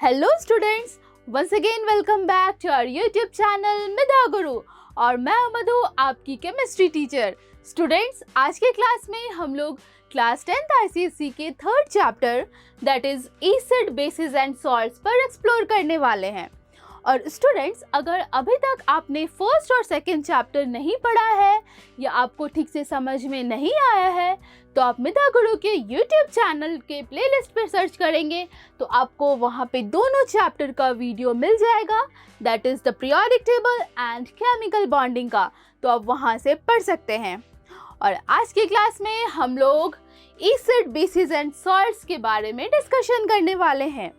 Hello students, once again welcome back to our YouTube channel Midha Guru. और मैं मधु, आपकी chemistry teacher. Students, आज के क्लास में हम लोग क्लास 10th आईसीएसई के third chapter that is acid basis and salts पर एक्सप्लोर करने वाले हैं। और स्टूडेंट्स, अगर अभी तक आपने फर्स्ट और सेकंड चैप्टर नहीं पढ़ा है या आपको ठीक से समझ में नहीं आया है तो आप मिधा गुरु के यूट्यूब चैनल के प्लेलिस्ट पर सर्च करेंगे तो आपको वहाँ पे दोनों चैप्टर का वीडियो मिल जाएगा, that is the periodic table and chemical bonding का। तो आप वहाँ से पढ़ सकते हैं। और आज की क्लास में हम लोग एसिड बेसिस एंड सॉल्ट्स के बारे में डिस्कशन करने वाले हैं।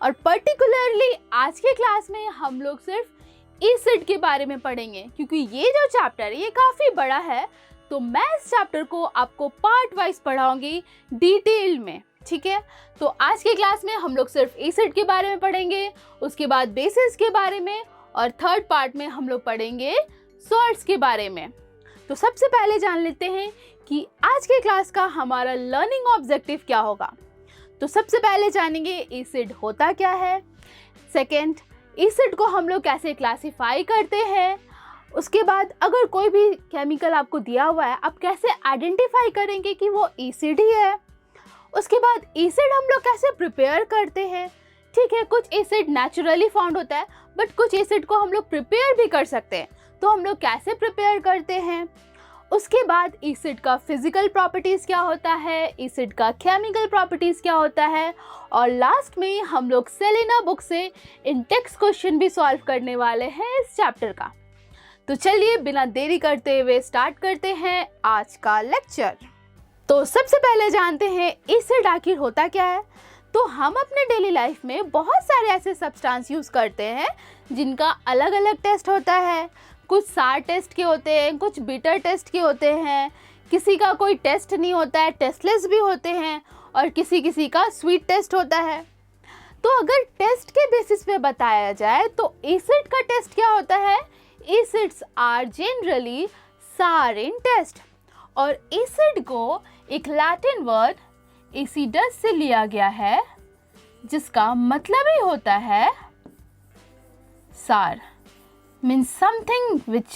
और पर्टिकुलरली आज के क्लास में हम लोग सिर्फ एसिड के बारे में पढ़ेंगे, क्योंकि ये जो चैप्टर है ये काफ़ी बड़ा है। तो मैं इस चैप्टर को आपको पार्ट वाइज पढ़ाऊंगी डिटेल में, ठीक है। तो आज के क्लास में हम लोग सिर्फ एसिड के बारे में पढ़ेंगे, उसके बाद बेसिस के बारे में, और थर्ड पार्ट में हम लोग पढ़ेंगे सॉल्ट्स के बारे में। तो सबसे पहले जान लेते हैं कि आज के क्लास का हमारा लर्निंग ऑब्जेक्टिव क्या होगा। तो सबसे पहले जानेंगे एसिड होता क्या है, सेकेंड एसिड को हम लोग कैसे क्लासिफाई करते हैं, उसके बाद अगर कोई भी केमिकल आपको दिया हुआ है आप कैसे आइडेंटिफाई करेंगे कि वो एसिड ही है, उसके बाद एसिड हम लोग कैसे प्रिपेयर करते हैं। ठीक है, कुछ एसिड नेचुरली फाउंड होता है बट कुछ एसिड को हम लोग प्रिपेयर भी कर सकते हैं, तो हम लोग कैसे प्रिपेयर करते हैं। उसके बाद एसिड का फिजिकल प्रॉपर्टीज़ क्या होता है, एसिड का केमिकल प्रॉपर्टीज़ क्या होता है, और लास्ट में हम लोग सेलेना बुक से इन टेक्स्ट क्वेश्चन भी सॉल्व करने वाले हैं इस चैप्टर का। तो चलिए बिना देरी करते हुए स्टार्ट करते हैं आज का लेक्चर। तो सबसे पहले जानते हैं एसिड आखिर होता क्या है। तो हम अपने डेली लाइफ में बहुत सारे ऐसे सब्सटेंस यूज़ करते हैं जिनका अलग अलग टेस्ट होता है। कुछ सार टेस्ट के होते हैं, कुछ बिटर टेस्ट के होते हैं, किसी का कोई टेस्ट नहीं होता है, टेस्टलेस भी होते हैं, और किसी का स्वीट टेस्ट होता है। तो अगर टेस्ट के बेसिस पे बताया जाए तो एसिड का टेस्ट क्या होता है, एसिड्स आर जनरली सार इन टेस्ट। और एसिड को एक लैटिन वर्ड एसिडस से लिया गया है जिसका मतलब ही होता है सार, means something which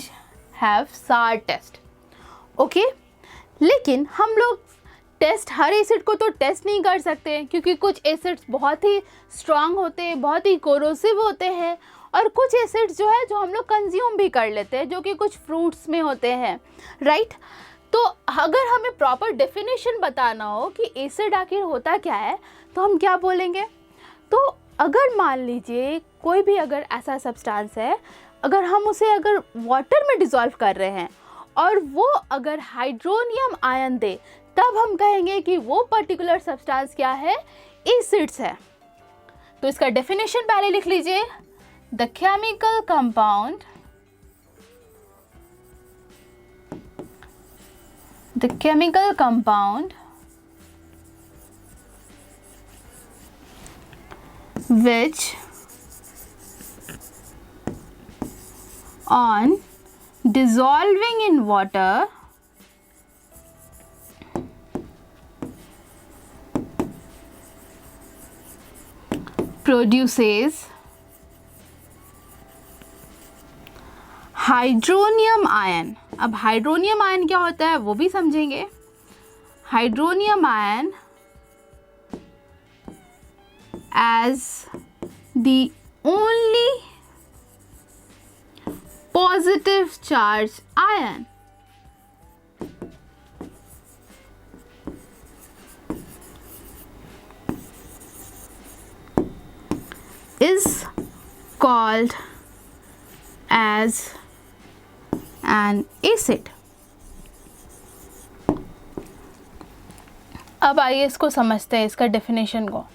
have sour taste, okay? लेकिन हम लोग टेस्ट हर एसिड को तो टेस्ट नहीं कर सकते, क्योंकि कुछ एसिड्स बहुत ही स्ट्रांग होते हैं, बहुत ही कोरोसिव होते हैं, और कुछ एसिड्स जो है जो हम लोग कंज्यूम भी कर लेते हैं, जो कि कुछ फ्रूट्स में होते हैं, राइट। तो अगर हमें प्रॉपर डेफिनेशन बताना हो कि एसिड आखिर होता क्या है तो हम क्या बोलेंगे। तो अगर मान लीजिए कोई भी अगर ऐसा सब्सटेंस है, अगर हम उसे अगर वाटर में डिज़ोल्व कर रहे हैं और वो अगर हाइड्रोनियम आयन दे, तब हम कहेंगे कि वो पर्टिकुलर सब्सटेंस क्या है, एसिड्स है। तो इसका डेफिनेशन पहले लिख लीजिए, the chemical compound which on dissolving in water produces hydronium ion. अब हाइड्रोनियम आयन क्या होता है वो भी समझेंगे। Hydronium ion as the only positive charge ion is called as an acid। अब आइए इसको समझते हैं, इसका डेफिनेशन को।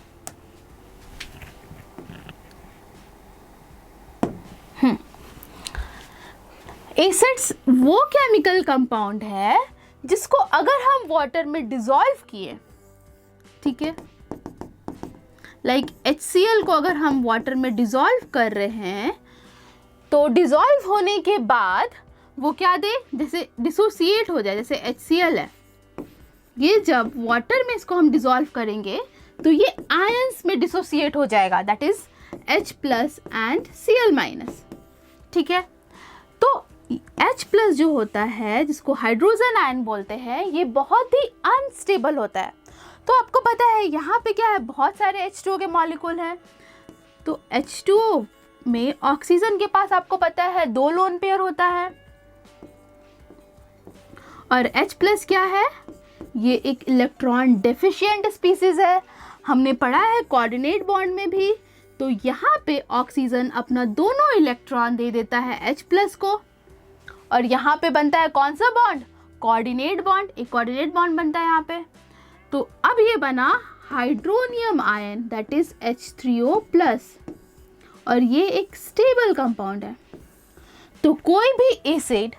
एसिड्स वो केमिकल कंपाउंड है जिसको अगर हम वाटर में डिसॉल्व किए, ठीक है, लाइक HCl को अगर हम वाटर में डिसॉल्व कर रहे हैं तो डिसॉल्व होने के बाद वो क्या दे, जैसे डिसोसिएट हो जाए, जैसे HCl है, ये जब वाटर में इसको हम डिसॉल्व करेंगे तो ये आयंस में डिसोसिएट हो जाएगा, that is H plus and Cl minus. ठीक है, तो H प्लस जो होता है जिसको हाइड्रोजन आयन बोलते हैं, ये बहुत ही अनस्टेबल होता है। तो आपको पता है यहाँ पे क्या है, बहुत सारे H2O के मॉलिक्यूल हैं। तो H2O में ऑक्सीजन के पास आपको पता है 2 लोन पेयर होता है, और H प्लस क्या है, ये एक इलेक्ट्रॉन डेफिशिएंट स्पीसीज है, हमने पढ़ा है कोऑर्डिनेट बॉन्ड में भी। तो यहाँ पे ऑक्सीजन अपना दोनों इलेक्ट्रॉन दे देता है H प्लस को, और यहाँ पे बनता है कौन सा बॉन्ड, कोऑर्डिनेट बॉन्ड, एक कोऑर्डिनेट बॉन्ड बनता है यहाँ पे। तो अब ये बना hydronium ion, that is H3O plus, और ये एक स्टेबल कंपाउंड है। तो कोई भी एसिड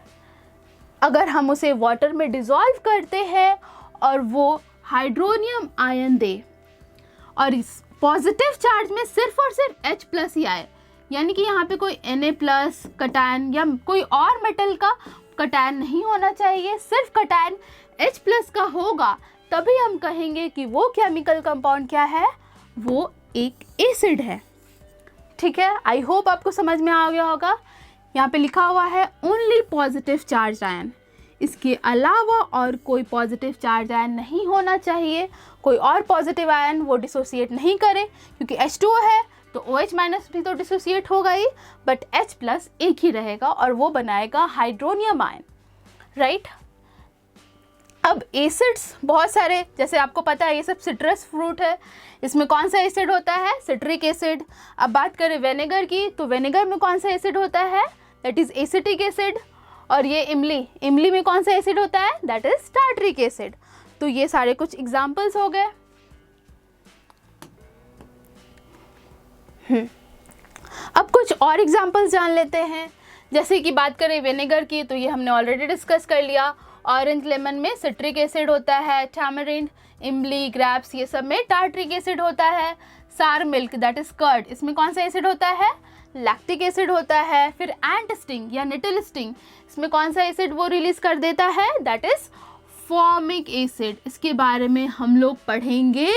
अगर हम उसे वाटर में डिसॉल्व करते हैं और वो हाइड्रोनियम आयन दे, और इस पॉजिटिव चार्ज में सिर्फ और सिर्फ H प्लस ही आए, यानी कि यहाँ पे कोई Na प्लस कटायन या कोई और मेटल का कटायन नहीं होना चाहिए, सिर्फ कटायन H प्लस का होगा, तभी हम कहेंगे कि वो केमिकल कंपाउंड क्या है, वो एक एसिड है। ठीक है, आई होप आपको समझ में आ गया होगा। यहाँ पे लिखा हुआ है ओनली पॉजिटिव चार्ज आयन, इसके अलावा और कोई पॉजिटिव चार्ज आयन नहीं होना चाहिए, कोई और पॉजिटिव आयन वो डिसोसिएट नहीं करे, क्योंकि H2O है तो OH माइनस भी तो डिसोसिएट होगा ही, बट H प्लस एक ही रहेगा और वो बनाएगा हाइड्रोनियम आयन, राइट। अब एसिड्स बहुत सारे, जैसे आपको पता है ये सब सिट्रस फ्रूट है, इसमें कौन सा एसिड होता है, सिट्रिक एसिड। अब बात करें विनेगर की, तो विनेगर में कौन सा एसिड होता है, दैट इज एसिटिक एसिड। और ये इमली में कौन सा एसिड होता है, दैट इज टार्ट्रिक एसिड। तो ये सारे कुछ एग्जाम्पल्स हो गए। अब कुछ और एग्जाम्पल्स जान लेते हैं। जैसे कि बात करें विनेगर की, तो ये हमने ऑलरेडी डिस्कस कर लिया। ऑरेंज लेमन में सिट्रिक एसिड होता है, टैमरिंड, इमली, ग्रेप्स, ये सब में टार्ट्रिक एसिड होता है। सार मिल्क दैट इज कर्ड, इसमें कौन सा एसिड होता है, लैक्टिक एसिड होता है। फिर एंट स्टिंग या निटल स्टिंग, इसमें कौन सा एसिड वो रिलीज कर देता है, दैट इज फॉर्मिक एसिड। इसके बारे में हम लोग पढ़ेंगे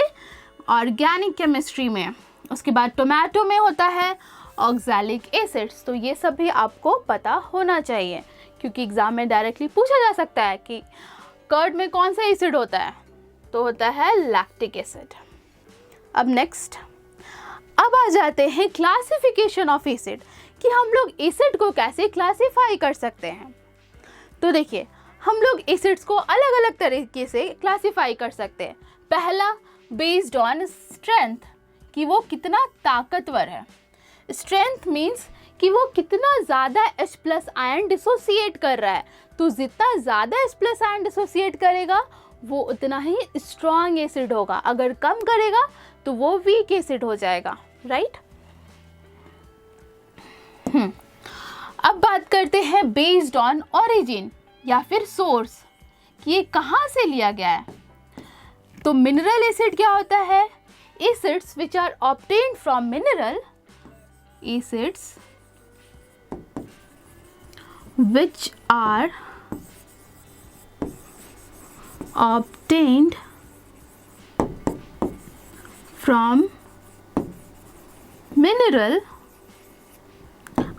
ऑर्गेनिक केमिस्ट्री में। उसके बाद टोमेटो में होता है ऑक्सैलिक एसिड्स। तो ये सब भी आपको पता होना चाहिए, क्योंकि एग्जाम में डायरेक्टली पूछा जा सकता है कि कर्ड में कौन सा एसिड होता है, तो होता है लैक्टिक एसिड। अब नेक्स्ट, अब आ जाते हैं क्लासिफिकेशन ऑफ एसिड, कि हम लोग एसिड को कैसे क्लासीफाई कर सकते हैं। तो देखिए, हम लोग एसिड्स को अलग अलग तरीके से क्लासीफाई कर सकते हैं। पहला, बेस्ड ऑन स्ट्रेंथ, कि वो कितना ताकतवर है। स्ट्रेंथ मीन्स कि वो कितना ज़्यादा H प्लस आयन डिसोसिएट कर रहा है। तो जितना ज़्यादा H प्लस आयन डिसोसिएट करेगा वो उतना ही स्ट्रॉन्ग एसिड होगा, अगर कम करेगा तो वो वीक एसिड हो जाएगा, राइट। अब बात करते हैं बेस्ड ऑन ओरिजिन या फिर सोर्स, कि ये कहाँ से लिया गया है। तो मिनरल एसिड क्या होता है, acids which are obtained from mineral, acids which are obtained from mineral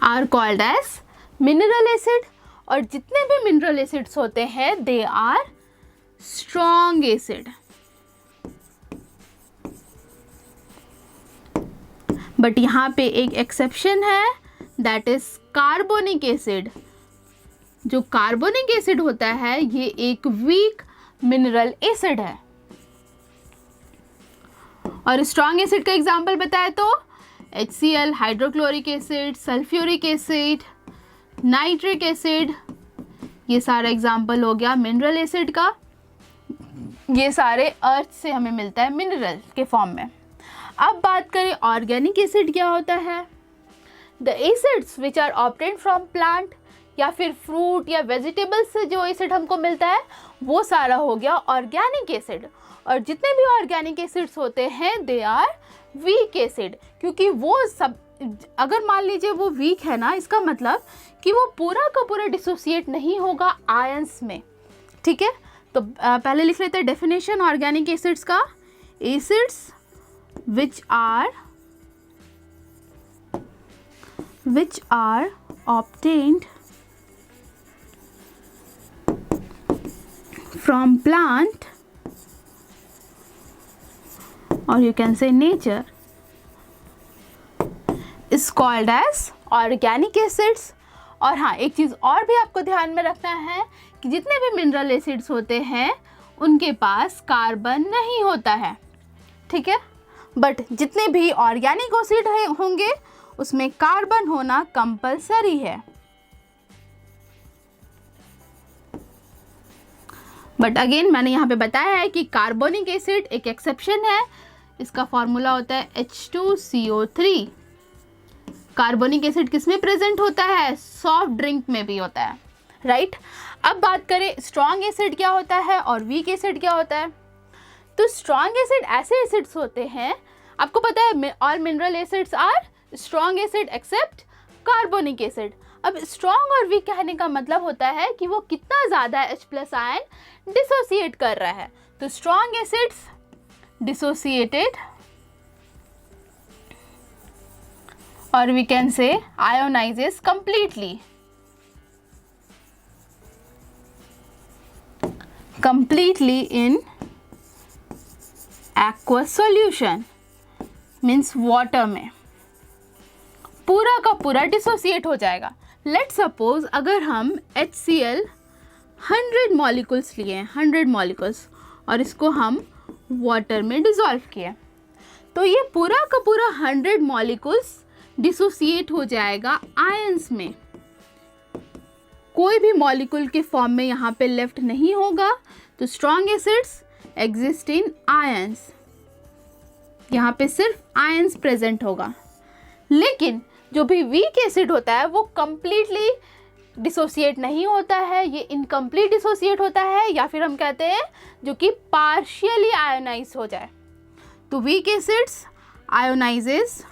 are called as mineral acid। और जितने भी मिनरल एसिड्स होते हैं they are strong acid. But यहाँ पे एक एक्सेप्शन है, दैट इज कार्बोनिक एसिड। जो कार्बोनिक एसिड होता है ये एक वीक मिनरल एसिड है। और स्ट्रॉन्ग एसिड का एग्जांपल बताए तो HCl, hydrochloric acid, sulphuric acid, nitric acid, ये सारा एग्जांपल हो गया मिनरल एसिड का। ये सारे अर्थ से हमें मिलता है मिनरल के फॉर्म में। अब बात करें ऑर्गेनिक एसिड क्या होता है। The acids which are obtained from plant या फिर फ्रूट या वेजिटेबल्स से जो एसिड हमको मिलता है वो सारा हो गया ऑर्गेनिक एसिड। और जितने भी ऑर्गेनिक एसिड्स होते हैं दे आर वीक एसिड, क्योंकि वो सब, अगर मान लीजिए वो वीक है ना, इसका मतलब कि वो पूरा का पूरा डिसोसिएट नहीं होगा आयंस में। ठीक है, तो पहले लिख लेते हैं डेफिनेशन ऑर्गेनिक एसिड्स का। Acids which are obtained from plant, or you can say nature, is called as organic acids. और हाँ, एक चीज़ और भी आपको ध्यान में रखना है कि जितने भी मिनरल एसिड्स होते हैं उनके पास कार्बन नहीं होता है, ठीक है, बट जितने भी ऑर्गेनिक एसिड होंगे उसमें कार्बन होना कंपलसरी है। बट अगेन मैंने यहाँ पे बताया है कि कार्बोनिक एसिड एक एक्सेप्शन है, इसका फॉर्मूला होता है H2CO3। कार्बोनिक एसिड किस में प्रेजेंट होता है? सॉफ्ट ड्रिंक में भी होता है, राइट। अब बात करें स्ट्रॉन्ग एसिड क्या होता है और वीक एसिड क्या होता है। तो स्ट्रॉन्ग एसिड ऐसे एसिड्स होते हैं, आपको पता है all mineral acids are strong acid except carbonic acid. अब स्ट्रॉन्ग और वीक कहने का मतलब होता है कि वो कितना ज़्यादा H+ आयन डिसोसिएट कर रहा है। तो strong acids dissociated, or we can say ionizes completely in aqueous solution, means water में पूरा का पूरा डिसोसिएट हो जाएगा। लेट्स सपोज अगर हम HCl 100 मॉलिक्यूल्स लिए, 100 मॉलिक्यूल्स, और इसको हम वाटर में डिसॉल्व किए, तो ये पूरा का पूरा 100 मॉलिक्यूल्स डिसोसिएट हो जाएगा आयंस में। कोई भी मॉलिक्यूल के फॉर्म में यहाँ पे लेफ्ट नहीं होगा। तो strong acids exist in ions, यहाँ पे सिर्फ आयंस प्रेजेंट होगा। लेकिन जो भी वीक एसिड होता है वो कंप्लीटली डिसोसिएट नहीं होता है, ये इनकम्प्लीट डिसोसिएट होता है, या फिर हम कहते हैं जो कि पार्शियली आयोनाइज हो जाए। तो weak acids ionizes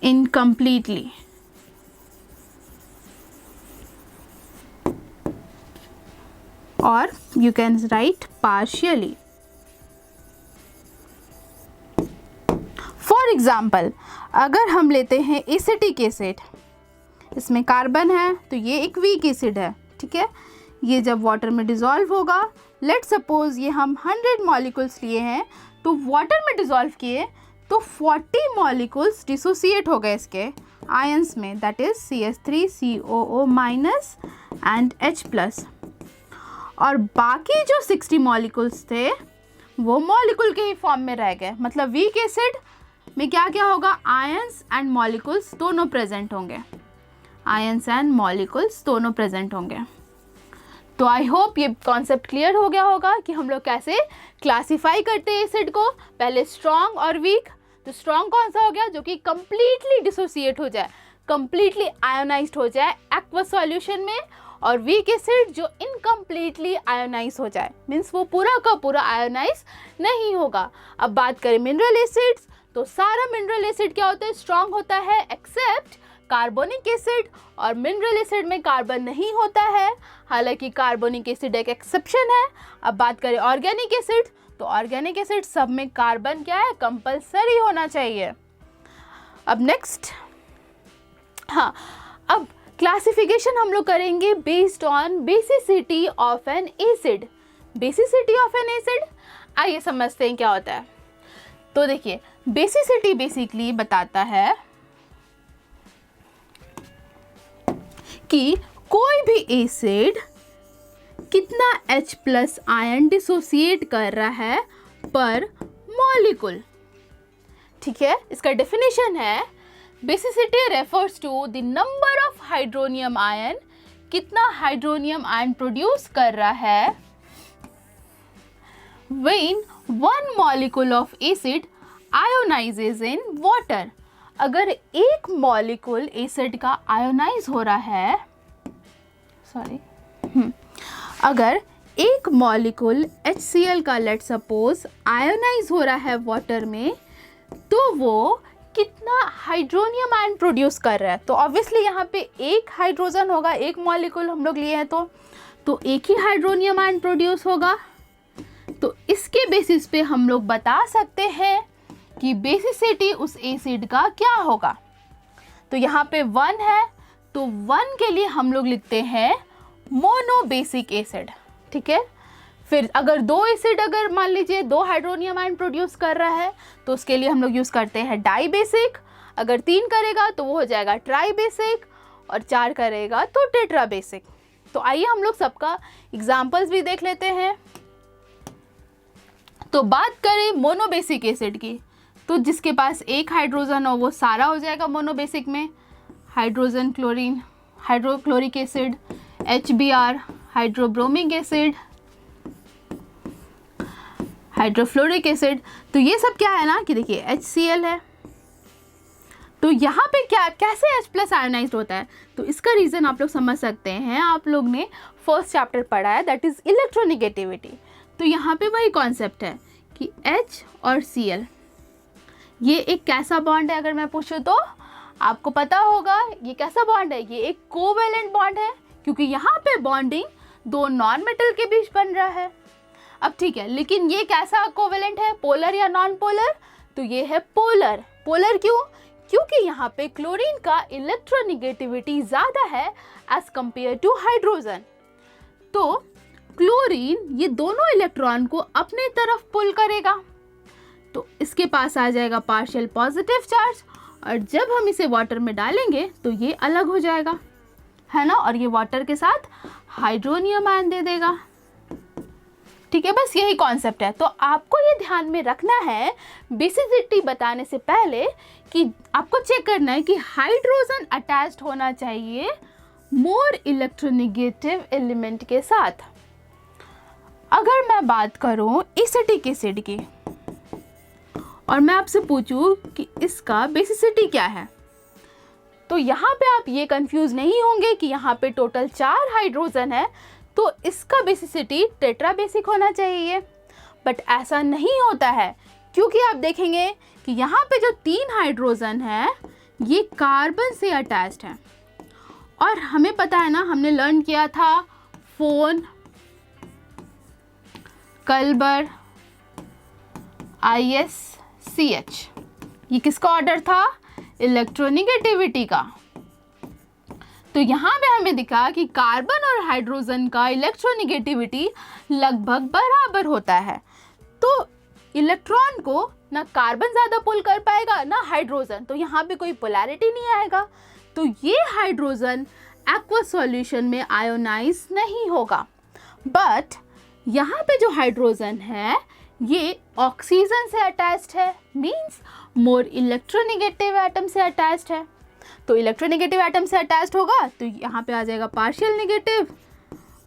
incompletely, or you can write partially. For example, अगर हम लेते हैं एसिटिक एसिड, इसमें कार्बन है तो ये एक वीक एसिड है, ठीक है। ये जब वाटर में डिसॉल्व होगा, लेट सपोज ये हम 100 मॉलिक्यूल्स लिए हैं तो वाटर में डिसॉल्व किए तो 40 मॉलिक्यूल्स डिसोसिएट हो गए इसके आयंस में, that is CH3 COO- and H+, और बाकी जो 60 मॉलिक्यूल्स थे वो मॉलिक्यूल के ही फॉर्म में रह गए। मतलब वीक एसिड में क्या क्या होगा? आयंस एंड मॉलिक्यूल्स दोनों प्रेजेंट होंगे, आयंस एंड मॉलिक्यूल्स दोनों प्रेजेंट होंगे। तो आई होप ये कॉन्सेप्ट क्लियर हो गया होगा कि हम लोग कैसे क्लासीफाई करते हैं एसिड को, पहले स्ट्रॉन्ग और वीक। तो स्ट्रॉन्ग कौन सा हो गया? जो कि कंप्लीटली डिसोसिएट हो जाए, कंप्लीटली आयोनाइज्ड हो जाए एक्वस सॉल्यूशन में, और वीक एसिड जो इनकम्प्लीटली आयोनाइज हो जाए, मीन्स वो पूरा का पूरा आयोनाइज नहीं होगा। अब बात करें मिनरल एसिड्स, तो सारा मिनरल एसिड क्या होता है? स्ट्रॉन्ग होता है एक्सेप्ट कार्बोनिक एसिड, और मिनरल एसिड में कार्बन नहीं होता है, हालांकि कार्बोनिक एसिड एक एक्सेप्शन है। अब बात करें ऑर्गेनिक एसिड, तो ऑर्गेनिक एसिड सब में कार्बन क्या है? कंपलसरी होना चाहिए। अब नेक्स्ट, हाँ, अब क्लासिफिकेशन हम लोग करेंगे based on basicity of an acid. Basicity of an acid, आइए समझते हैं क्या होता है। तो देखिए, बेसिसिटी बेसिकली बताता है कि कोई भी एसिड कितना H+ आयन डिसोसिएट कर रहा है पर मॉलिक्यूल, ठीक है। इसका डेफिनेशन है, basicity refers to the number of hydronium ion, कितना हाइड्रोनियम आयन प्रोड्यूस कर रहा है when one molecule of acid ionizes in water. अगर एक मॉलिक्यूल एसिड का आयोनाइज हो रहा है, अगर एक मॉलिक्यूल HCl का लेट सपोज आयोनाइज हो रहा है वाटर में, तो वो कितना हाइड्रोनियम आयन प्रोड्यूस कर रहा है। तो ऑब्वियसली यहाँ पे एक हाइड्रोजन होगा, एक मॉलिक्यूल हम लोग लिए हैं तो एक ही हाइड्रोनियम आयन प्रोड्यूस होगा। तो इसके बेसिस पे हम लोग बता सकते हैं कि बेसिसिटी उस एसिड का क्या होगा। तो यहाँ पे 1 है, तो 1 के लिए हम लोग लिखते हैं मोनोबेसिक एसिड, ठीक है। फिर अगर 2 एसिड, अगर मान लीजिए 2 हाइड्रोनियम आयन प्रोड्यूस कर रहा है तो उसके लिए हम लोग यूज़ करते हैं डाइबेसिक। अगर 3 करेगा तो वो हो जाएगा ट्राइबेसिक, और 4 करेगा तो टेट्राबेसिक। तो आइए हम लोग सबका एग्जाम्पल्स भी देख लेते हैं। तो बात करें मोनोबेसिक एसिड की, तो जिसके पास एक हाइड्रोजन हो वो सारा हो जाएगा मोनोबेसिक में। Hydrogen chlorine, hydrochloric acid, HBr, hydrobromic acid, hydrofluoric acid. तो ये सब क्या है ना कि देखिए HCl है। तो यहाँ पे क्या कैसे H+ आयोनाइज्ड होता है, तो इसका रीज़न आप लोग समझ सकते हैं। आप लोग ने फर्स्ट चैप्टर पढ़ा है, दैट इज़ इलेक्ट्रोनिगेटिविटी। तो यहाँ पे वही कॉन्सेप्ट है कि H और Cl ये एक कैसा बॉन्ड है। अगर मैं पूछूँ तो आपको पता होगा ये कैसा बॉन्ड है, ये एक कोवैलेंट बॉन्ड है, क्योंकि यहाँ पे बॉन्डिंग 2 नॉन मेटल के बीच बन रहा है। अब ठीक है, लेकिन ये कैसा कोवैलेंट है, पोलर या नॉन पोलर? तो ये है पोलर। पोलर क्यों? क्योंकि यहाँ पे क्लोरीन का इलेक्ट्रोनिगेटिविटी ज़्यादा है एज कंपेयर टू हाइड्रोजन। तो क्लोरीन ये दोनों इलेक्ट्रॉन को अपने तरफ पुल करेगा, तो इसके पास आ जाएगा पार्शियल पॉजिटिव चार्ज, और जब हम इसे वाटर में डालेंगे तो ये अलग हो जाएगा, है ना, और ये वाटर के साथ हाइड्रोनियम आयन दे देगा, ठीक है। बस यही कॉन्सेप्ट है। तो आपको ये ध्यान में रखना है बेसिसिटी बताने से पहले कि आपको चेक करना है कि हाइड्रोजन अटैच्ड होना चाहिए मोर इलेक्ट्रोनिगेटिव एलिमेंट के साथ। अगर मैं बात करूं एसिटिक एसिड की और मैं आपसे पूछूं कि इसका बेसिसिटी क्या है, तो यहाँ पे आप ये कंफ्यूज नहीं होंगे कि यहाँ पे टोटल 4 हाइड्रोजन है तो इसका बेसिसिटी टेट्राबेसिक होना चाहिए। बट ऐसा नहीं होता है, क्योंकि आप देखेंगे कि यहाँ पे जो 3 हाइड्रोजन है ये कार्बन से अटैच्ड है, और हमें पता है ना, हमने लर्न किया था फोन, कल्बर, ISCH, ये किसका ऑर्डर था, इलेक्ट्रोनिगेटिविटी का। तो यहाँ पे हमें दिखा कि कार्बन और हाइड्रोजन का इलेक्ट्रोनिगेटिविटी लगभग बराबर होता है। तो इलेक्ट्रॉन को ना कार्बन ज़्यादा पुल कर पाएगा ना हाइड्रोजन, तो यहाँ पे कोई पोलैरिटी नहीं आएगा। तो ये हाइड्रोजन एक्वस सॉल्यूशन में आयोनाइज नहीं होगा। बट यहाँ पे जो हाइड्रोजन है ये ऑक्सीजन से अटैच्ड है, मीन्स मोर इलेक्ट्रोनिगेटिव एटम से अटैच्ड है। तो इलेक्ट्रोनिगेटिव एटम से अटैच्ड होगा तो यहाँ पे आ जाएगा पार्शियल नेगेटिव,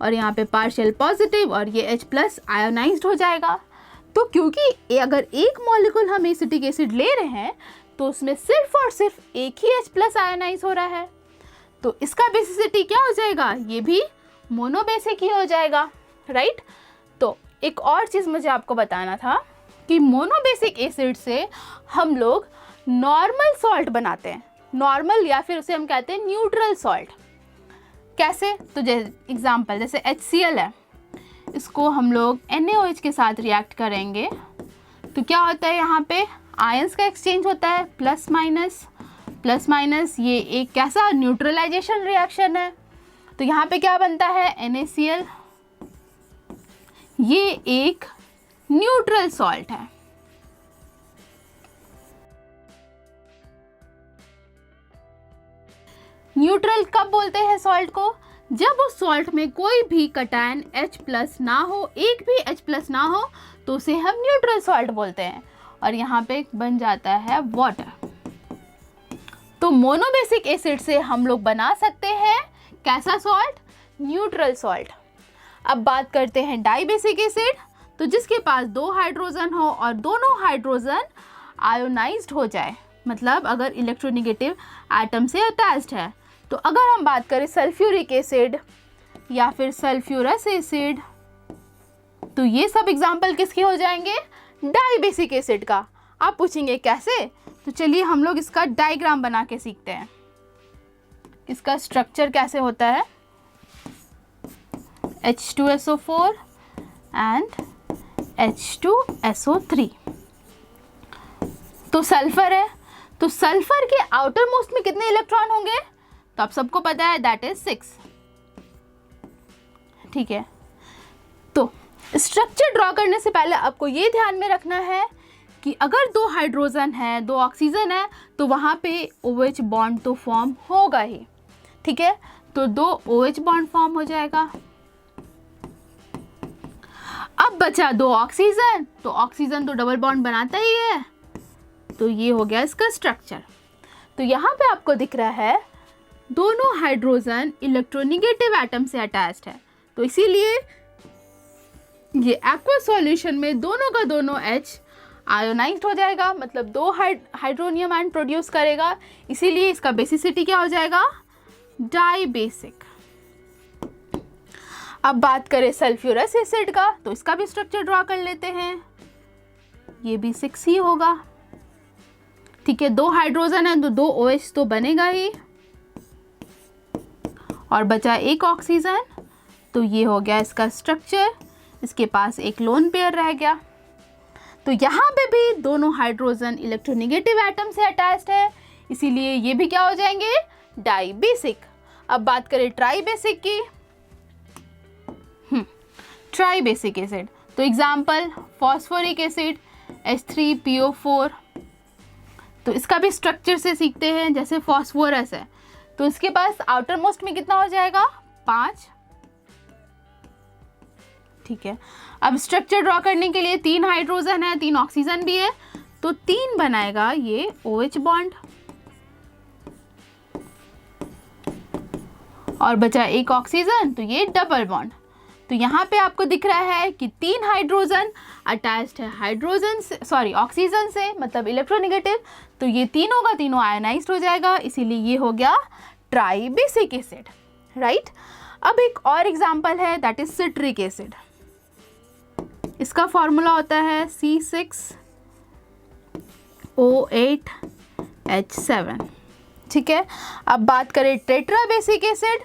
और यहाँ पे पार्शियल पॉजिटिव, और ये H+ आयोनाइज्ड हो जाएगा। तो क्योंकि अगर एक मॉलिक्यूल हम एसिटिक एसिड ले रहे हैं तो उसमें सिर्फ और सिर्फ एक ही H+ आयोनाइज हो रहा है, तो इसका बेसिसिटी क्या हो जाएगा, ये भी मोनोबेसिक ही हो जाएगा, राइट। तो एक और चीज़ मुझे आपको बताना था कि मोनोबेसिक एसिड से हम लोग नॉर्मल सॉल्ट बनाते हैं, नॉर्मल या फिर उसे हम कहते हैं न्यूट्रल सॉल्ट। कैसे? तो एग्जाम्पल जैसे HCl है, इसको हम लोग NaOH के साथ रिएक्ट करेंगे तो क्या होता है, यहाँ पे आयंस का एक्सचेंज होता है, प्लस माइनस, ये एक कैसा न्यूट्रलाइजेशन रिएक्शन है। तो यहाँ पे क्या बनता है, NaCl, ये एक न्यूट्रल सॉल्ट है। न्यूट्रल कब बोलते हैं सॉल्ट को, जब उस सॉल्ट में कोई भी कटायन H+ ना हो, एक भी H+ ना हो, तो उसे हम न्यूट्रल सॉल्ट बोलते हैं, और यहाँ पे बन जाता है वाटर। तो मोनोबेसिक एसिड से हम लोग बना सकते हैं कैसा सॉल्ट, न्यूट्रल सॉल्ट। अब बात करते हैं डाइबेसिक एसिड, तो जिसके पास 2 हाइड्रोजन हो और दोनों हाइड्रोजन आयोनाइज्ड हो जाए, मतलब अगर इलेक्ट्रोनिगेटिव एटम से अटैच्ड है। तो अगर हम बात करें सल्फ्यूरिक एसिड या फिर सल्फ्यूरस एसिड, तो ये सब एग्जाम्पल किसके हो जाएंगे, डाइबेसिक एसिड का। आप पूछेंगे कैसे, तो चलिए हम लोग इसका डायग्राम बना के सीखते हैं। इसका स्ट्रक्चर कैसे होता है, H2SO4 and H2SO3। तो सल्फर है, तो सल्फर के आउटर मोस्ट में कितने इलेक्ट्रॉन होंगे? तो आप सबको पता है दैट इज 6। ठीक है, तो स्ट्रक्चर ड्रॉ करने से पहले आपको ये ध्यान में रखना है कि अगर 2 हाइड्रोजन है, 2 ऑक्सीजन है, तो वहाँ पे OH बॉन्ड तो फॉर्म होगा ही। ठीक है, तो 2 OH बॉन्ड फॉर्म हो जाएगा। अब बचा 2 ऑक्सीजन, तो ऑक्सीजन तो डबल बॉन्ड बनाता ही है, तो ये हो गया इसका स्ट्रक्चर। तो यहाँ पे आपको दिख रहा है दोनों हाइड्रोजन इलेक्ट्रोनेगेटिव एटम से अटैच्ड है, तो इसीलिए ये एक्वा सॉल्यूशन में दोनों का दोनों H आयोनाइज्ड हो जाएगा, मतलब 2 हाइड्रोनियम आयन प्रोड्यूस करेगा, इसीलिए इसका बेसिसिटी क्या हो जाएगा? Dibasic. अब बात करें सल्फ्यूरस एसिड का, तो इसका भी स्ट्रक्चर ड्रॉ कर लेते हैं। ये भी 6 ही होगा। ठीक है, 2 हाइड्रोजन है तो 2 OH तो बनेगा ही, और बचा 1 ऑक्सीजन, तो ये हो गया इसका स्ट्रक्चर। इसके पास एक लोन पेयर रह गया। तो यहाँ पे भी दोनों हाइड्रोजन इलेक्ट्रोनेगेटिव एटम से अटैच्ड है, इसीलिए ये भी क्या हो जाएंगे? Dibasic. अब बात करें ट्राई बेसिक की। ट्राई बेसिक एसिड, तो एग्जाम्पल फॉस्फोरिक एसिड H3PO4। तो इसका भी स्ट्रक्चर से सीखते हैं। जैसे फॉस्फोरस है तो इसके पास आउटर मोस्ट में कितना हो जाएगा? 5। ठीक है, अब स्ट्रक्चर ड्रॉ करने के लिए 3 हाइड्रोजन है, 3 ऑक्सीजन भी है, तो 3 बनाएगा ये OH बॉन्ड, और बचा 1 ऑक्सीजन, तो ये डबल बॉन्ड। तो यहाँ पे आपको दिख रहा है कि 3 हाइड्रोजन अटैच्ड है ऑक्सीजन से, मतलब इलेक्ट्रोनेगेटिव, तो ये तीनों का तीनों आयोनाइज्ड हो जाएगा, इसीलिए ये हो गया ट्राई बेसिक एसिड। राइट, अब एक और एग्जांपल है दैट इज सिट्रिक एसिड। इसका फॉर्मूला होता है C6O8H7। ठीक है, अब बात करें टेट्रा बेसिक एसिड,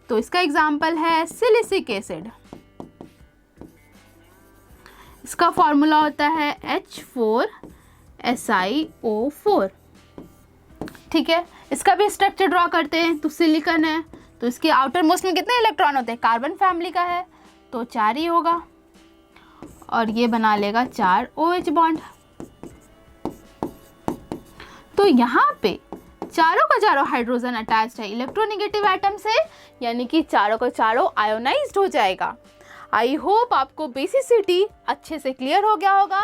तो इसका एग्जांपल है सिलिसिक एसिड। इसका फॉर्मूला होता है H4SiO4। ठीक है, इसका भी स्ट्रक्चर ड्रॉ करते हैं। तो सिलिकॉन है तो इसके आउटर मोस्ट में कितने इलेक्ट्रॉन होते हैं? कार्बन फैमिली का है तो 4 ही होगा, और ये बना लेगा 4 OH बॉन्ड। तो यहाँ पे चारों का चारों हाइड्रोजन अटैच्ड है इलेक्ट्रोनेगेटिव एटम से, यानी कि चारों का चारों आयोनाइज्ड हो जाएगा। आई होप आपको बेसिसिटी अच्छे से क्लियर हो गया होगा।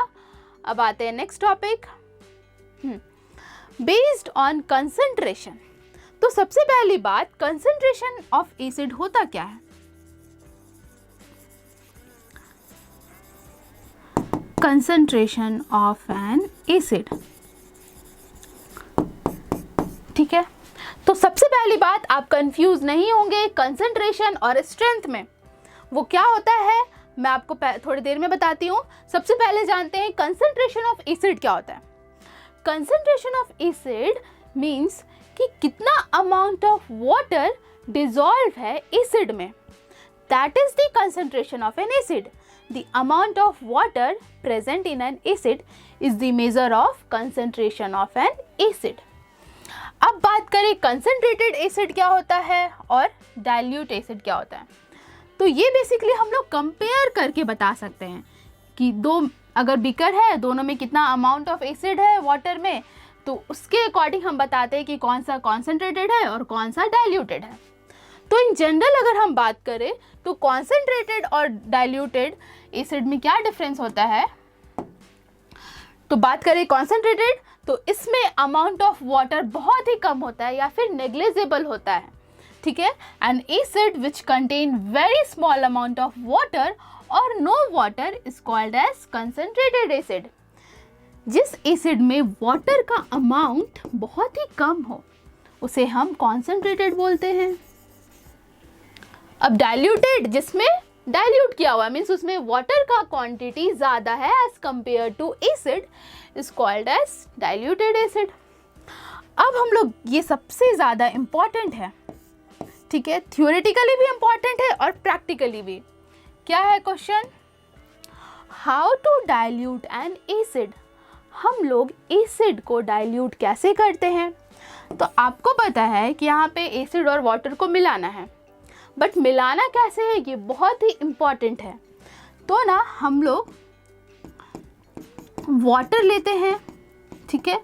अब आते हैं next topic, based on concentration. तो सबसे पहली बात, कंसंट्रेशन ऑफ एसिड होता क्या है? Concentration of an acid. ठीक है, तो सबसे पहली बात, आप कंफ्यूज नहीं होंगे कंसंट्रेशन और स्ट्रेंथ में। वो क्या होता है मैं आपको थोड़ी देर में बताती हूँ। सबसे पहले जानते हैं कंसंट्रेशन ऑफ एसिड क्या होता है। कंसंट्रेशन ऑफ एसिड मीन्स कि कितना अमाउंट ऑफ वाटर डिसॉल्व है एसिड में, that is the concentration of an acid. The amount of water present in an acid is the measure of concentration of an acid. अब बात करें concentrated acid क्या होता है और डाइल्यूट एसिड क्या होता है। तो ये बेसिकली हम लोग कंपेयर करके बता सकते हैं कि दो अगर बीकर है, दोनों में कितना अमाउंट ऑफ एसिड है वाटर में, तो उसके अकॉर्डिंग हम बताते हैं कि कौन सा कॉन्सेंट्रेटेड है और कौन सा डाइल्यूटेड है। तो इन जनरल अगर हम बात करें तो कॉन्सेंट्रेटेड और डाइल्यूटेड एसिड में क्या डिफरेंस होता है। तो बात करें कॉन्सेंट्रेटेड, तो इसमें अमाउंट ऑफ वाटर बहुत ही कम होता है या फिर नेग्लिजिबल होता है। ठीक है, an acid which contain very small amount of water और no water is called as concentrated acid. जिस एसिड में वाटर का अमाउंट बहुत ही कम हो उसे हम कॉन्सेंट्रेटेड बोलते हैं। अब डाइल्यूटेड, जिसमें डाइल्यूट किया हुआ मीन्स उसमें वाटर का क्वांटिटी ज़्यादा है as compare to acid, is called as diluted acid. अब हम लोग ये सबसे ज़्यादा इम्पॉर्टेंट है, ठीक है, थ्योरेटिकली भी इम्पॉर्टेंट है और प्रैक्टिकली भी। क्या है question? How to dilute an acid. हम लोग एसिड को डाइल्यूट कैसे करते हैं? तो आपको पता है कि यहाँ पे एसिड और वाटर को मिलाना है, बट मिलाना कैसे है ये बहुत ही इम्पॉर्टेंट है। तो ना हम लोग वाटर लेते हैं, ठीक है,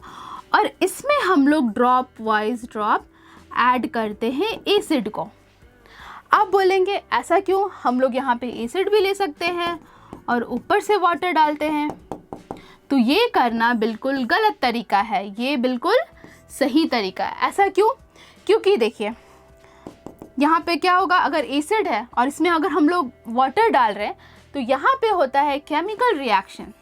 और इसमें हम लोग ड्रॉप वाइज ड्रॉप ऐड करते हैं एसिड को। आप बोलेंगे ऐसा क्यों, हम लोग यहाँ पे एसिड भी ले सकते हैं और ऊपर से वाटर डालते हैं। तो ये करना बिल्कुल गलत तरीका है, ये बिल्कुल सही तरीका है। ऐसा क्यों? क्योंकि देखिए यहाँ पे क्या होगा, अगर एसिड है और इसमें अगर हम लोग वाटर डाल रहे हैं तो यहाँ पे होता है केमिकल रिएक्शन।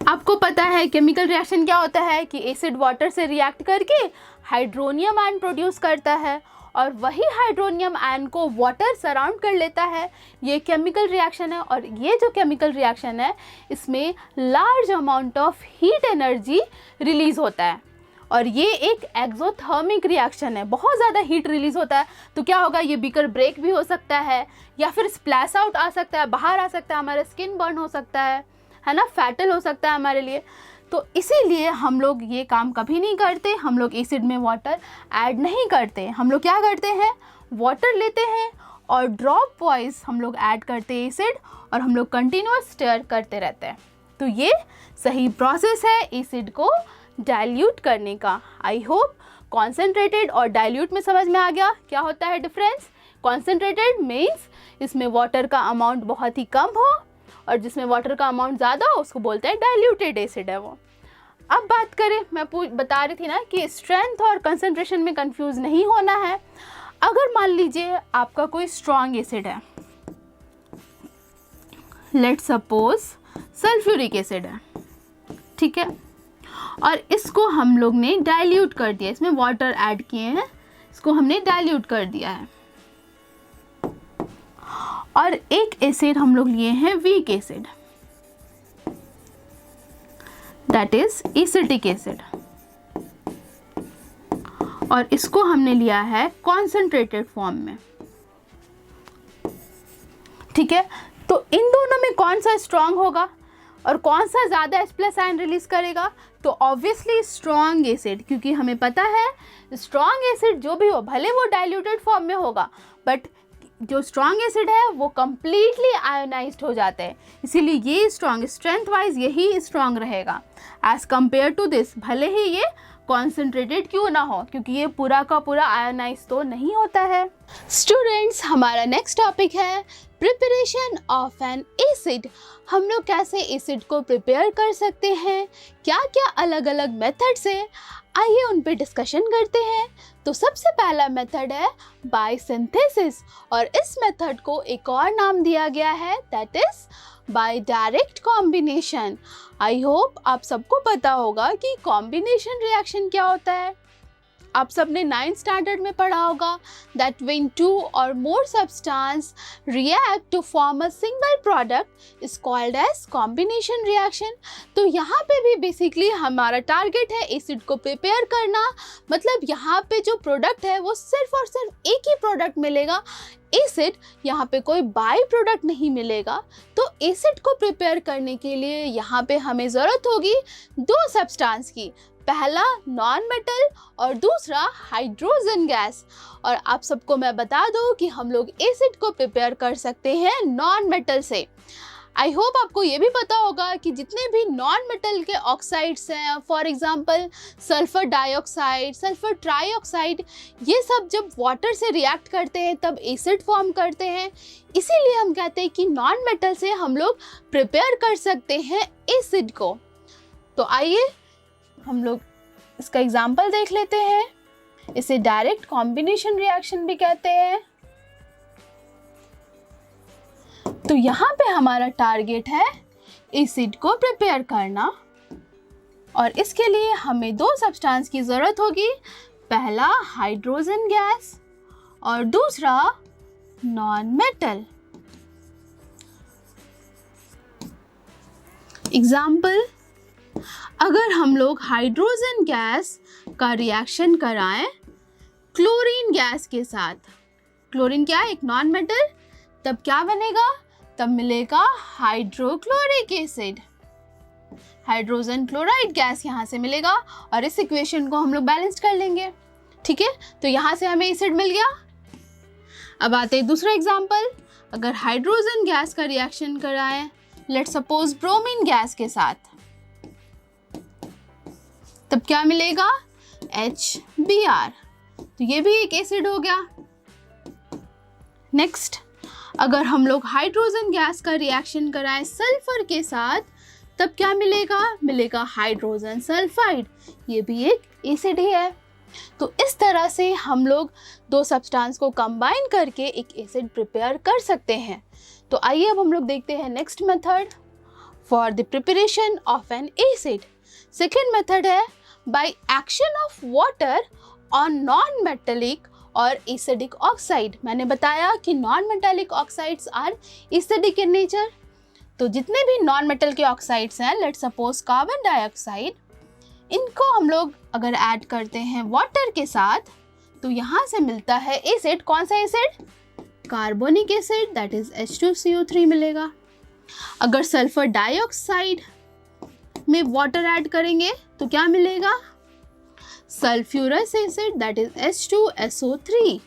आपको पता है केमिकल रिएक्शन क्या होता है कि एसिड वाटर से रिएक्ट करके हाइड्रोनियम आयन प्रोड्यूस करता है और वही हाइड्रोनियम आयन को वाटर सराउंड कर लेता है। ये केमिकल रिएक्शन है और ये जो केमिकल रिएक्शन है इसमें large amount of heat energy release होता है और ये एक एक्सोथर्मिक रिएक्शन है, बहुत ज़्यादा हीट रिलीज होता है। तो क्या होगा, ये बीकर ब्रेक भी हो सकता है या फिर स्प्लैश आउट आ सकता है, बाहर आ सकता है, हमारा स्किन बर्न हो सकता है ना, फैटल हो सकता है हमारे लिए। तो इसीलिए हम लोग ये काम कभी नहीं करते, हम लोग एसिड में वाटर ऐड नहीं करते। हम लोग क्या करते हैं, वाटर लेते हैं और ड्रॉप वाइज हम लोग ऐड करते हैं एसिड और हम लोग कंटिन्यूअस स्टर करते रहते हैं। तो ये सही प्रोसेस है एसिड को डाइल्यूट करने का। आई होप कॉन्सेंट्रेटेड और डाइल्यूट में समझ में आ गया क्या होता है डिफरेंस। कॉन्सेंट्रेटेड मीन्स इसमें वाटर का अमाउंट बहुत ही कम हो और जिसमें वाटर का अमाउंट ज़्यादा हो उसको बोलते हैं डाइल्यूटेड एसिड है वो। अब बात करें, मैं बता रही थी ना कि स्ट्रेंथ और कंसंट्रेशन में कंफ्यूज नहीं होना है। अगर मान लीजिए आपका कोई स्ट्रॉन्ग एसिड है, लेट्स सपोज सल्फ्यूरिक एसिड है, ठीक है, और इसको हम लोग ने डाइल्यूट कर दिया, इसमें वाटर ऐड किए हैं, इसको हमने डाइल्यूट कर दिया है। और एक एसिड हम लोग लिए हैं weak acid, that is acetic acid, और इसको हमने लिया है कॉन्सेंट्रेटेड फॉर्म में, ठीक है। तो इन दोनों में कौन सा स्ट्रॉन्ग होगा और कौन सा ज़्यादा H+ आयन रिलीज करेगा? तो ऑब्वियसली स्ट्रॉन्ग एसिड, क्योंकि हमें पता है स्ट्रॉन्ग एसिड जो भी हो भले वो डाइल्यूटेड फॉर्म में होगा, बट जो स्ट्रॉन्ग एसिड है वो कम्प्लीटली आयोनाइज्ड हो जाते हैं, इसीलिए ये स्ट्रॉन्ग, स्ट्रेंथ वाइज यही स्ट्रॉन्ग रहेगा एज कम्पेयर टू दिस, भले ही ये कॉन्सेंट्रेटेड क्यों ना हो, क्योंकि ये पूरा का पूरा आयोनाइज तो नहीं होता है। स्टूडेंट्स, हमारा नेक्स्ट टॉपिक है प्रिपरेशन ऑफ एन एसिड। हम लोग कैसे एसिड को प्रिपेयर कर सकते हैं, क्या क्या अलग अलग मेथड्स हैं, आइए उन पे डिस्कशन करते हैं। तो सबसे पहला मेथड है बाय सिंथेसिस और इस मेथड को एक और नाम दिया गया है, that is by direct combination. I hope आप सबको पता होगा कि कॉम्बिनेशन रिएक्शन क्या होता है। आप सबने 9th स्टैंडर्ड में पढ़ा होगा that when two or more substance react to form a single product is called as combination reaction। तो यहाँ पे भी बेसिकली हमारा टारगेट है एसिड को प्रिपेयर करना, मतलब यहाँ पे जो प्रोडक्ट है वो सिर्फ और सिर्फ एक ही प्रोडक्ट मिलेगा, एसिड, यहाँ पे कोई बाई प्रोडक्ट नहीं मिलेगा। तो एसिड को प्रिपेयर करने के लिए यहाँ पे हमें ज़रूरत होगी दो सब्सटेंस की, पहला नॉन मेटल और दूसरा हाइड्रोजन गैस। और आप सबको मैं बता दूं कि हम लोग एसिड को प्रिपेयर कर सकते हैं नॉन मेटल से। आई होप आपको ये भी पता होगा कि जितने भी नॉन मेटल के ऑक्साइड्स हैं, for example sulphur dioxide, sulphur trioxide, ये सब जब वाटर से रिएक्ट करते हैं तब एसिड फॉर्म करते हैं। इसीलिए हम कहते हैं कि नॉन मेटल से हम लोग प्रिपेयर कर सकते हैं एसिड को। तो आइए हम लोग इसका एग्जाम्पल देख लेते हैं। इसे डायरेक्ट कॉम्बिनेशन रिएक्शन भी कहते हैं। तो यहाँ पे हमारा टारगेट है एसिड को प्रिपेयर करना और इसके लिए हमें दो सब्सटेंस की ज़रूरत होगी, पहला हाइड्रोजन गैस और दूसरा नॉन मेटल। एग्जाम्पल, अगर हम लोग हाइड्रोजन गैस का रिएक्शन कराएं क्लोरीन गैस के साथ, क्लोरीन क्या है, एक नॉन मेटल, तब क्या बनेगा, तब मिलेगा hydrochloric acid, hydrogen chloride gas यहाँ से मिलेगा और इस इक्वेशन को हम लोग बैलेंस कर लेंगे। ठीक है, तो यहाँ से हमें एसिड मिल गया। अब आते हैं दूसरा एग्जाम्पल। अगर हाइड्रोजन गैस का रिएक्शन कराएं लेट्स सपोज ब्रोमीन गैस के साथ, तब क्या मिलेगा, HBr, तो ये भी एक एसिड हो गया। नेक्स्ट, अगर हम लोग हाइड्रोजन गैस का रिएक्शन कराएं सल्फर के साथ, तब क्या मिलेगा, मिलेगा हाइड्रोजन सल्फाइड, ये भी एक एसिड ही है। तो इस तरह से हम लोग दो सब्सटेंस को कंबाइन करके एक एसिड प्रिपेयर कर सकते हैं। तो आइए अब हम लोग देखते हैं next method for the preparation of an acid. Second method है by action of water on non metallic और एसिडिक ऑक्साइड। मैंने बताया कि non metallic oxides are acidic in nature. तो जितने भी नॉन मेटल के ऑक्साइड्स हैं, लेट्स सपोज कार्बन डाइऑक्साइड, इनको हम लोग अगर ऐड करते हैं वाटर के साथ, तो यहाँ से मिलता है एसिड। कौन सा acid, carbonic acid, that is H2CO3 मिलेगा। अगर सल्फर डाइऑक्साइड में वाटर ऐड करेंगे तो क्या मिलेगा, sulphurous acid, that is H2SO3।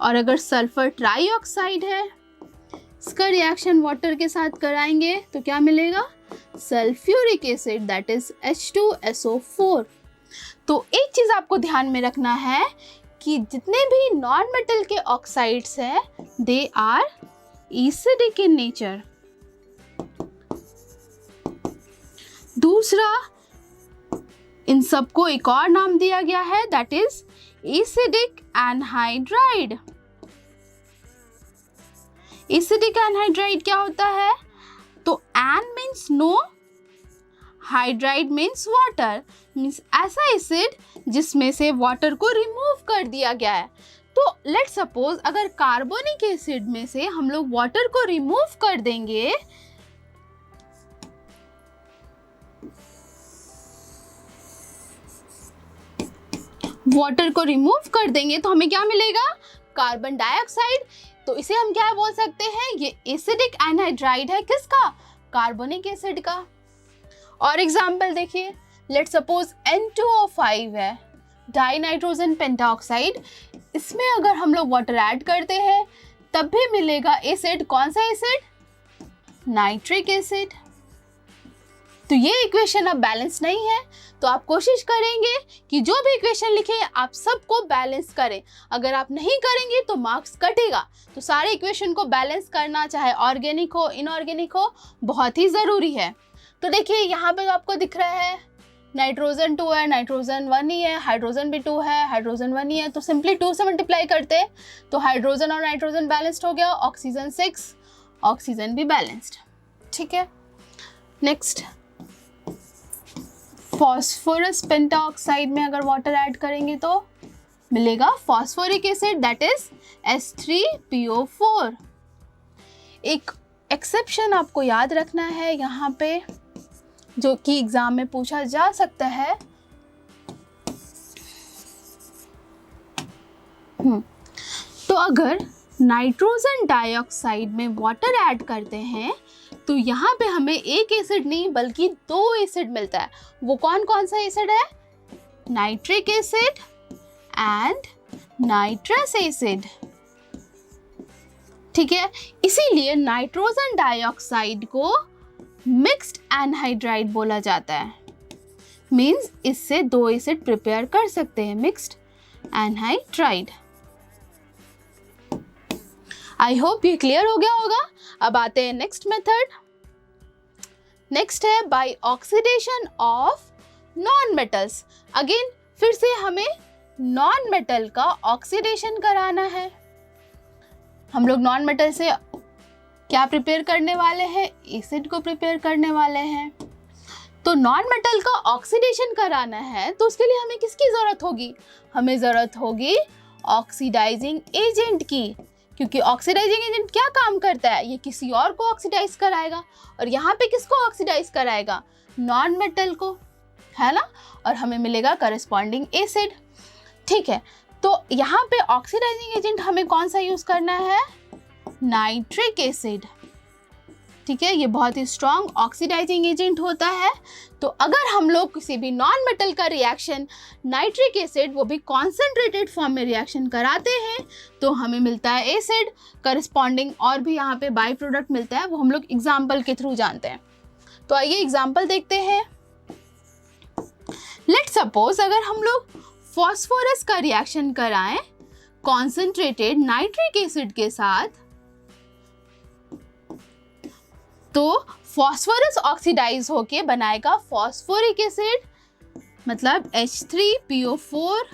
और अगर सल्फर ट्राइऑक्साइड है, इसका रिएक्शन वाटर के साथ कराएंगे तो क्या मिलेगा, sulphuric acid, that is H2SO4। तो एक चीज आपको ध्यान में रखना है कि जितने भी नॉन मेटल के ऑक्साइड्स हैं they are acidic in nature. दूसरा, इन सबको एक और नाम दिया गया है, that is acidic anhydride. Acidic anhydride क्या होता है, तो an means no, hydride means water, means ऐसा एसिड जिसमें से वाटर को रिमूव कर दिया गया है। तो लेट्स सपोज अगर कार्बोनिक एसिड में से हम लोग वाटर को रिमूव कर देंगे, वाटर को रिमूव कर देंगे तो हमें क्या मिलेगा, कार्बन डाइऑक्साइड। तो इसे हम क्या बोल सकते हैं, ये एसिडिक एनहाइड्राइड है, किसका, कार्बोनिक एसिड का। और एग्जांपल देखिए, लेट्स सपोज N2O5 है, डाई नाइट्रोजन पेंटाऑक्साइड, इसमें अगर हम लोग वाटर ऐड करते हैं तब भी मिलेगा एसिड। कौन सा एसिड, नाइट्रिक एसिड। तो ये इक्वेशन अब बैलेंस नहीं है, तो आप कोशिश करेंगे कि जो भी इक्वेशन लिखे आप सबको बैलेंस करें। अगर आप नहीं करेंगे तो मार्क्स कटेगा। तो सारे इक्वेशन को बैलेंस करना, चाहे ऑर्गेनिक हो इनऑर्गेनिक हो, बहुत ही ज़रूरी है। तो देखिए यहाँ पे आपको दिख रहा है नाइट्रोजन 2 है, नाइट्रोजन 1 ही है, हाइड्रोजन भी 2 है, हाइड्रोजन 1 ही है। तो सिंपली 2 से मल्टीप्लाई करते हैं तो हाइड्रोजन और नाइट्रोजन बैलेंस्ड हो गया, ऑक्सीजन 6, ऑक्सीजन भी बैलेंस्ड। ठीक है, नेक्स्ट, फॉस्फोरस पेंटाऑक्साइड में अगर वाटर ऐड करेंगे तो मिलेगा phosphoric acid, that is H3PO4। एक एक्सेप्शन आपको याद रखना है यहाँ पे, जो कि एग्जाम में पूछा जा सकता है। तो अगर नाइट्रोजन डाइऑक्साइड में वाटर ऐड करते हैं तो यहाँ पे हमें एक एसिड नहीं बल्कि 2 एसिड मिलता है। वो कौन कौन सा एसिड है, nitric acid and nitrous acid. ठीक है, इसीलिए नाइट्रोजन डाइऑक्साइड को मिक्स्ड एनहाइड्राइड बोला जाता है। मींस इससे 2 एसिड प्रिपेयर कर सकते हैं, मिक्स्ड एनहाइड्राइड। आई होप ये क्लियर हो गया होगा। अब आते हैं नेक्स्ट मेथड। नेक्स्ट है by oxidation of non metals. Again फिर से हमें नॉन मेटल का ऑक्सीडेशन कराना है। हम लोग नॉन मेटल से क्या प्रिपेयर करने वाले हैं, एसिड को प्रिपेयर करने वाले हैं। तो नॉन मेटल का ऑक्सीडेशन कराना है तो उसके लिए हमें किसकी ज़रूरत होगी, हमें ज़रूरत होगी ऑक्सीडाइजिंग एजेंट की। क्योंकि ऑक्सीडाइजिंग एजेंट क्या काम करता है, ये किसी और को ऑक्सीडाइज कराएगा, और यहाँ पे किसको ऑक्सीडाइज कराएगा, नॉन मेटल को, है ना। और हमें मिलेगा करस्पॉन्डिंग एसिड। ठीक है, तो यहाँ पे ऑक्सीडाइजिंग एजेंट हमें कौन सा यूज़ करना है, नाइट्रिक एसिड। ठीक है, ये बहुत ही स्ट्रॉन्ग ऑक्सीडाइजिंग एजेंट होता है। तो अगर हम लोग किसी भी नॉन मेटल का रिएक्शन नाइट्रिक एसिड, वो भी कॉन्सेंट्रेटेड फॉर्म में रिएक्शन कराते हैं, तो हमें मिलता है एसिड। करस्पॉन्डिंग और भी यहाँ पे बाई प्रोडक्ट मिलता है, वो हम लोग एग्जाम्पल के थ्रू जानते हैं। तो आइए एग्जाम्पल देखते हैं। लेट सपोज अगर हम लोग फॉस्फोरस का रिएक्शन कराएं कॉन्सेंट्रेटेड नाइट्रिक एसिड के साथ, तो फॉस्फोरस ऑक्सीडाइज होके बनाएगा फॉस्फोरिक एसिड, मतलब H3PO4,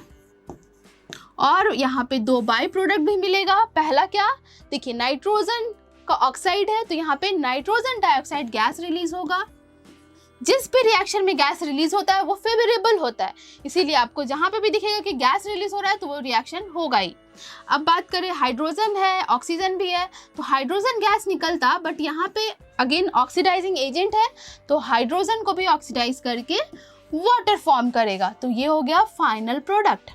और यहाँ पे 2 बाई प्रोडक्ट भी मिलेगा। पहला क्या, देखिए नाइट्रोजन का ऑक्साइड है, तो यहाँ पे नाइट्रोजन डाइऑक्साइड गैस रिलीज होगा। जिस भी रिएक्शन में गैस रिलीज होता है वो फेवरेबल होता है, इसीलिए आपको जहाँ पे भी दिखेगा कि गैस रिलीज हो रहा है तो वो रिएक्शन होगा ही। अब बात करें, हाइड्रोजन है, ऑक्सीजन भी है, तो हाइड्रोजन गैस निकलता, बट यहाँ पे अगेन ऑक्सीडाइजिंग एजेंट है, तो हाइड्रोजन को भी ऑक्सीडाइज करके वाटर फॉर्म करेगा, तो ये हो गया फाइनल प्रोडक्ट।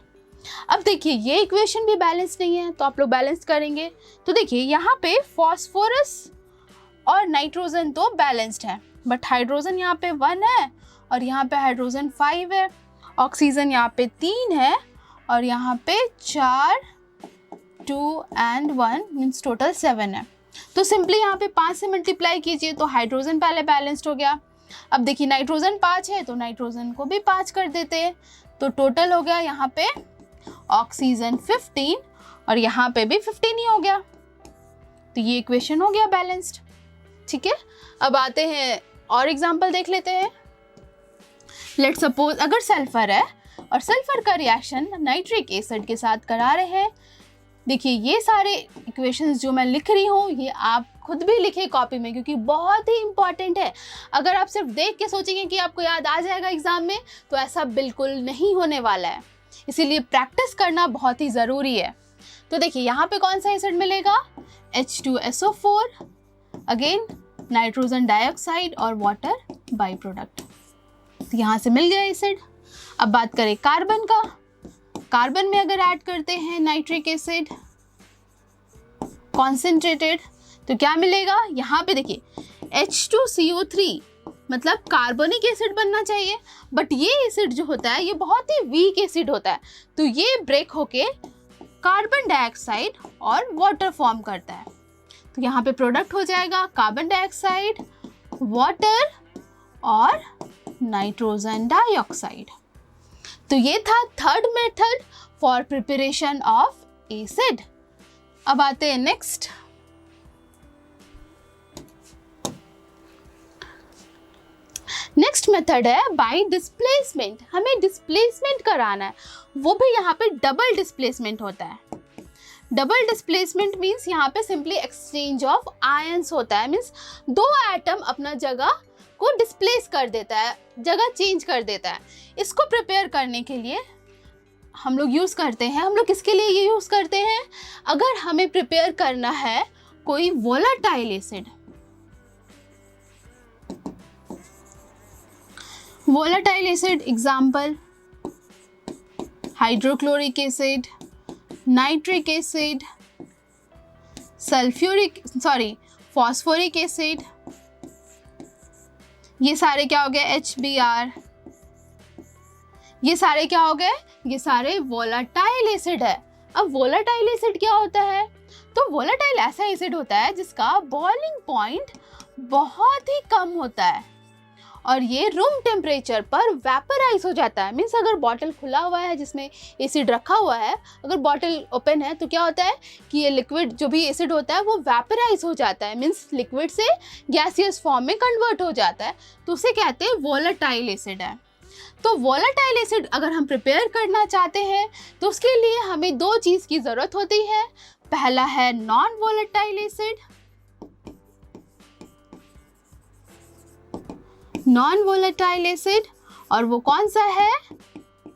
अब देखिए ये इक्वेशन भी बैलेंस नहीं है, तो आप लोग बैलेंस करेंगे। तो देखिए यहाँ पे फॉस्फोरस और नाइट्रोजन तो बैलेंस्ड है, बट हाइड्रोजन यहाँ पे 1 है और यहाँ पे हाइड्रोजन 5 है, ऑक्सीजन यहाँ पे 3 है और यहाँ पे 4, 2 and 1 मीन्स टोटल 7 है। तो सिंपली यहाँ पे 5 से मल्टीप्लाई कीजिए, तो हाइड्रोजन पहले बैलेंस्ड हो गया। अब देखिए नाइट्रोजन 5 है, तो नाइट्रोजन को भी 5 कर देते हैं, तो टोटल हो गया यहाँ पे ऑक्सीजन 15 और यहाँ पे भी 15 ही हो गया। तो ये इक्वेशन हो गया बैलेंस्ड। ठीक है, अब आते हैं और एग्जांपल देख लेते हैं। लेट सपोज अगर सल्फर है और सल्फर का रिएक्शन नाइट्रिक एसिड के साथ करा रहे हैं। देखिए ये सारे इक्वेशंस जो मैं लिख रही हूँ ये आप खुद भी लिखे कॉपी में, क्योंकि बहुत ही इंपॉर्टेंट है। अगर आप सिर्फ देख के सोचेंगे कि आपको याद आ जाएगा एग्जाम में, तो ऐसा बिल्कुल नहीं होने वाला है, इसीलिए प्रैक्टिस करना बहुत ही ज़रूरी है। तो देखिए यहाँ पे कौन सा एसिड मिलेगा, H2SO4, अगेन नाइट्रोजन डाइऑक्साइड और वाटर बाई प्रोडक्ट, तो यहाँ से मिल गया एसिड। अब बात करें कार्बन का, कार्बन में अगर ऐड करते हैं नाइट्रिक एसिड कॉन्सेंट्रेटेड, तो क्या मिलेगा, यहाँ पे देखिए H2CO3, मतलब कार्बोनिक एसिड बनना चाहिए, बट ये एसिड जो होता है ये बहुत ही वीक एसिड होता है, तो ये ब्रेक होके कार्बन डाइऑक्साइड और वाटर फॉर्म करता है। तो यहाँ पे प्रोडक्ट हो जाएगा कार्बन डाइऑक्साइड, वाटर और नाइट्रोजन डाइऑक्साइड। तो ये था third method for preparation of acid. अब आते हैं नेक्स्ट। नेक्स्ट मेथड है बाय डिस्प्लेसमेंट। हमें डिस्प्लेसमेंट कराना है, वो भी यहाँ पे डबल डिस्प्लेसमेंट होता है। डबल डिस्प्लेसमेंट मीन्स यहाँ पे सिंपली एक्सचेंज ऑफ आयंस होता है, मीन्स 2 एटम अपना जगह को डिस्प्लेस कर देता है, जगह चेंज कर देता है। इसको प्रिपेयर करने के लिए हम लोग यूज़ करते हैं, हम लोग किसके लिए ये यूज़ करते हैं, अगर हमें प्रिपेयर करना है कोई volatile acid. Volatile acid example hydrochloric acid, nitric acid, phosphoric acid, ये सारे क्या हो गए, HBr, ये सारे क्या हो गए, ये सारे वोलेटाइल एसिड है। अब वोलेटाइल एसिड क्या होता है, तो वोलेटाइल ऐसा एसिड होता है जिसका बॉइलिंग पॉइंट बहुत ही कम होता है और ये रूम टेम्परेचर पर वेपराइज हो जाता है। मीन्स अगर बॉटल खुला हुआ है जिसमें एसिड रखा हुआ है, अगर बॉटल ओपन है तो क्या होता है कि ये लिक्विड जो भी एसिड होता है वो वेपराइज हो जाता है, मीन्स लिक्विड से गैसियस फॉर्म में कन्वर्ट हो जाता है, तो उसे कहते हैं वोलेटाइल एसिड है। तो वोलेटाइल एसिड अगर हम प्रिपेयर करना चाहते हैं तो उसके लिए हमें 2 चीज़ की ज़रूरत होती है। पहला है non volatile acid, non volatile acid, और वो कौन सा है,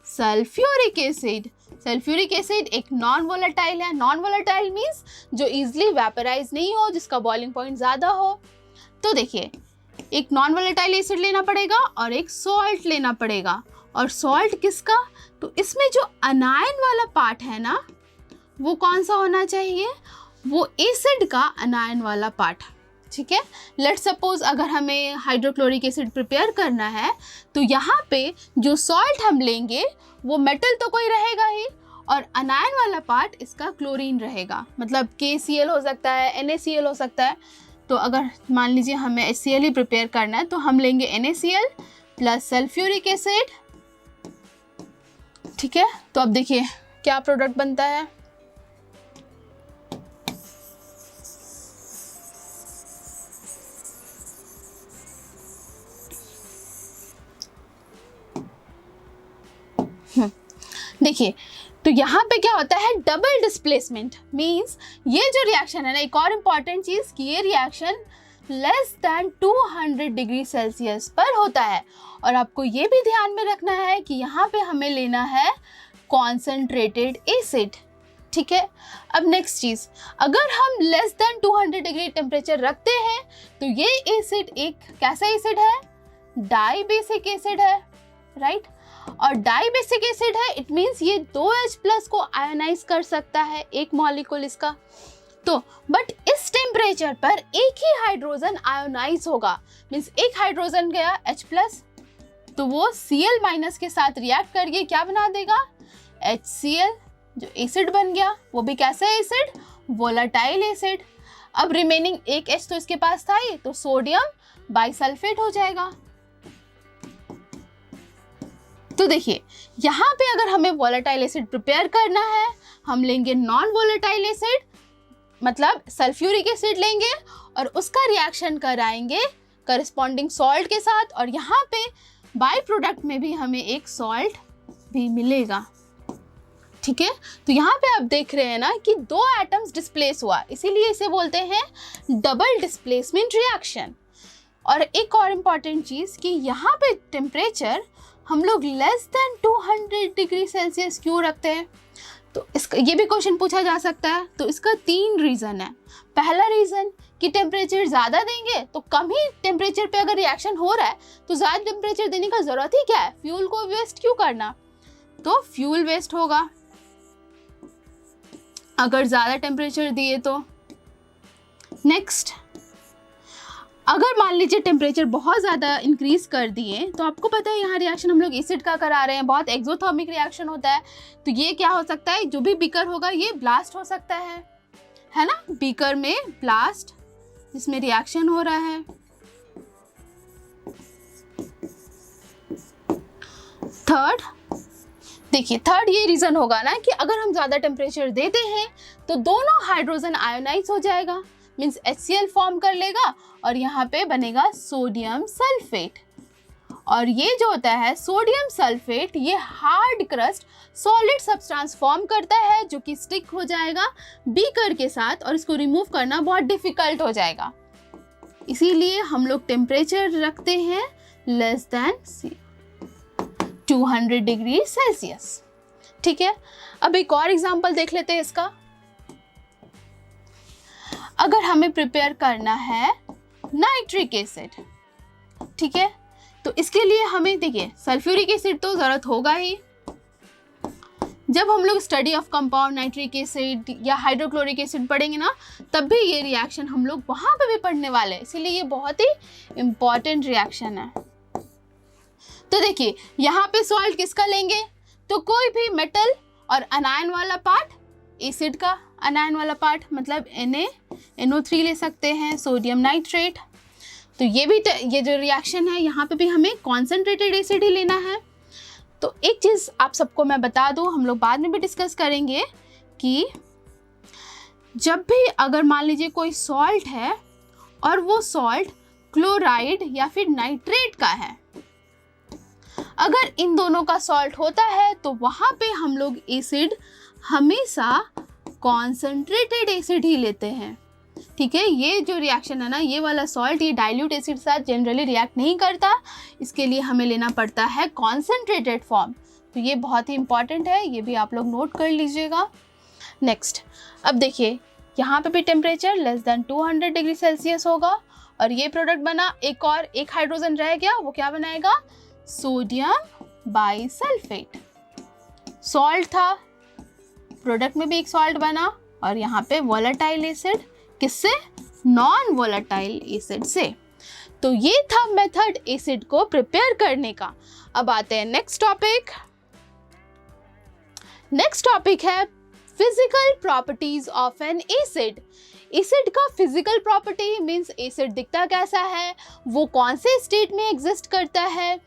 सल्फ्यूरिक एसिड। सल्फ्यूरिक एसिड एक नॉन वोलेटाइल है। नॉन वोलेटाइल मीन्स जो इजीली वेपराइज नहीं हो, जिसका बॉइलिंग पॉइंट ज़्यादा हो। तो देखिए एक नॉन वोलेटाइल एसिड लेना पड़ेगा और एक सॉल्ट लेना पड़ेगा। और सॉल्ट किसका, तो इसमें जो अनायन वाला पार्ट है ना, वो कौन सा होना चाहिए, वो एसिड का अनायन वाला पार्ट। ठीक है, लेट्स सपोज अगर हमें हाइड्रोक्लोरिक एसिड प्रिपेयर करना है तो यहाँ पे जो सॉल्ट हम लेंगे वो मेटल तो कोई रहेगा ही, और अनायन वाला पार्ट इसका क्लोरीन रहेगा, मतलब KCl हो सकता है, NaCl हो सकता है। तो अगर मान लीजिए हमें HCl ही प्रिपेयर करना है तो हम लेंगे NaCl प्लस सल्फ्यूरिक एसिड। ठीक है, तो अब देखिए क्या प्रोडक्ट बनता है। देखिए, तो यहाँ पे क्या होता है, डबल डिस्प्लेसमेंट। मींस ये जो रिएक्शन है ना, एक और इम्पॉर्टेंट चीज़ कि ये reaction less than 200 degree Celsius पर होता है। और आपको ये भी ध्यान में रखना है कि यहाँ पे हमें लेना है कॉन्सेंट्रेटेड एसिड। ठीक है, अब नेक्स्ट चीज़, अगर हम लेस दैन 200 डिग्री टेम्परेचर रखते हैं तो ये एसिड एक कैसा एसिड है, डाइबेसिक एसिड है, राइट। और डाइबेसिक एसिड है, इट मीन्स ये 2H+ को आयोनाइज कर सकता है, एक मॉलिक्यूल इसका। तो बट इस टेम्परेचर पर एक ही हाइड्रोजन आयोनाइज होगा, मीन्स एक हाइड्रोजन गया H+, तो वो Cl- के साथ रिएक्ट करके क्या बना देगा, HCl, जो एसिड बन गया। वो भी कैसा एसिड, वोलेटाइल एसिड। अब रिमेनिंग एक H तो इसके पास था ही, तो सोडियम बाइसल्फेट हो जाएगा। तो देखिए, यहाँ पे अगर हमें वोलेटाइल एसिड प्रिपेयर करना है, हम लेंगे नॉन वोलेटाइल एसिड, मतलब सल्फ्यूरिक एसिड लेंगे और उसका रिएक्शन कराएंगे करस्पॉन्डिंग सॉल्ट के साथ, और यहाँ पे बाय प्रोडक्ट में भी हमें एक सॉल्ट भी मिलेगा। ठीक है, तो यहाँ पे आप देख रहे हैं ना कि 2 एटम्स डिस्प्लेस हुआ, इसीलिए इसे बोलते हैं डबल डिस्प्लेसमेंट रिएक्शन। और एक और इम्पॉर्टेंट चीज़ कि यहाँ पे टेम्परेचर हम लोग लेस देन 200 डिग्री सेल्सियस क्यों रखते हैं, तो इसका ये भी क्वेश्चन पूछा जा सकता है। तो इसका 3 रीज़न है। पहला रीज़न कि टेम्परेचर ज़्यादा देंगे तो कम ही टेम्परेचर पे अगर रिएक्शन हो रहा है तो ज़्यादा टेम्परेचर देने का ज़रूरत ही क्या है, फ्यूल को वेस्ट क्यों करना, तो फ्यूल वेस्ट होगा अगर ज़्यादा टेम्परेचर दिए तो। नेक्स्ट, अगर मान लीजिए टेम्परेचर बहुत ज़्यादा इंक्रीज कर दिए तो आपको पता है यहाँ रिएक्शन हम लोग एसिड का करा रहे हैं, बहुत एक्सोथर्मिक रिएक्शन होता है। तो ये क्या हो सकता है, जो भी बीकर होगा ये ब्लास्ट हो सकता है ना, बीकर में ब्लास्ट जिसमें रिएक्शन हो रहा है। थर्ड, देखिए थर्ड ये रीज़न होगा ना कि अगर हम ज़्यादा टेम्परेचर देते हैं तो दोनों हाइड्रोजन आयोनाइज हो जाएगा, मीन्स HCl फॉर्म कर लेगा और यहाँ पे बनेगा सोडियम सल्फेट। और ये जो होता है सोडियम सल्फेट, ये hard crust solid substance form करता है जो कि स्टिक हो जाएगा बीकर के साथ, और इसको रिमूव करना बहुत डिफिकल्ट हो जाएगा। इसीलिए हम लोग टेम्परेचर रखते हैं लेस देन 200 डिग्री सेल्सियस। ठीक है, अब एक और एग्जांपल देख लेते हैं इसका। अगर हमें प्रिपेयर करना है नाइट्रिक एसिड, ठीक है, तो इसके लिए हमें देखिए सल्फ्यूरिक एसिड तो ज़रूरत होगा ही। जब हम लोग study of compound nitric acid या हाइड्रोक्लोरिक एसिड पढ़ेंगे ना, तब भी ये रिएक्शन हम लोग वहाँ पे भी पढ़ने वाले हैं, इसीलिए ये बहुत ही इम्पॉर्टेंट रिएक्शन है। तो देखिए यहाँ पे सॉल्ट किसका लेंगे, तो कोई भी मेटल और अनायन वाला पार्ट, एसिड का अनायन वाला पार्ट मतलब NaNO3 ले सकते हैं, सोडियम नाइट्रेट। तो ये जो रिएक्शन है यहाँ पे भी हमें कॉन्सेंट्रेटेड एसिड ही लेना है। तो एक चीज़ आप सबको मैं बता दूँ, हम लोग बाद में भी डिस्कस करेंगे कि जब भी अगर मान लीजिए कोई सॉल्ट है और वो सॉल्ट क्लोराइड या फिर नाइट्रेट का है, अगर इन दोनों का सॉल्ट होता है तो वहाँ पे हम लोग एसिड हमेशा कॉन्सेंट्रेटेड एसिड ही लेते हैं। ठीक है, ये जो रिएक्शन है ना, ये वाला सॉल्ट ये डाइल्यूट एसिड साथ जनरली रिएक्ट नहीं करता, इसके लिए हमें लेना पड़ता है कॉन्सेंट्रेटेड फॉर्म। तो ये बहुत ही इंपॉर्टेंट है, ये भी आप लोग नोट कर लीजिएगा। नेक्स्ट, अब देखिए यहाँ पे भी temperature less than 200 degree Celsius होगा और ये प्रोडक्ट बना, एक हाइड्रोजन रह गया, वो क्या बनाएगा, सोडियम बाइसल्फेट। सॉल्ट था, प्रोडक्ट में भी एक सॉल्ट बना, और यहाँ पे वोलेटाइल एसिड किससे? नॉन वोलेटाइल एसिड से। तो ये था मेथड एसिड को प्रिपेयर करने का। अब आते हैं नेक्स्ट टॉपिक। नेक्स्ट टॉपिक है physical properties of an acid. Acid का फिजिकल प्रॉपर्टी मीन्स एसिड दिखता कैसा है, वो कौन से स्टेट में एग्जिस्ट करता है,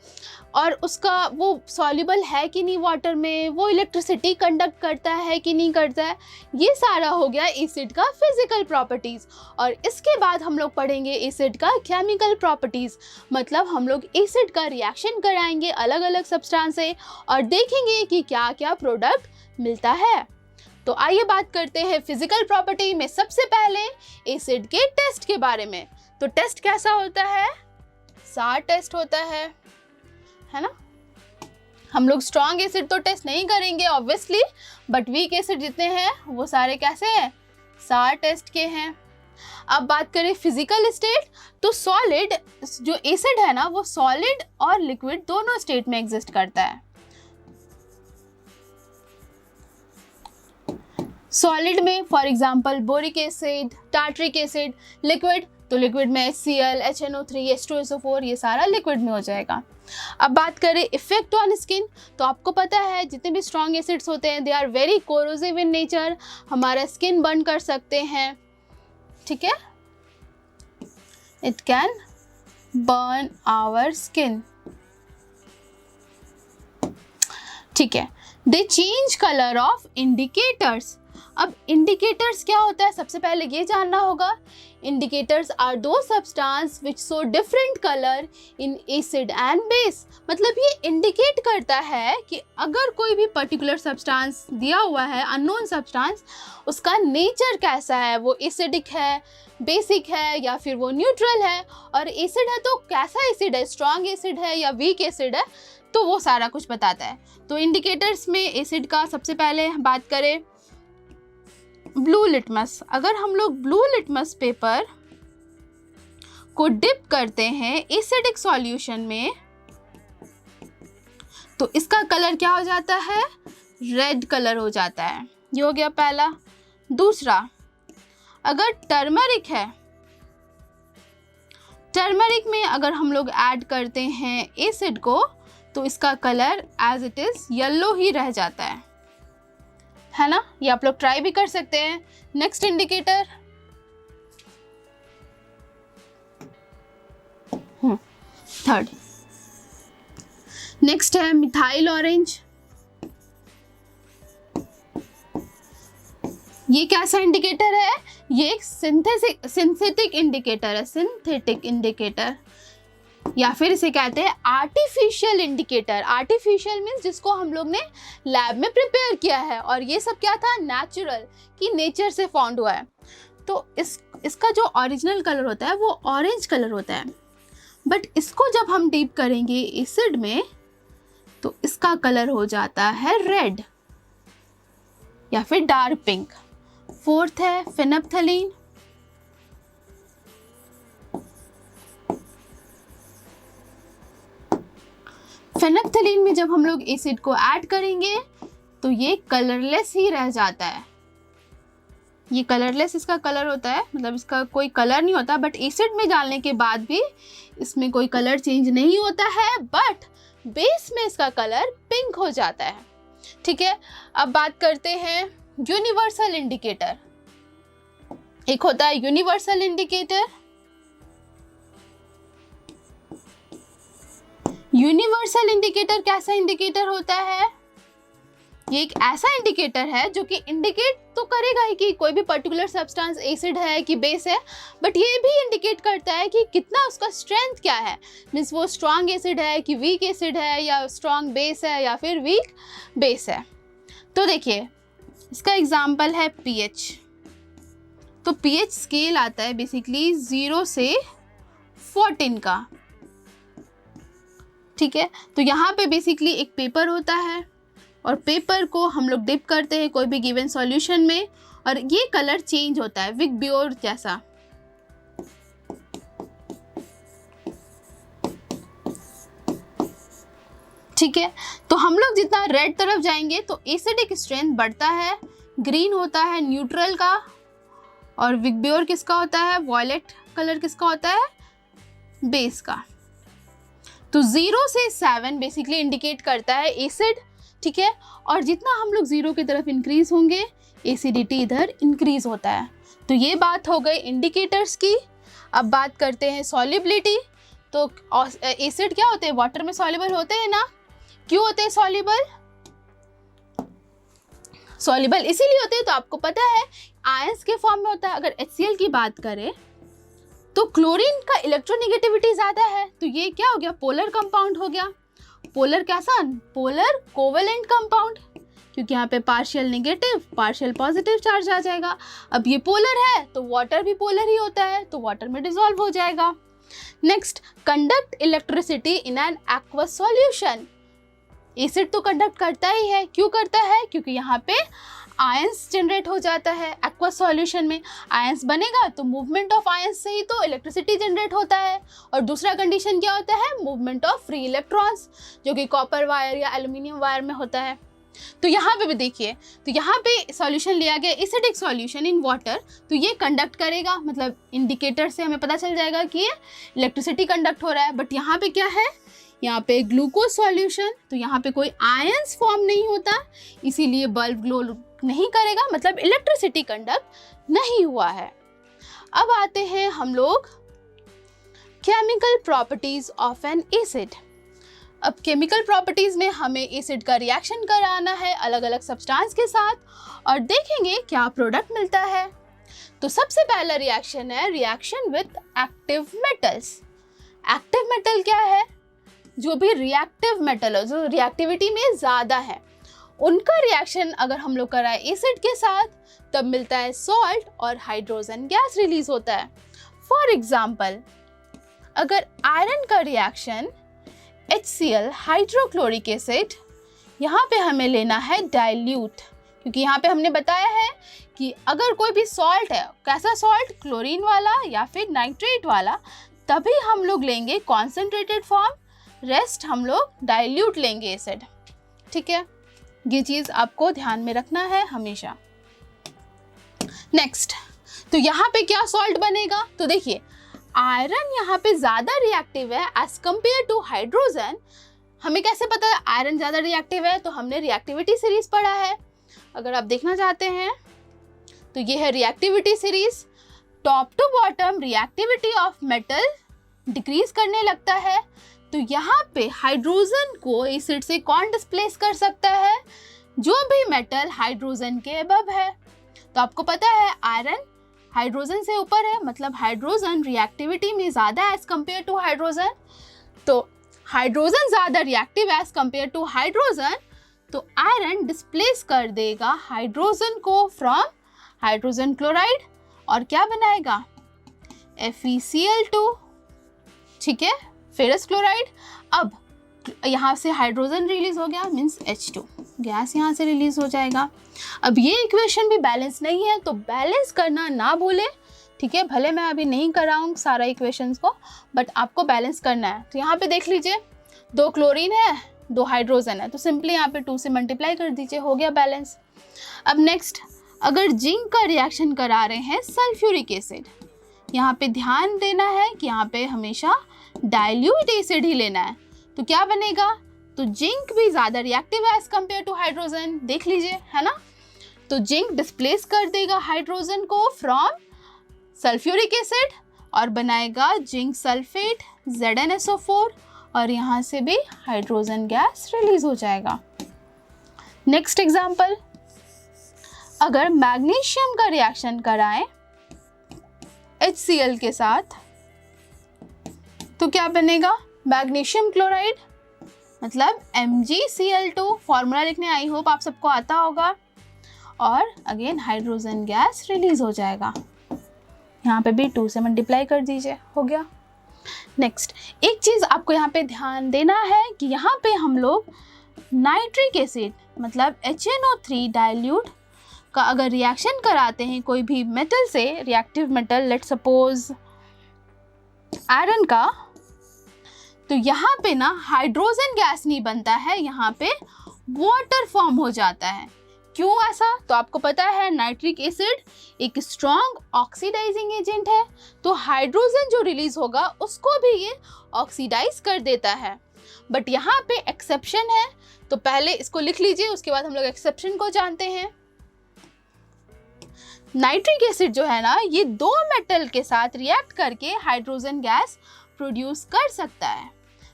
और उसका वो सॉल्युबल है कि नहीं वाटर में, वो इलेक्ट्रिसिटी कंडक्ट करता है कि नहीं करता है। ये सारा हो गया एसिड का फिजिकल प्रॉपर्टीज। और इसके बाद हम लोग पढ़ेंगे एसिड का केमिकल प्रॉपर्टीज, मतलब हम लोग एसिड का रिएक्शन कराएंगे अलग अलग सब्सटेंस से और देखेंगे कि क्या क्या प्रोडक्ट मिलता है। तो आइए बात करते हैं फिजिकल प्रॉपर्टी में सबसे पहले एसिड के टेस्ट के बारे में। तो टेस्ट कैसा होता है? सार टेस्ट होता है ना। हम लोग स्ट्रॉन्ग एसिड तो टेस्ट नहीं करेंगे ऑब्वियसली, बट वीक एसिड जितने हैं वो सारे कैसे हैं? सार टेस्ट के हैं। अब बात करें फिजिकल स्टेट, तो सॉलिड जो एसिड है ना वो सॉलिड और लिक्विड दोनों स्टेट में एग्जिस्ट करता है। सॉलिड में for example boric acid, tartaric acid, liquid तो लिक्विड में HCl, HNO3, H2SO4 ये सारा लिक्विड में हो जाएगा। अब बात करें इफेक्ट ऑन स्किन, तो आपको पता है जितने भी स्ट्रॉन्ग एसिड्स होते हैं they are very corrosive in nature, हमारा स्किन बर्न कर सकते हैं, ठीक है, it can burn our skin, ठीक है। They change colour of indicators. अब इंडिकेटर्स क्या होता है सबसे पहले ये जानना होगा। इंडिकेटर्स आर दो substance which show different colour in acid and base. मतलब ये इंडिकेट करता है कि अगर कोई भी पर्टिकुलर सब्सटेंस दिया हुआ है, अननोन सब्सटेंस, उसका नेचर कैसा है, वो एसिडिक है, बेसिक है या फिर वो न्यूट्रल है, और एसिड है तो कैसा एसिड है, स्ट्रॉन्ग एसिड है या वीक एसिड है, तो वो सारा कुछ बताता है। तो इंडिकेटर्स में एसिड का सबसे पहले बात करें ब्लू लिटमस। अगर हम लोग ब्लू लिटमस पेपर को डिप करते हैं एसिडिक सॉल्यूशन में तो इसका कलर क्या हो जाता है? रेड कलर हो जाता है। ये हो गया पहला। दूसरा, अगर टर्मरिक है, टर्मरिक में अगर हम लोग ऐड करते हैं एसिड को तो इसका colour as it is yellow ही रह जाता है ना। ये आप लोग ट्राई भी कर सकते हैं। नेक्स्ट इंडिकेटर, थर्ड, नेक्स्ट है मिथाइल ऑरेंज। ये कैसा इंडिकेटर है? ये एक सिंथेटिक इंडिकेटर है, सिंथेटिक इंडिकेटर, या फिर इसे कहते हैं आर्टिफिशियल इंडिकेटर। आर्टिफिशियल मीन्स जिसको हम लोग ने लैब में प्रिपेयर किया है, और ये सब क्या था? नेचुरल, कि नेचर से फाउंड हुआ है। तो इसका जो ओरिजिनल कलर होता है वो ऑरेंज कलर होता है, बट इसको जब हम डीप करेंगे एसिड में तो इसका कलर हो जाता है रेड या फिर डार्क पिंक। फोर्थ है फिनेप्थलीन। फिनेप्थलीन में जब हम लोग एसिड को ऐड करेंगे तो ये कलरलेस ही रह जाता है। ये कलरलेस इसका कलर होता है, मतलब इसका कोई कलर नहीं होता, बट एसिड में डालने के बाद भी इसमें कोई कलर चेंज नहीं होता है, बट बेस में इसका कलर पिंक हो जाता है, ठीक है। अब बात करते हैं यूनिवर्सल इंडिकेटर। एक होता है यूनिवर्सल इंडिकेटर। यूनिवर्सल इंडिकेटर कैसा इंडिकेटर होता है? ये एक ऐसा इंडिकेटर है जो कि इंडिकेट तो करेगा ही कि कोई भी पर्टिकुलर सब्सटेंस एसिड है कि बेस है, बट ये भी इंडिकेट करता है कि कितना उसका स्ट्रेंथ क्या है, मीन्स वो स्ट्रॉन्ग एसिड है कि वीक एसिड है, या स्ट्रॉन्ग बेस है या फिर वीक बेस है। तो देखिए इसका एग्जाम्पल है pH। तो pH स्केल आता है बेसिकली 0 से 14 का, ठीक है। तो यहाँ पे बेसिकली एक पेपर होता है और पेपर को हम लोग डिप करते हैं कोई भी गिवन सॉल्यूशन में, और ये कलर चेंज होता है विक ब्योर जैसा। ठीक है, तो हम लोग जितना रेड तरफ जाएंगे तो एसिडिक स्ट्रेंथ बढ़ता है, ग्रीन होता है न्यूट्रल का, और विगब्योर किसका होता है, वॉयलेट कलर किसका होता है, बेस का। तो 0 से 7 बेसिकली इंडिकेट करता है एसिड, ठीक है। और जितना हम लोग 0 की तरफ इंक्रीज होंगे एसिडिटी इधर इंक्रीज होता है। तो ये बात हो गई इंडिकेटर्स की। अब बात करते हैं सॉल्युबिलिटी। तो एसिड क्या होते हैं, वाटर में सॉल्युबल होते हैं ना। क्यों होते हैं सॉल्युबल? सॉल्युबल इसीलिए होते हैं, तो आपको पता है आयंस के फॉर्म में होता है। अगर HCl की बात करें तो क्लोरीन का इलेक्ट्रोनेगेटिविटी ज्यादा है, तो ये क्या हो गया, पोलर कंपाउंड हो गया। पोलर कैसा, पोलर कोवेलेंट कंपाउंड, क्योंकि यहाँ पे partial negative partial positive charge आ जाएगा। अब ये पोलर है तो वाटर भी पोलर ही होता है, तो वाटर में डिसॉल्व हो जाएगा। Next, conduct electricity in an aqueous solution. Acid तो कंडक्ट करता ही है, क्यों करता है, क्योंकि यहाँ पे आयंस जनरेट हो जाता है। एक्वस सॉल्यूशन में आयंस बनेगा तो मूवमेंट ऑफ आयंस से ही तो इलेक्ट्रिसिटी जनरेट होता है। और दूसरा कंडीशन क्या होता है, मूवमेंट ऑफ फ्री इलेक्ट्रॉन्स, जो कि कॉपर वायर या एल्यूमिनियम वायर में होता है। तो यहाँ पे भी देखिए, तो यहाँ पे सॉल्यूशन लिया गया एसिडिक सॉल्यूशन इन वाटर, तो ये कंडक्ट करेगा, मतलब इंडिकेटर से हमें पता चल जाएगा कि ये इलेक्ट्रिसिटी कंडक्ट हो रहा है। बट यहाँ पे क्या है, यहाँ पे ग्लूकोज सॉल्यूशन, तो यहाँ पे कोई आयंस फॉर्म नहीं होता, इसीलिए बल्ब ग्लो नहीं करेगा, मतलब इलेक्ट्रिसिटी कंडक्ट नहीं हुआ है। अब आते हैं हम लोग chemical properties of an acid. अब केमिकल प्रॉपर्टीज में हमें एसिड का रिएक्शन कराना है अलग अलग सब्सटेंस के साथ, और देखेंगे क्या प्रोडक्ट मिलता है। तो सबसे पहला रिएक्शन है reaction with active metals. Active metal क्या है, जो भी रिएक्टिव मेटल है, जो रिएक्टिविटी में ज़्यादा है, उनका रिएक्शन अगर हम लोग कराएं एसिड के साथ, तब मिलता है सॉल्ट और हाइड्रोजन गैस रिलीज होता है। फॉर एग्जाम्पल, अगर आयरन का रिएक्शन HCl हाइड्रोक्लोरिक एसिड, यहाँ पे हमें लेना है डाइल्यूट, क्योंकि यहाँ पे हमने बताया है कि अगर कोई भी सॉल्ट है, कैसा सॉल्ट, क्लोरीन वाला या फिर नाइट्रेट वाला, तभी हम लोग लेंगे कॉन्सेंट्रेटेड फॉर्म, रेस्ट हम लोग डाइल्यूट लेंगे एसिड, ठीक है। ये चीज़ आपको ध्यान में रखना है हमेशा। नेक्स्ट, तो यहाँ पे क्या सॉल्ट बनेगा, तो देखिए आयरन यहाँ पे ज़्यादा रिएक्टिव है एज कंपेयर टू हाइड्रोजन। हमें कैसे पता है आयरन ज़्यादा रिएक्टिव है, तो हमने रिएक्टिविटी सीरीज पढ़ा है। अगर आप देखना चाहते हैं तो ये है reactivity series. Top to bottom reactivity of metal decrease करने लगता है, तो यहाँ पे हाइड्रोजन को एसिड से कौन डिस्प्लेस कर सकता है, जो भी मेटल हाइड्रोजन के अबव है। तो आपको पता है आयरन हाइड्रोजन से ऊपर है, मतलब हाइड्रोजन रिएक्टिविटी में ज़्यादा एज कंपेयर टू हाइड्रोजन। तो हाइड्रोजन ज़्यादा reactive as compare to hydrogen, तो आयरन डिस्प्लेस कर देगा हाइड्रोजन को फ्रॉम हाइड्रोजन क्लोराइड, और क्या बनाएगा, FeCl2, ठीक है, फेरस क्लोराइड। अब यहाँ से हाइड्रोजन रिलीज हो गया, मीन्स H2 गैस यहाँ से रिलीज हो जाएगा। अब ये इक्वेशन भी बैलेंस नहीं है, तो बैलेंस करना ना भूले, ठीक है। भले मैं अभी नहीं कराऊँ सारा इक्वेशंस को, बट आपको बैलेंस करना है। तो यहाँ पे देख लीजिए, 2 क्लोरीन है 2 हाइड्रोजन है, तो सिंपली यहाँ पे 2 से मल्टीप्लाई कर दीजिए, हो गया बैलेंस। अब नेक्स्ट, अगर जिंक का रिएक्शन करा रहे हैं सल्फ्यूरिक एसिड, यहाँ पे ध्यान देना है कि यहाँ पे हमेशा डाइल्यूट एसिड ही लेना है। तो क्या बनेगा, तो जिंक भी ज़्यादा रिएक्टिव है एज कंपेयर टू हाइड्रोजन, देख लीजिए, है ना। तो जिंक डिस्प्लेस कर देगा हाइड्रोजन को फ्रॉम सल्फ्यूरिक एसिड और बनाएगा जिंक सल्फेट ZnSO4, और यहाँ से भी हाइड्रोजन गैस रिलीज हो जाएगा। नेक्स्ट एग्जाम्पल, अगर मैग्नीशियम का रिएक्शन कराएं HCl के साथ, तो क्या बनेगा, मैग्नीशियम क्लोराइड, मतलब MgCl2, फॉर्मूला लिखने आई होप आप सबको आता होगा, और अगेन हाइड्रोजन गैस रिलीज हो जाएगा। यहाँ पे भी 2 से मल्टीप्लाई कर दीजिए, हो गया। नेक्स्ट, एक चीज़ आपको यहाँ पे ध्यान देना है कि यहाँ पे हम लोग नाइट्रिक एसिड मतलब HNO3 डाइल्यूट का अगर रिएक्शन कराते हैं कोई भी मेटल से, reactive metal, let's suppose iron का, तो यहाँ पे ना हाइड्रोजन गैस नहीं बनता है, यहाँ पे वाटर फॉर्म हो जाता है। क्यों ऐसा? तो आपको पता है नाइट्रिक एसिड एक स्ट्रॉन्ग ऑक्सीडाइजिंग एजेंट है, तो हाइड्रोजन जो रिलीज होगा उसको भी ये ऑक्सीडाइज कर देता है। बट यहाँ पे एक्सेप्शन है, तो पहले इसको लिख लीजिए, उसके बाद हम लोग एक्सेप्शन को जानते हैं। नाइट्रिक एसिड जो है ना, ये दो मेटल के साथ रिएक्ट करके हाइड्रोजन गैस प्रोड्यूस कर सकता है,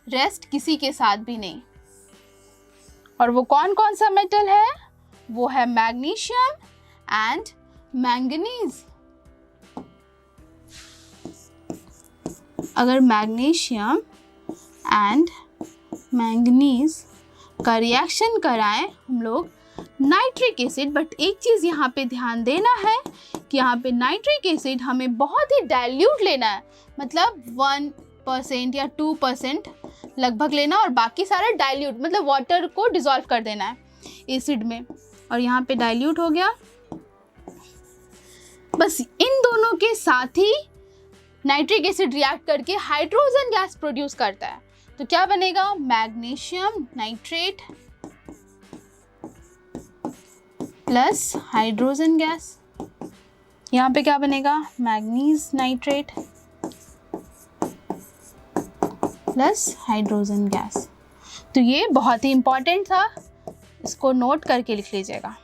रेस्ट किसी के साथ भी नहीं। और वो कौन कौन सा मेटल है? वो है मैग्नीशियम एंड मैंगनीज। अगर मैग्नीशियम एंड मैंगनीज का रिएक्शन कराएं हम लोग नाइट्रिक एसिड, बट एक चीज़ यहाँ पे ध्यान देना है कि यहाँ पे नाइट्रिक एसिड हमें बहुत ही डाइल्यूट लेना है, मतलब 1% या 2% लगभग लेना, और बाकी सारा डाइल्यूट मतलब वाटर को डिसॉल्व कर देना है एसिड में। और यहाँ पे डाइल्यूट हो गया। बस इन दोनों के साथ ही नाइट्रिक एसिड रिएक्ट करके हाइड्रोजन गैस प्रोड्यूस करता है। तो क्या बनेगा? Magnesium nitrate plus hydrogen gas. यहाँ पे क्या बनेगा? Manganese nitrate plus hydrogen gas. तो ये बहुत ही इंपॉर्टेंट था, इसको नोट करके लिख लीजिएगा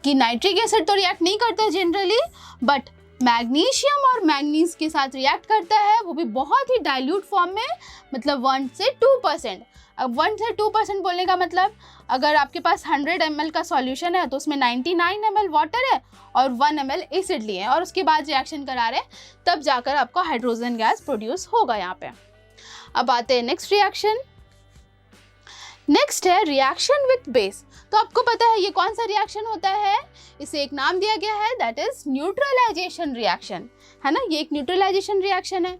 कि नाइट्रिक एसिड तो रिएक्ट नहीं करता जनरली, बट मैग्नीशियम और मैंगनीज के साथ रिएक्ट करता है, वो भी बहुत ही डाइल्यूट फॉर्म में, मतलब 1 से 2%। अब 1 से 2% बोलने का मतलब अगर आपके पास 100 ml का सॉल्यूशन है तो उसमें 99 ml वाटर है और 1 ml एसिड लिए हैं और उसके बाद रिएक्शन करा रहे हैं, तब जाकर आपका हाइड्रोजन गैस प्रोड्यूस होगा यहाँ पे। अब आते हैं नेक्स्ट रिएक्शन। नेक्स्ट है रिएक्शन विथ बेस। तो आपको पता है ये कौन सा रिएक्शन होता है? इसे एक नाम दिया गया है, दैट इज न्यूट्रलाइजेशन रिएक्शन, है ना। ये एक न्यूट्रलाइजेशन रिएक्शन है।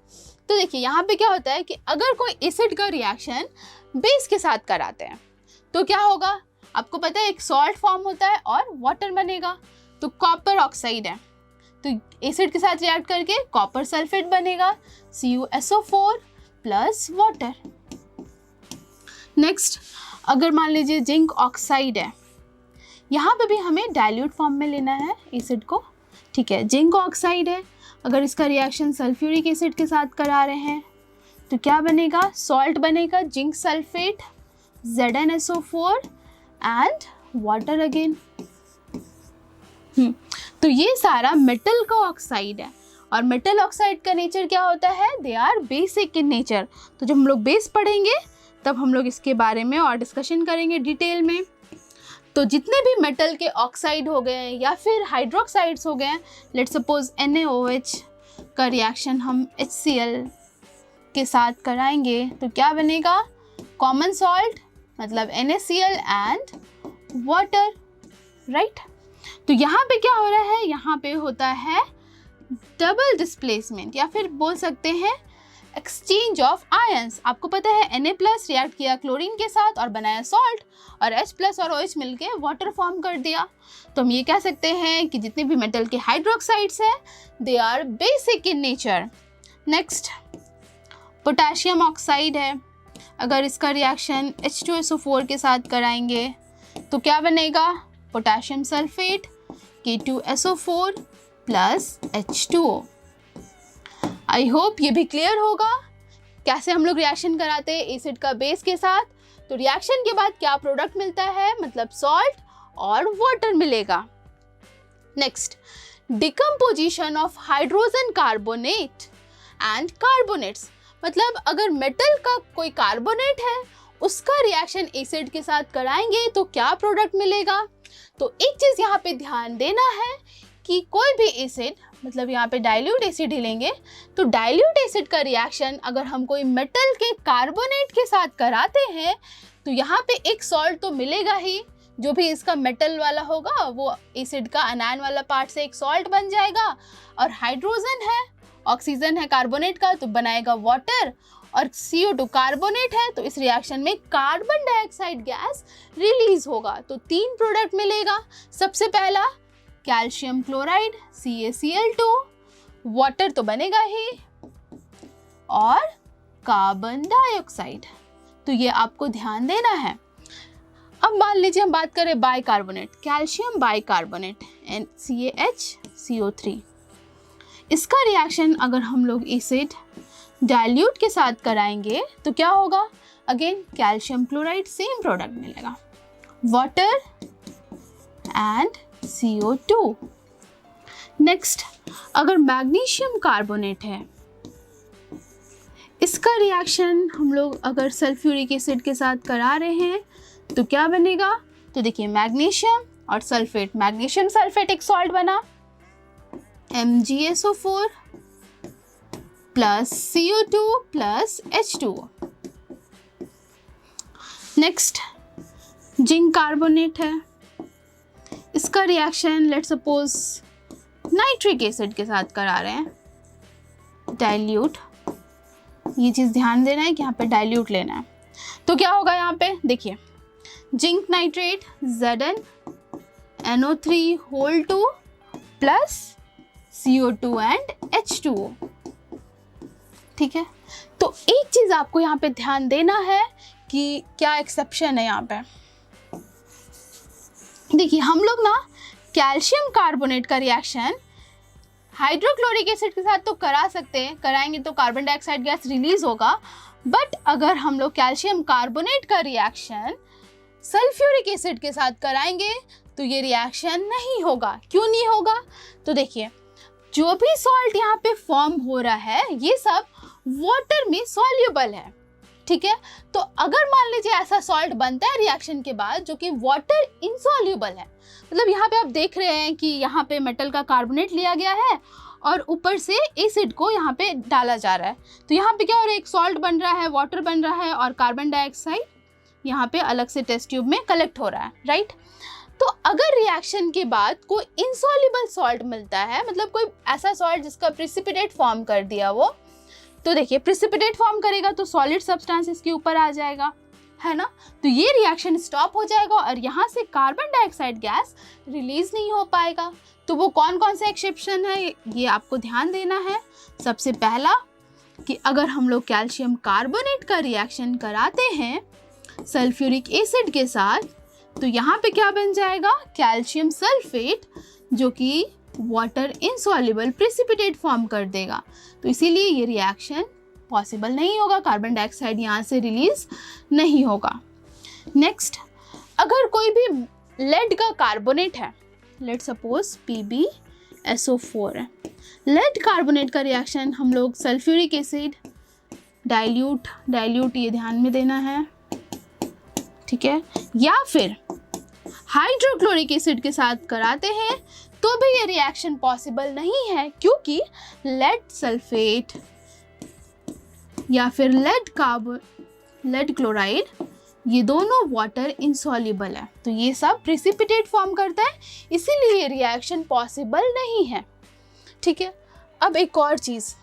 तो देखिए यहाँ पे क्या होता है कि अगर कोई एसिड का रिएक्शन बेस के साथ कराते हैं तो क्या होगा? आपको पता है एक सॉल्ट फॉर्म होता है और वाटर बनेगा। तो कॉपर ऑक्साइड है, तो एसिड के साथ रिएक्ट करके कॉपर सल्फेट बनेगा, CuSO4 प्लस वाटर। नेक्स्ट, अगर मान लीजिए जिंक ऑक्साइड है, यहाँ पे भी हमें डाइल्यूट फॉर्म में लेना है एसिड को, ठीक है। जिंक ऑक्साइड है, अगर इसका रिएक्शन सल्फ्यूरिक एसिड के साथ करा रहे हैं तो क्या बनेगा? सॉल्ट बनेगा, zinc sulphate, ZnSO4 and water again. तो ये सारा मेटल का ऑक्साइड है, और मेटल ऑक्साइड का नेचर क्या होता है? They are basic in nature. तो जब हम लोग बेस पढ़ेंगे तब हम लोग इसके बारे में और डिस्कशन करेंगे डिटेल में। तो जितने भी मेटल के ऑक्साइड हो गए या फिर हाइड्रोक्साइड्स हो गए, लेट्स सपोज NaOH का रिएक्शन हम HCl के साथ कराएंगे तो क्या बनेगा? कॉमन सॉल्ट मतलब NaCl एंड वाटर, राइट। तो यहाँ पे क्या हो रहा है? यहाँ पे होता है डबल डिस्प्लेसमेंट, या फिर बोल सकते हैं एक्सचेंज ऑफ आयंस। आपको पता है Na प्लस रिएक्ट किया क्लोरीन के साथ और बनाया सॉल्ट, और H प्लस और OH मिलके वाटर फॉर्म कर दिया। तो हम ये कह सकते हैं कि जितने भी मेटल के हाइड्रोक्साइड्स हैं they are basic in nature. Next, potassium oxide है, अगर इसका रिएक्शन H2SO4 के साथ कराएंगे तो क्या बनेगा? Potassium sulphate, K2SO4 plus H2O। आई होप ये भी क्लियर होगा कैसे हम लोग रिएक्शन कराते हैं एसिड का बेस के साथ। तो रिएक्शन के बाद क्या प्रोडक्ट मिलता है? मतलब सॉल्ट और वाटर मिलेगा। Next, decomposition of hydrogen carbonate and carbonates. मतलब अगर मेटल का कोई कार्बोनेट है उसका रिएक्शन एसिड के साथ कराएंगे तो क्या प्रोडक्ट मिलेगा? तो एक चीज यहाँ पे ध्यान देना है कि कोई भी एसिड, मतलब यहाँ पे डाइल्यूट एसिड ही लेंगे, तो डाइल्यूट एसिड का रिएक्शन अगर हम कोई मेटल के कार्बोनेट के साथ कराते हैं तो यहाँ पे एक सॉल्ट तो मिलेगा ही, जो भी इसका मेटल वाला होगा वो एसिड का अनायन वाला पार्ट से एक सॉल्ट बन जाएगा, और हाइड्रोजन है, ऑक्सीजन है कार्बोनेट का तो बनाएगा वाटर, और CO2 कार्बोनेट है तो इस रिएक्शन में कार्बन डाइऑक्साइड गैस रिलीज होगा। तो 3 प्रोडक्ट मिलेगा। सबसे पहला कैल्शियम क्लोराइड CaCl2, वाटर तो बनेगा ही, और कार्बन डाइऑक्साइड। तो ये आपको ध्यान देना है। अब मान लीजिए हम बात करें bicarbonate, calcium bicarbonate NaCH CO3। इसका रिएक्शन अगर हम लोग एसिड डाइल्यूट के साथ कराएंगे तो क्या होगा, again calcium chloride, same product मिलेगा, वाटर एंड CO2। नेक्स्ट, अगर मैग्नीशियम कार्बोनेट है, इसका रिएक्शन हम लोग अगर सल्फ्यूरिक एसिड के साथ करा रहे हैं तो क्या बनेगा, तो देखिए मैग्नीशियम और सल्फेट, मैग्नीशियम सल्फेट एक सॉल्ट बना MgSO4 plus CO2 plus H2O। Next, zinc carbonate है, इसका reaction let suppose nitric acid के साथ करा रहे हैं, डाइल्यूट, ये चीज़ ध्यान देना है कि यहाँ पे डाइल्यूट लेना है। तो क्या होगा यहाँ पे, देखिए zinc nitrate ZnNO3 plus CO2 and H2O। ठीक है, तो एक चीज़ आपको यहाँ पे ध्यान देना है कि क्या एक्सेप्शन है यहाँ पे। देखिए हम लोग ना कैल्शियम कार्बोनेट का रिएक्शन हाइड्रोक्लोरिक एसिड के साथ तो करा सकते हैं, कराएंगे तो कार्बन डाइऑक्साइड गैस रिलीज होगा, बट अगर हम लोग कैल्शियम कार्बोनेट का रिएक्शन सल्फ्यूरिक एसिड के साथ कराएंगे तो ये रिएक्शन नहीं होगा। क्यों नहीं होगा, तो देखिए जो भी सॉल्ट यहाँ पे फॉर्म हो रहा है ये सब वाटर में सॉल्युबल है। ठीक है, तो अगर मान लीजिए ऐसा सॉल्ट बनता है रिएक्शन के बाद जो कि वाटर इनसॉल्युबल है, मतलब यहाँ पे आप देख रहे हैं कि यहाँ पे मेटल का कार्बोनेट लिया गया है और ऊपर से एसिड को यहाँ पे डाला जा रहा है, तो यहाँ पे क्या हो रहा है, एक सॉल्ट बन रहा है, वाटर बन रहा है और कार्बन डाइऑक्साइड यहाँ पे अलग से टेस्ट ट्यूब में कलेक्ट हो रहा है, राइट। तो अगर रिएक्शन के बाद कोई इनसॉल्युबल सॉल्ट मिलता है, मतलब कोई ऐसा सॉल्ट जिसका प्रिसिपिटेट फॉर्म कर दिया वो, तो देखिए प्रिसिपिटेट फॉर्म करेगा तो सॉलिड सब्सटेंस इसके ऊपर आ जाएगा, है ना, तो ये रिएक्शन स्टॉप हो जाएगा और यहाँ से कार्बन डाइऑक्साइड गैस रिलीज नहीं हो पाएगा। तो वो कौन कौन से एक्सेप्शन है ये आपको ध्यान देना है। सबसे पहला कि अगर हम लोग कैल्शियम कार्बोनेट का रिएक्शन कराते हैं सल्फ्यूरिक एसिड के साथ तो यहाँ पे क्या बन जाएगा, कैल्शियम सल्फेट, जो कि वाटर इनसॉल्युबल प्रेसिपिटेट फॉर्म कर देगा, तो इसीलिए ये रिएक्शन पॉसिबल नहीं होगा, कार्बन डाइऑक्साइड यहाँ से रिलीज नहीं होगा। नेक्स्ट, अगर कोई भी लेड का कार्बोनेट है, लेट सपोज PbSO4 है, लेड कार्बोनेट का रिएक्शन हम लोग सल्फ्यूरिक एसिड डाइल्यूट ये ध्यान में देना है, ठीक है, या फिर हाइड्रोक्लोरिक एसिड के साथ कराते हैं तो भी ये रिएक्शन पॉसिबल नहीं है, क्योंकि लेड सल्फेट या फिर लेड क्लोराइड ये दोनों वाटर इनसॉल्युबल है, तो ये सब प्रेसिपिटेट फॉर्म करता है, इसीलिए ये रिएक्शन पॉसिबल नहीं है। ठीक है, अब एक और चीज़,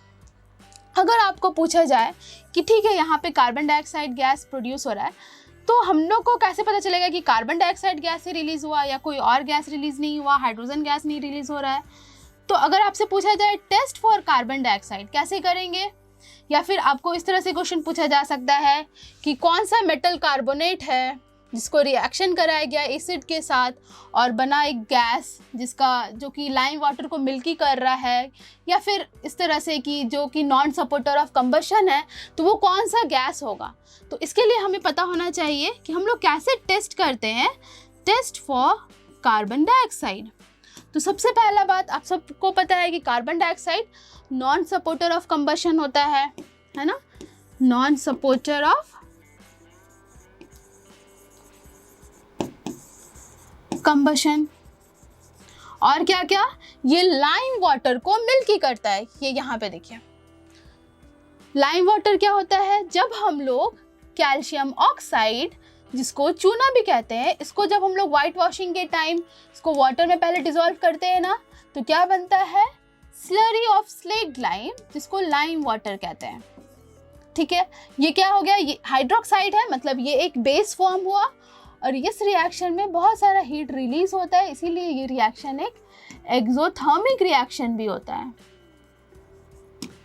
अगर आपको पूछा जाए कि ठीक है यहाँ पे कार्बन डाइऑक्साइड गैस प्रोड्यूस हो रहा है, तो हम लोग को कैसे पता चलेगा कि कार्बन डाइऑक्साइड गैस से रिलीज हुआ या कोई और गैस रिलीज नहीं हुआ, हाइड्रोजन गैस नहीं रिलीज हो रहा है। तो अगर आपसे पूछा जाए टेस्ट फॉर कार्बन डाइऑक्साइड कैसे करेंगे, या फिर आपको इस तरह से क्वेश्चन पूछा जा सकता है कि कौन सा मेटल कार्बोनेट है जिसको रिएक्शन कराया गया एसिड के साथ और बना एक गैस जो कि लाइम वाटर को मिल्की कर रहा है, या फिर इस तरह से कि जो कि नॉन सपोर्टर ऑफ कंबशन है, तो वो कौन सा गैस होगा। तो इसके लिए हमें पता होना चाहिए कि हम लोग कैसे टेस्ट करते हैं, टेस्ट फॉर कार्बन डाइऑक्साइड। तो सबसे पहला बात आप सबको पता है कि carbon dioxide non supporter of combustion होता है ना, नॉन सपोर्टर ऑफ कंबशन। और क्या क्या, ये लाइम वाटर को मिल्की करता है। ये यहाँ पे देखिए, लाइम वाटर क्या होता है, जब हम लोग कैल्शियम ऑक्साइड, जिसको चूना भी कहते हैं, इसको जब हम लोग वाइट वॉशिंग के टाइम इसको वाटर में पहले डिसॉल्व करते हैं ना, तो क्या बनता है, स्लरी ऑफ स्लेक्ड लाइम, जिसको लाइम वाटर कहते हैं। ठीक है, ये क्या हो गया, ये हाइड्रोक्साइड है, मतलब ये एक बेस फॉर्म हुआ और इस रिएक्शन में बहुत सारा हीट रिलीज होता है, इसीलिए ये रिएक्शन एक एक्सोथर्मिक रिएक्शन भी होता है।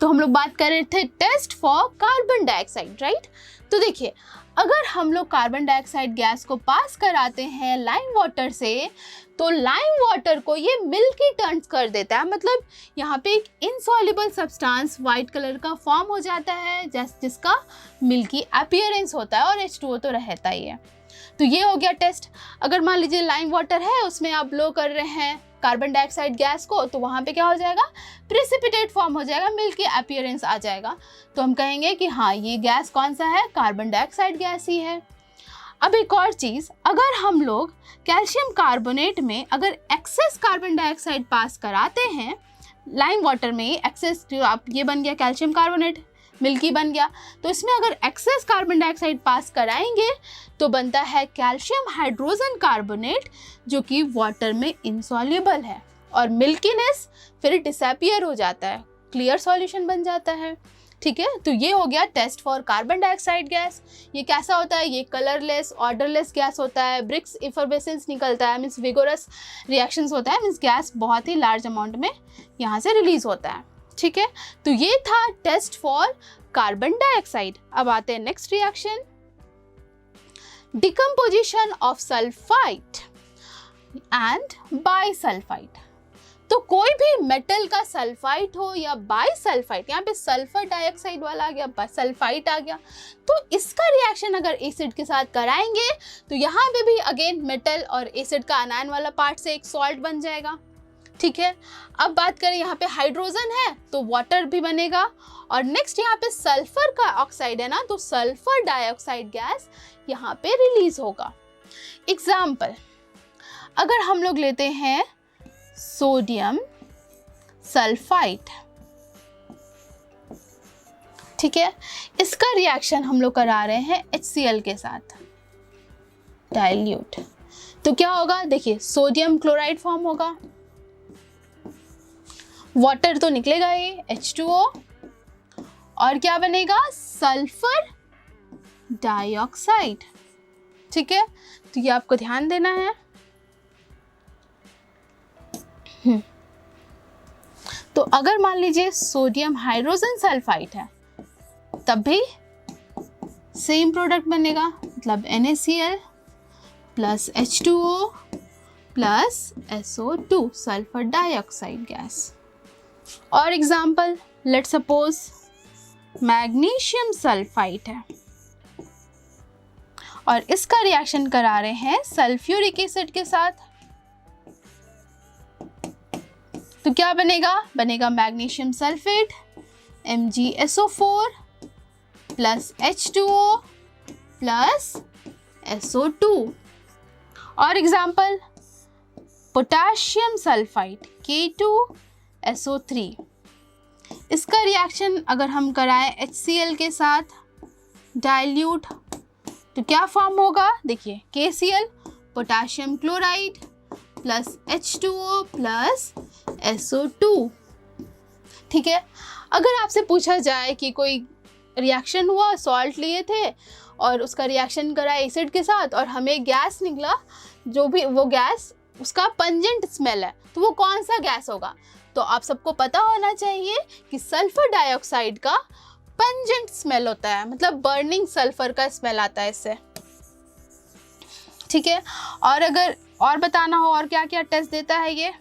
तो हम लोग बात कर रहे थे test for carbon dioxide, right. तो देखिए, अगर हम लोग कार्बन डाइऑक्साइड गैस को पास कराते हैं लाइम वाटर से, तो लाइम वाटर को ये मिल्की टर्न्स कर देता है, मतलब यहाँ पे एक इनसॉल्युबल सब्सटेंस वाइट कलर का फॉर्म हो जाता है जिसका मिल्की अपीयरेंस होता है, और H2O तो रहता ही है। तो ये हो गया टेस्ट। अगर मान लीजिए लाइम वाटर है, उसमें आप ब्लो कर रहे हैं कार्बन डाइऑक्साइड गैस को, तो वहाँ पे क्या हो जाएगा, प्रेसिपिटेट फॉर्म हो जाएगा, मिल्की अपीयरेंस आ जाएगा। तो हम कहेंगे कि हाँ, ये गैस कौन सा है, कार्बन डाइऑक्साइड गैस ही है। अब एक और चीज़, अगर हम लोग कैल्शियम कार्बोनेट में अगर एक्सेस कार्बन डाइऑक्साइड पास कराते हैं, लाइम वाटर में एक्सेस, जो आप ये बन गया कैल्शियम कार्बोनेट, मिल्की बन गया, तो इसमें अगर एक्सेस कार्बन डाइऑक्साइड पास कराएंगे तो बनता है कैल्शियम हाइड्रोजन कार्बोनेट, जो कि वाटर में इनसॉल्युबल है, और मिल्कीनेस फिर डिसअपीयर हो जाता है, क्लियर सॉल्यूशन बन जाता है। ठीक है, तो ये हो गया test for carbon dioxide gas. ये कैसा होता है, ये कलरलेस ऑर्डरलेस गैस होता है, ब्रिक्स इफरवेसेंस निकलता है, मीन्स विगोरस रिएक्शंस होता है, मीन्स गैस बहुत ही लार्ज अमाउंट में यहाँ से रिलीज होता है। ठीक है, तो ये था टेस्ट फॉर कार्बन डाइऑक्साइड। अब आते हैं next reaction, decomposition of sulphide and bisulphide. तो कोई भी मेटल का सल्फाइड हो या बाइसल्फाइड, यहाँ पे सल्फर डाइऑक्साइड वाला आ गया, सल्फाइड आ गया, तो इसका रिएक्शन अगर एसिड के साथ कराएंगे तो यहाँ पे भी अगेन मेटल और एसिड का अनायन वाला पार्ट से एक सॉल्ट बन जाएगा। ठीक है, अब बात करें यहाँ पे हाइड्रोजन है तो वाटर भी बनेगा, और नेक्स्ट यहाँ पे सल्फर का ऑक्साइड है ना, तो सल्फर डाइऑक्साइड गैस यहाँ पे रिलीज होगा। एग्जाम्पल, अगर हम लोग लेते हैं सोडियम सल्फाइड, ठीक है, इसका रिएक्शन हम लोग करा रहे हैं HCl के साथ, डाइल्यूट, तो क्या होगा, देखिए सोडियम क्लोराइड फॉर्म होगा, वाटर तो निकलेगा ही, H2O, और क्या बनेगा, सल्फर डाइऑक्साइड। ठीक है, तो ये आपको ध्यान देना है। तो अगर मान लीजिए सोडियम हाइड्रोजन सल्फाइड है, तब भी सेम प्रोडक्ट बनेगा, मतलब NaCl plus H2O plus SO2, sulphur dioxide gas. और example, let suppose magnesium sulphide है और इसका रिएक्शन करा रहे हैं सल्फ्यूरिक एसिड के साथ, तो क्या बनेगा, बनेगा magnesium sulphate MgSO4 plus H2O plus SO2। और एग्जाम्पल, पोटाशियम सल्फाइड K2SO3, इसका रिएक्शन अगर हम कराएं HCl के साथ डाइल्यूट, तो क्या फॉर्म होगा, देखिए KCl potassium chloride plus H2O plus SO2। ठीक है, अगर आपसे पूछा जाए कि कोई रिएक्शन हुआ, सॉल्ट लिए थे और उसका रिएक्शन करा एसिड के साथ और हमें गैस निकला, जो भी वो गैस उसका पंजेंट स्मेल है, तो वो कौन सा गैस होगा, तो आप सबको पता होना चाहिए कि सल्फर डाइऑक्साइड का पंजेंट स्मेल होता है, मतलब बर्निंग सल्फर का स्मेल आता है इससे। ठीक है, और अगर और बताना हो और क्या क्या टेस्ट देता है ये,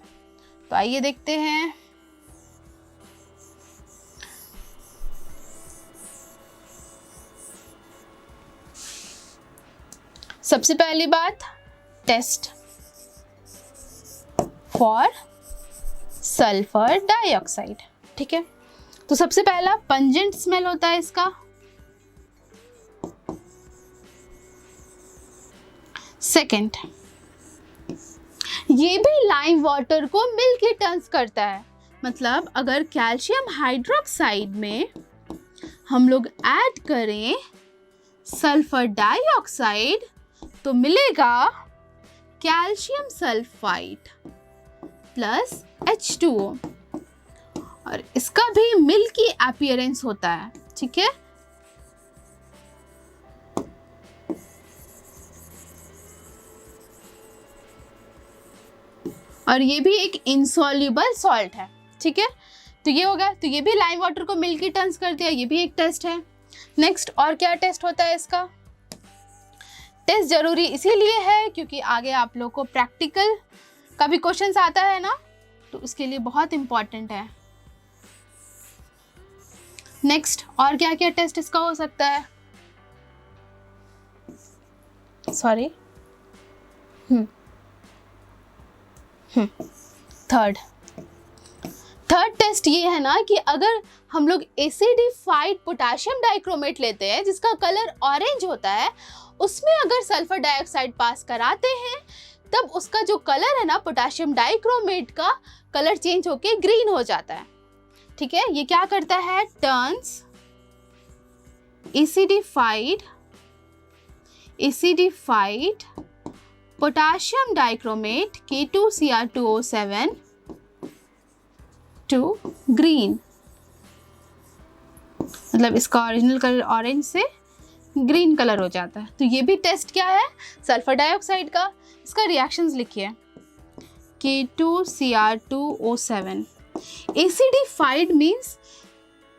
तो आइए देखते हैं। सबसे पहली बात, टेस्ट फॉर सल्फर डाइऑक्साइड। ठीक है, तो सबसे पहला पंजेंट स्मेल होता है इसका। सेकंड, ये भी लाइम वाटर को मिल्की टर्न्स करता है, मतलब अगर कैल्शियम हाइड्रोक्साइड में हम लोग ऐड करें सल्फर डाइऑक्साइड तो मिलेगा कैल्शियम सल्फाइड प्लस H2O, और इसका भी मिल्की अपीयरेंस होता है। ठीक है, और ये भी एक इनसॉल्युबल सॉल्ट है। ठीक है, तो ये होगा, तो ये भी लाइम वाटर को मिल्की टर्न्स कर दिया, ये भी एक टेस्ट है। नेक्स्ट और क्या टेस्ट होता है इसका? टेस्ट जरूरी इसीलिए है क्योंकि आगे आप लोग को प्रैक्टिकल का भी क्वेश्चन आता है ना, तो उसके लिए बहुत इंपॉर्टेंट है। नेक्स्ट और क्या क्या टेस्ट इसका हो सकता है? सॉरी, थर्ड टेस्ट ये है ना कि अगर हम लोग एसिडिफाइड पोटेशियम डाइक्रोमेट लेते हैं जिसका कलर ऑरेंज होता है, उसमें अगर सल्फर डाइऑक्साइड पास कराते हैं तब उसका जो कलर है ना पोटेशियम डाइक्रोमेट का कलर चेंज होके ग्रीन हो जाता है। ठीक है, ये क्या करता है? Turns acidified potassium dichromate K2Cr2O7 to green, मतलब इसका ओरिजिनल कलर ऑरेंज से ग्रीन कलर हो जाता है। तो ये भी टेस्ट क्या है? सल्फर डाइऑक्साइड का। इसका रिएक्शंस लिखिए, K2Cr2O7। एसिडिफाइड मीन्स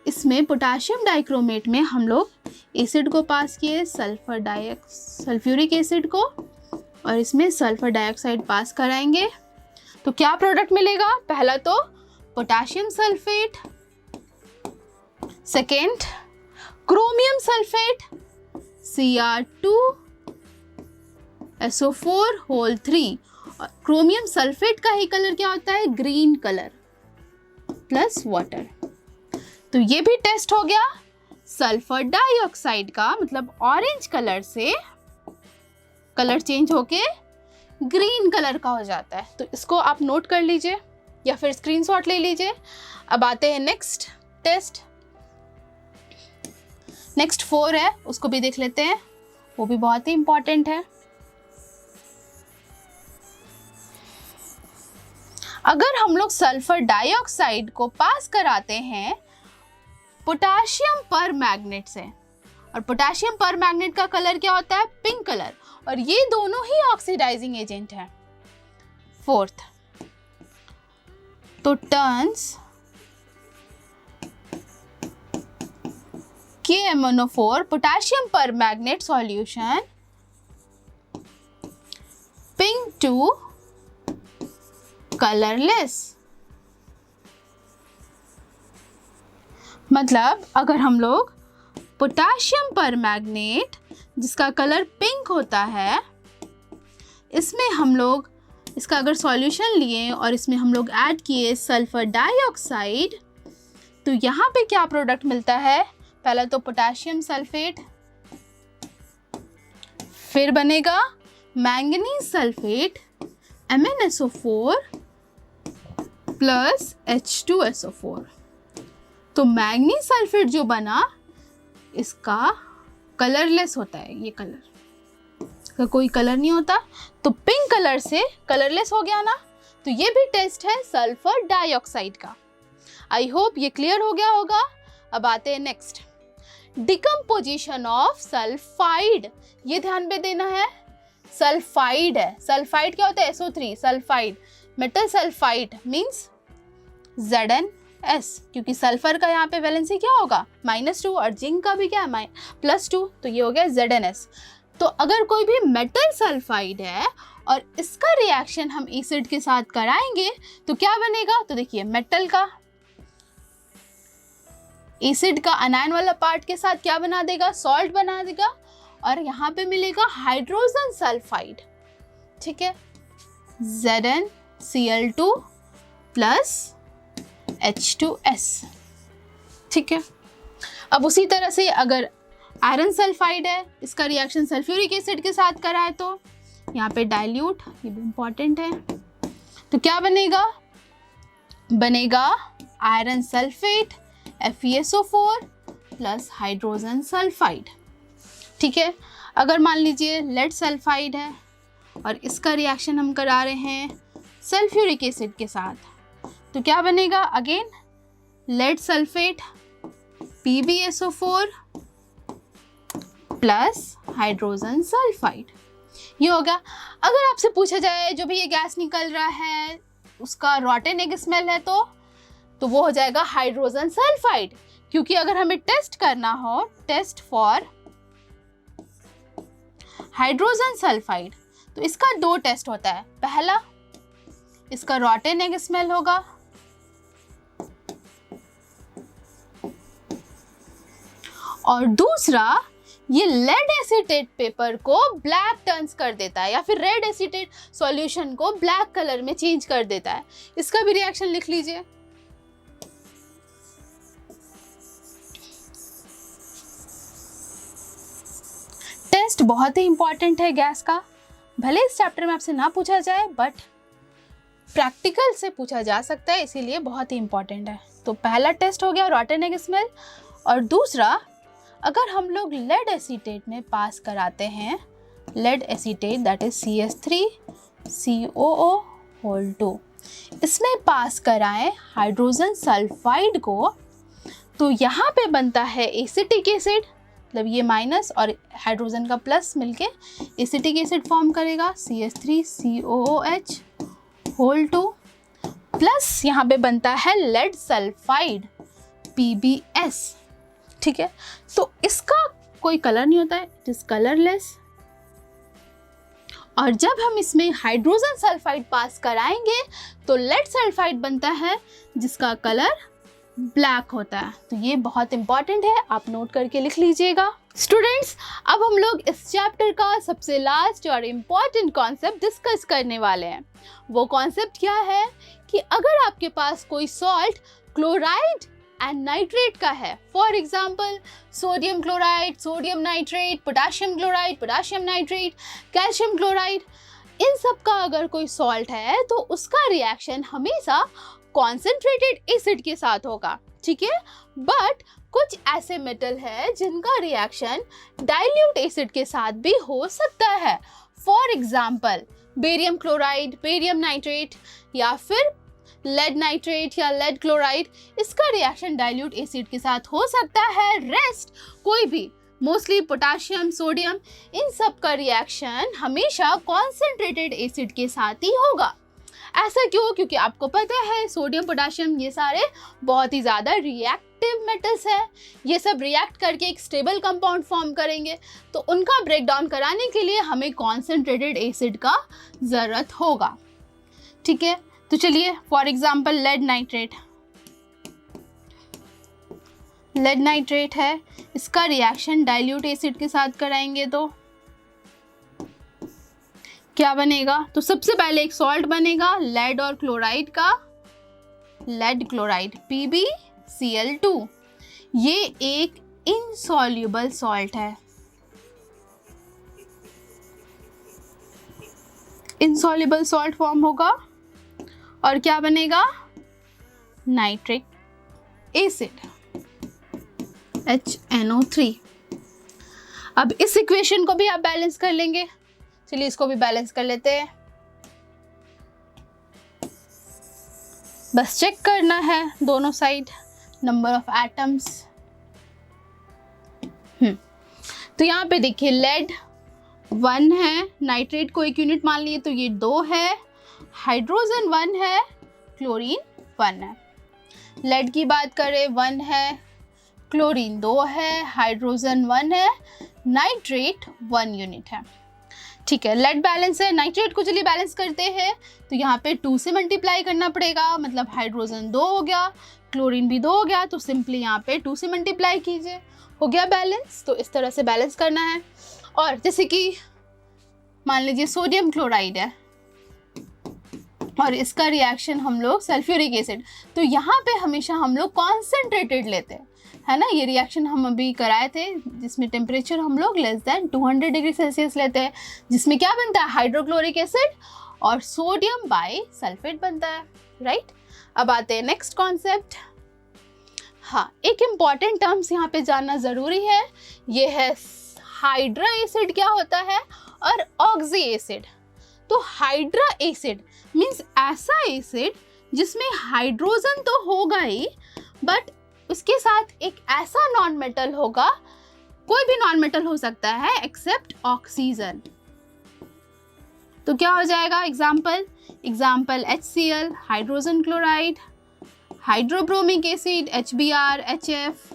इसमें पोटेशियम डाइक्रोमेट में हम लोग एसिड को पास किए, सल्फ्यूरिक एसिड को, और इसमें सल्फर डाइऑक्साइड पास कराएंगे तो क्या प्रोडक्ट मिलेगा? पहला तो potassium sulphate, second chromium sulphate Cr2SO4 और क्रोमियम सल्फेट का ही कलर क्या होता है? Green colour plus water. तो ये भी टेस्ट हो गया सल्फर डाइऑक्साइड का, मतलब ऑरेंज कलर से कलर चेंज होके ग्रीन कलर का हो जाता है। तो इसको आप नोट कर लीजिए या फिर स्क्रीनशॉट ले लीजिए। अब आते हैं नेक्स्ट टेस्ट। नेक्स्ट 4 है, उसको भी देख लेते हैं, वो भी बहुत ही इंपॉर्टेंट है। अगर हम लोग सल्फर डाइऑक्साइड को पास कराते हैं पोटेशियम पर मैग्नेट से, और पोटेशियम पर मैग्नेट का कलर क्या होता है? पिंक कलर, और ये दोनों ही ऑक्सीडाइजिंग एजेंट है। 4th, तो turns KMnO4 potassium permanganate solution pink to colourless. मतलब अगर हम लोग पोटेशियम पर मैग्नेट जिसका कलर पिंक होता है, इसमें हम लोग इसका अगर सॉल्यूशन लिए और इसमें हम लोग ऐड किए सल्फर डाइऑक्साइड, तो यहाँ पे क्या प्रोडक्ट मिलता है? पहला तो पोटेशियम सल्फेट, फिर बनेगा manganese sulphate MnSO4 plus H2SO4। तो मैंगनीज सल्फेट जो बना इसका कलरलेस होता है, ये कलर का कोई कलर नहीं होता, तो पिंक कलर से कलरलेस हो गया ना। तो ये भी टेस्ट है सल्फर डाइऑक्साइड का। आई होप ये क्लियर हो गया होगा। अब आते हैं नेक्स्ट, डिकम्पोजिशन ऑफ सल्फाइड। ये ध्यान में देना है, सल्फाइड है। सल्फाइड क्या होता है? SO3 sulphide, metal sulphide means ZnS, क्योंकि सल्फर का यहाँ पे वैलेंसी क्या होगा? -2, और जिंक का भी क्या है? +2, तो ये हो गया ZnS। तो अगर कोई भी मेटल सल्फाइड है और इसका रिएक्शन हम एसिड के साथ कराएंगे तो क्या बनेगा? तो देखिए, मेटल का एसिड का अनायन वाला पार्ट के साथ क्या बना देगा? सॉल्ट बना देगा, और यहाँ पे मिलेगा हाइड्रोजन सल्फाइड। ठीक है, ZnCl2 प्लस H2S। ठीक है, अब उसी तरह से अगर आयरन सल्फाइड है, इसका रिएक्शन सल्फ्यूरिक एसिड के साथ कराए तो यहाँ पे डाइल्यूट, ये भी इंपॉर्टेंट है, तो क्या बनेगा? बनेगा iron sulphate FeSO4 plus hydrogen sulphide. ठीक है, अगर मान लीजिए लेड सल्फाइड है और इसका रिएक्शन हम करा रहे हैं सल्फ्यूरिक एसिड के साथ, तो क्या बनेगा? Again lead sulphate PbSO4 plus hydrogen sulphide, ये होगा। अगर आपसे पूछा जाए जो भी ये गैस निकल रहा है उसका रॉटन एग स्मेल है, तो तो वो हो जाएगा हाइड्रोजन सल्फाइड। क्योंकि अगर हमें टेस्ट करना हो, टेस्ट फॉर हाइड्रोजन सल्फाइड, तो इसका 2 टेस्ट होता है। पहला, इसका रॉटन एग स्मेल होगा, और दूसरा ये लेड एसीटेट पेपर को ब्लैक टर्न्स कर देता है, या फिर रेड एसीटेट सॉल्यूशन को ब्लैक कलर में चेंज कर देता है। इसका भी रिएक्शन लिख लीजिए। टेस्ट बहुत ही इंपॉर्टेंट है गैस का। भले इस चैप्टर में आपसे ना पूछा जाए, बट प्रैक्टिकल से पूछा जा सकता है, इसीलिए बहुत ही इंपॉर्टेंट है। तो पहला टेस्ट हो गया रॉटन एग स्मेल, और दूसरा, अगर हम लोग लेड एसीटेट में पास कराते हैं, lead acetate that is CH3COO2, इसमें पास कराएं हाइड्रोजन सल्फाइड को, तो यहाँ पे बनता है एसिटिक एसिड, मतलब ये माइनस और हाइड्रोजन का प्लस मिलके एसिटिक एसिड फॉर्म करेगा, CH3COOH2, प्लस यहाँ पे बनता है लेड सल्फाइड PbS। ठीक है, तो इसका कोई कलर नहीं होता है, इट इज कलरलेस। और जब हम इसमें हाइड्रोजन सल्फाइड पास कराएंगे तो लेड सल्फाइड बनता है, जिसका कलर ब्लैक होता है। तो ये बहुत इंपॉर्टेंट है, आप नोट करके लिख लीजिएगा। स्टूडेंट्स, अब हम लोग इस चैप्टर का सबसे लास्ट और इम्पॉर्टेंट कॉन्सेप्ट डिस्कस करने वाले हैं। वो कॉन्सेप्ट क्या है कि अगर आपके पास कोई सॉल्ट क्लोराइड एंड नाइट्रेट का है, for example sodium chloride, sodium nitrate, potassium chloride, potassium nitrate, calcium chloride, इन सब का अगर कोई सॉल्ट है तो उसका रिएक्शन हमेशा कॉन्सेंट्रेटेड एसिड के साथ होगा। ठीक है, बट कुछ ऐसे मेटल है जिनका रिएक्शन डाइल्यूट एसिड के साथ भी हो सकता है। For example barium chloride, barium nitrate, या फिर लेड नाइट्रेट या लेड क्लोराइड, इसका रिएक्शन डाइल्यूट एसिड के साथ हो सकता है। रेस्ट कोई भी, मोस्टली पोटाशियम, सोडियम, इन सब का रिएक्शन हमेशा कॉन्सेंट्रेटेड एसिड के साथ ही होगा। ऐसा क्यों? क्योंकि आपको पता है सोडियम, पोटाशियम, ये सारे बहुत ही ज़्यादा रिएक्टिव मेटल्स हैं। ये सब रिएक्ट करके एक स्टेबल कंपाउंड फॉर्म करेंगे, तो उनका ब्रेकडाउन कराने के लिए हमें कॉन्सेंट्रेटेड एसिड का ज़रूरत होगा। ठीक है, तो चलिए for example lead nitrate, lead nitrate है, इसका रिएक्शन डाइल्यूट एसिड के साथ कराएंगे तो क्या बनेगा? तो सबसे पहले एक सॉल्ट बनेगा लेड और क्लोराइड का, लेड क्लोराइड PbCl2। ये एक इनसॉल्युबल सॉल्ट है, इनसॉल्युबल सॉल्ट फॉर्म होगा, और क्या बनेगा? Nitric acid HNO3। अब इस इक्वेशन को भी आप बैलेंस कर लेंगे। चलिए इसको भी बैलेंस कर लेते हैं। बस चेक करना है दोनों साइड नंबर ऑफ एटम्स। तो यहाँ पे देखिए लेड 1 है, नाइट्रेट को एक यूनिट मान लिए तो ये 2 है, हाइड्रोजन 1 है, क्लोरीन 1 है। लेड की बात करें 1 है, क्लोरीन 2 है, हाइड्रोजन 1 है, नाइट्रेट 1 यूनिट है। ठीक है, लेड बैलेंस है, नाइट्रेट को चलिए बैलेंस करते हैं। तो यहाँ पे 2 से मल्टीप्लाई करना पड़ेगा, मतलब हाइड्रोजन 2 हो गया, क्लोरीन भी 2 हो गया, तो सिंपली यहाँ पे 2 से मल्टीप्लाई कीजिए, हो गया बैलेंस। तो इस तरह से बैलेंस करना है। और जैसे कि मान लीजिए सोडियम क्लोराइड है और इसका रिएक्शन हम लोग सल्फ्यूरिक एसिड, तो यहाँ पे हमेशा हम लोग कॉन्सेंट्रेटेड लेते हैं, है ना। ये रिएक्शन हम अभी कराए थे जिसमें टेम्परेचर हम लोग लेस देन 200 डिग्री सेल्सियस लेते हैं, जिसमें क्या बनता है? हाइड्रोक्लोरिक एसिड और सोडियम बाई सल्फेट बनता है, राइट। अब आते हैं नेक्स्ट कॉन्सेप्ट। हाँ, एक इम्पॉर्टेंट टर्म्स यहाँ पे जानना ज़रूरी है, ये है हाइड्रा एसिड क्या होता है और ऑक्सी एसिड। तो हाइड्रा एसिड मीन्स ऐसा एसिड जिसमें हाइड्रोजन तो होगा ही, बट उसके साथ एक ऐसा नॉन मेटल होगा, कोई भी नॉन मेटल हो सकता है एक्सेप्ट ऑक्सीजन। तो क्या हो जाएगा? Example HCl, hydrogen chloride, hydrobromic acid HBr, HF,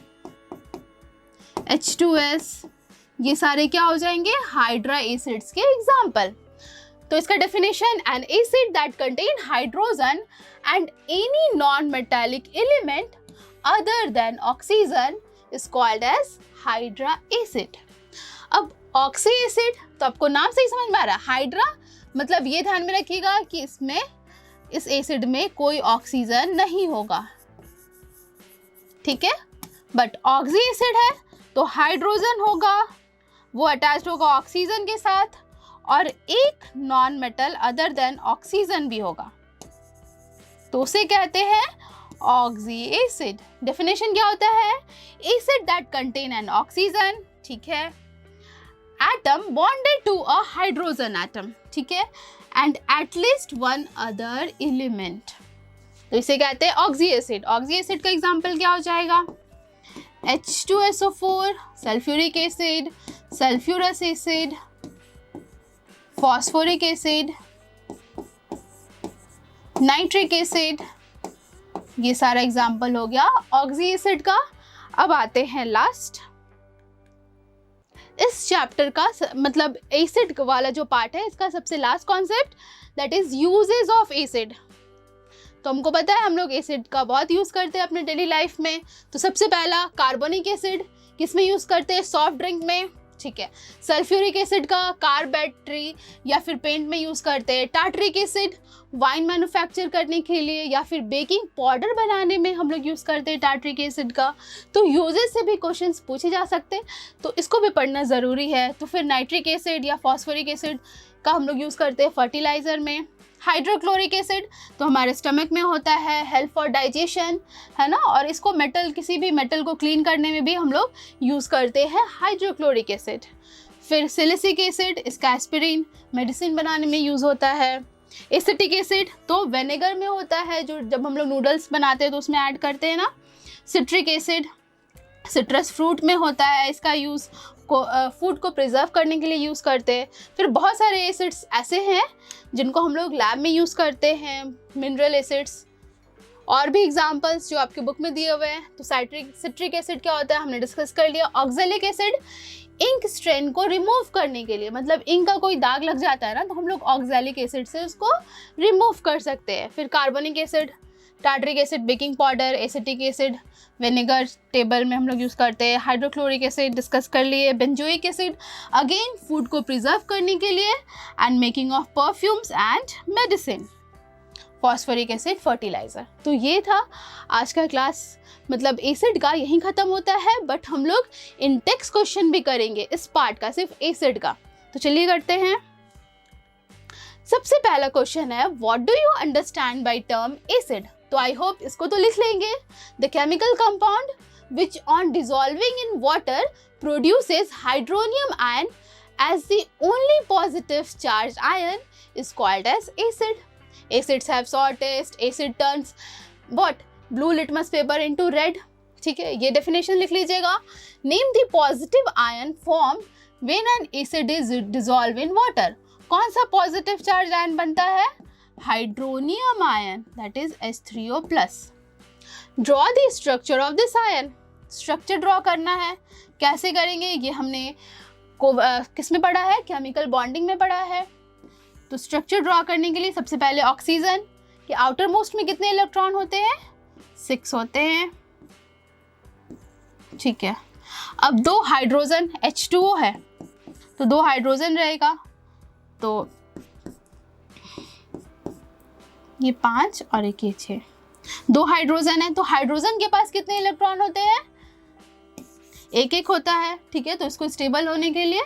H2S, ये सारे क्या हो जाएंगे, हाइड्रा एसिड्स के एग्जाम्पल। तो इसका definition, an acid that contain hydrogen and any non metallic element other than oxygen is called as hydra acid. अब oxy acid, तो आपको नाम से ही समझ में आ रहा है, हाइड्रा मतलब ये ध्यान में रखिएगा कि इसमें, इस एसिड में कोई ऑक्सीजन नहीं होगा, ठीक है। बट ऑक्सी एसिड है तो हाइड्रोजन होगा, वो अटैच्ड होगा ऑक्सीजन के साथ, और एक non metal other than oxygen भी होगा, तो उसे कहते हैं ऑक्सी एसिड। डेफिनेशन क्या होता है, acid that contain an oxygen, ठीक है, atom bonded to a hydrogen atom, ठीक है, and at least one other element, तो इसे कहते हैं ऑक्सी एसिड। ऑक्सी एसिड का एग्जाम्पल क्या हो जाएगा, H2SO4, sulphuric acid, sulphurous acid, phosphoric acid, nitric acid, ये सारा एग्जाम्पल हो गया ऑक्सी एसिड का। अब आते हैं लास्ट, इस चैप्टर का मतलब एसिड वाला जो पार्ट है, इसका सबसे last concept, that is uses of acid. तो हमको पता है हम लोग एसिड का बहुत यूज़ करते हैं अपने डेली लाइफ में। तो सबसे पहला कार्बोनिक एसिड किस में यूज़ करते हैं, सॉफ्ट ड्रिंक में, ठीक है। सल्फ्यूरिक एसिड का कार बैटरी या फिर पेंट में यूज़ करते हैं। टार्टरिक एसिड वाइन मैन्युफैक्चर करने के लिए या फिर बेकिंग पाउडर बनाने में हम लोग यूज़ करते हैं टार्टरिक एसिड का। तो यूजेस से भी क्वेश्चंस पूछे जा सकते हैं, तो इसको भी पढ़ना ज़रूरी है। तो फिर नाइट्रिक एसिड या फॉस्फोरिक एसिड का हम लोग यूज़ करते हैं फर्टिलाइज़र में। हाइड्रोक्लोरिक एसिड तो हमारे स्टमक में होता है, हेल्प फॉर डाइजेशन, है ना, और इसको मेटल, किसी भी मेटल को क्लीन करने में भी हम लोग यूज़ करते हैं हाइड्रोक्लोरिक एसिड। फिर सिलिसिक एसिड, इसका एस्पिरिन मेडिसिन बनाने में यूज़ होता है। एसिटिक एसिड तो विनेगर में होता है, जो जब हम लोग नूडल्स बनाते हैं तो उसमें ऐड करते हैं ना। सिट्रिक एसिड सिट्रस फ्रूट में होता है, इसका यूज़ फूड को प्रिजर्व करने के लिए यूज़ करते हैं। फिर बहुत सारे एसिड्स ऐसे हैं जिनको हम लोग लैब में यूज़ करते हैं, मिनरल एसिड्स, और भी एग्जांपल्स जो आपके बुक में दिए हुए हैं। तो सिट्रिक एसिड क्या होता है हमने डिस्कस कर लिया। ऑक्जेलिक एसिड इंक स्ट्रेन को रिमूव करने के लिए, मतलब इंक का कोई दाग लग जाता है ना, तो हम लोग ऑक्जेलिक एसिड से उसको रिमूव कर सकते हैं। फिर carbonic acid, tartaric acid baking powder, acetic acid vinegar table में हम लोग यूज़ करते हैं। हाइड्रोक्लोरिक एसिड डिस्कस कर लिए। बेंजोइक एसिड अगेन फूड को प्रिजर्व करने के लिए and making of perfumes and medicine. Phosphoric acid fertiliser. तो ये था आज का क्लास, मतलब एसिड का यहीं ख़त्म होता है, बट हम लोग इन टेक्स्ट क्वेश्चन भी करेंगे इस पार्ट का, सिर्फ एसिड का। तो चलिए करते हैं। सबसे पहला क्वेश्चन है, what do you understand by term acid. तो आई होप इसको तो लिख लेंगे। The chemical compound which on dissolving in water produces hydronium ion as the only positive charged ion is called as acid. Acids have sour taste. Acid turns what? Blue litmus paper into red. ठीक है, ये definition लिख लीजिएगा. Name the positive ion formed when an acid is dissolved in water. कौन सा positive charged ion बनता है? Hydronium ion, that is H3O+. Draw the structure of this ion. Structure draw करना है. कैसे करेंगे ये हमने किस में पढ़ा है? केमिकल बॉन्डिंग में पढ़ा है। तो स्ट्रक्चर ड्रॉ करने के लिए सबसे पहले ऑक्सीजन के आउटर मोस्ट में कितने इलेक्ट्रॉन होते हैं? 6 होते हैं। ठीक है, अब 2 हाइड्रोजन H2O है तो 2 हाइड्रोजन रहेगा, तो ये 5 और एक ये 6, 2 हाइड्रोजन है। तो हाइड्रोजन के पास कितने इलेक्ट्रॉन होते हैं? एक एक होता है। ठीक है, तो इसको स्टेबल होने के लिए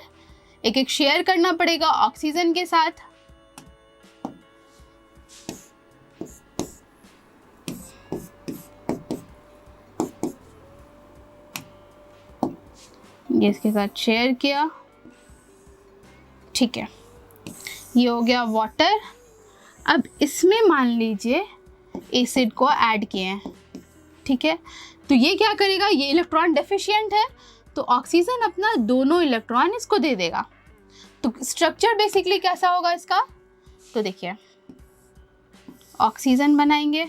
एक एक शेयर करना पड़ेगा ऑक्सीजन के साथ। ये इसके साथ शेयर किया। ठीक है, ये हो गया वाटर। अब इसमें मान लीजिए एसिड को ऐड किए हैं। ठीक है, तो ये क्या करेगा? ये इलेक्ट्रॉन डेफिशिएंट है तो ऑक्सीजन अपना दोनों इलेक्ट्रॉन इसको दे देगा। तो स्ट्रक्चर बेसिकली कैसा होगा इसका? तो देखिए, ऑक्सीजन बनाएंगे,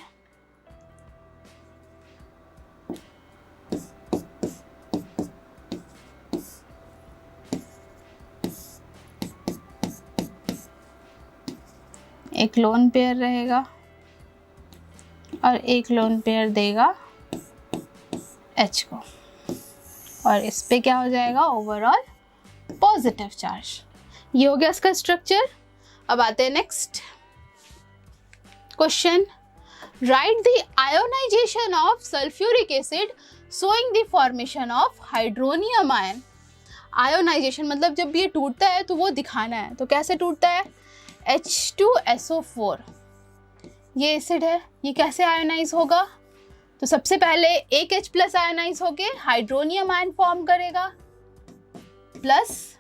एक लोन पेयर रहेगा और एक लोन पेयर देगा H को, और इस पे क्या हो जाएगा, ओवरऑल पॉजिटिव चार्ज। ये हो गया इसका स्ट्रक्चर। अब आते हैं next question. Write the ionization of sulphuric acid showing the formation of hydronium ion. Ionization मतलब जब ये टूटता है तो वो दिखाना है, तो कैसे टूटता है, H2SO4 ये एसिड है, ये कैसे आयोनाइज होगा, तो सबसे पहले एक H प्लस आयोनाइज होके हाइड्रोनियम आयन फॉर्म करेगा, प्लस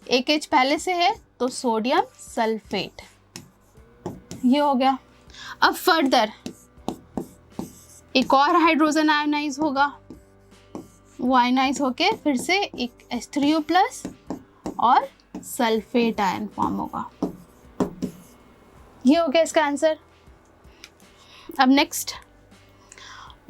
एक H पहले से है तो सोडियम सल्फेट, ये हो गया। अब फर्दर एक और हाइड्रोजन आयोनाइज होगा, वो आयोनाइज होके फिर से एक H3O प्लस और सल्फेट आयन फॉर्म होगा, ये हो गया इसका आंसर। अब next,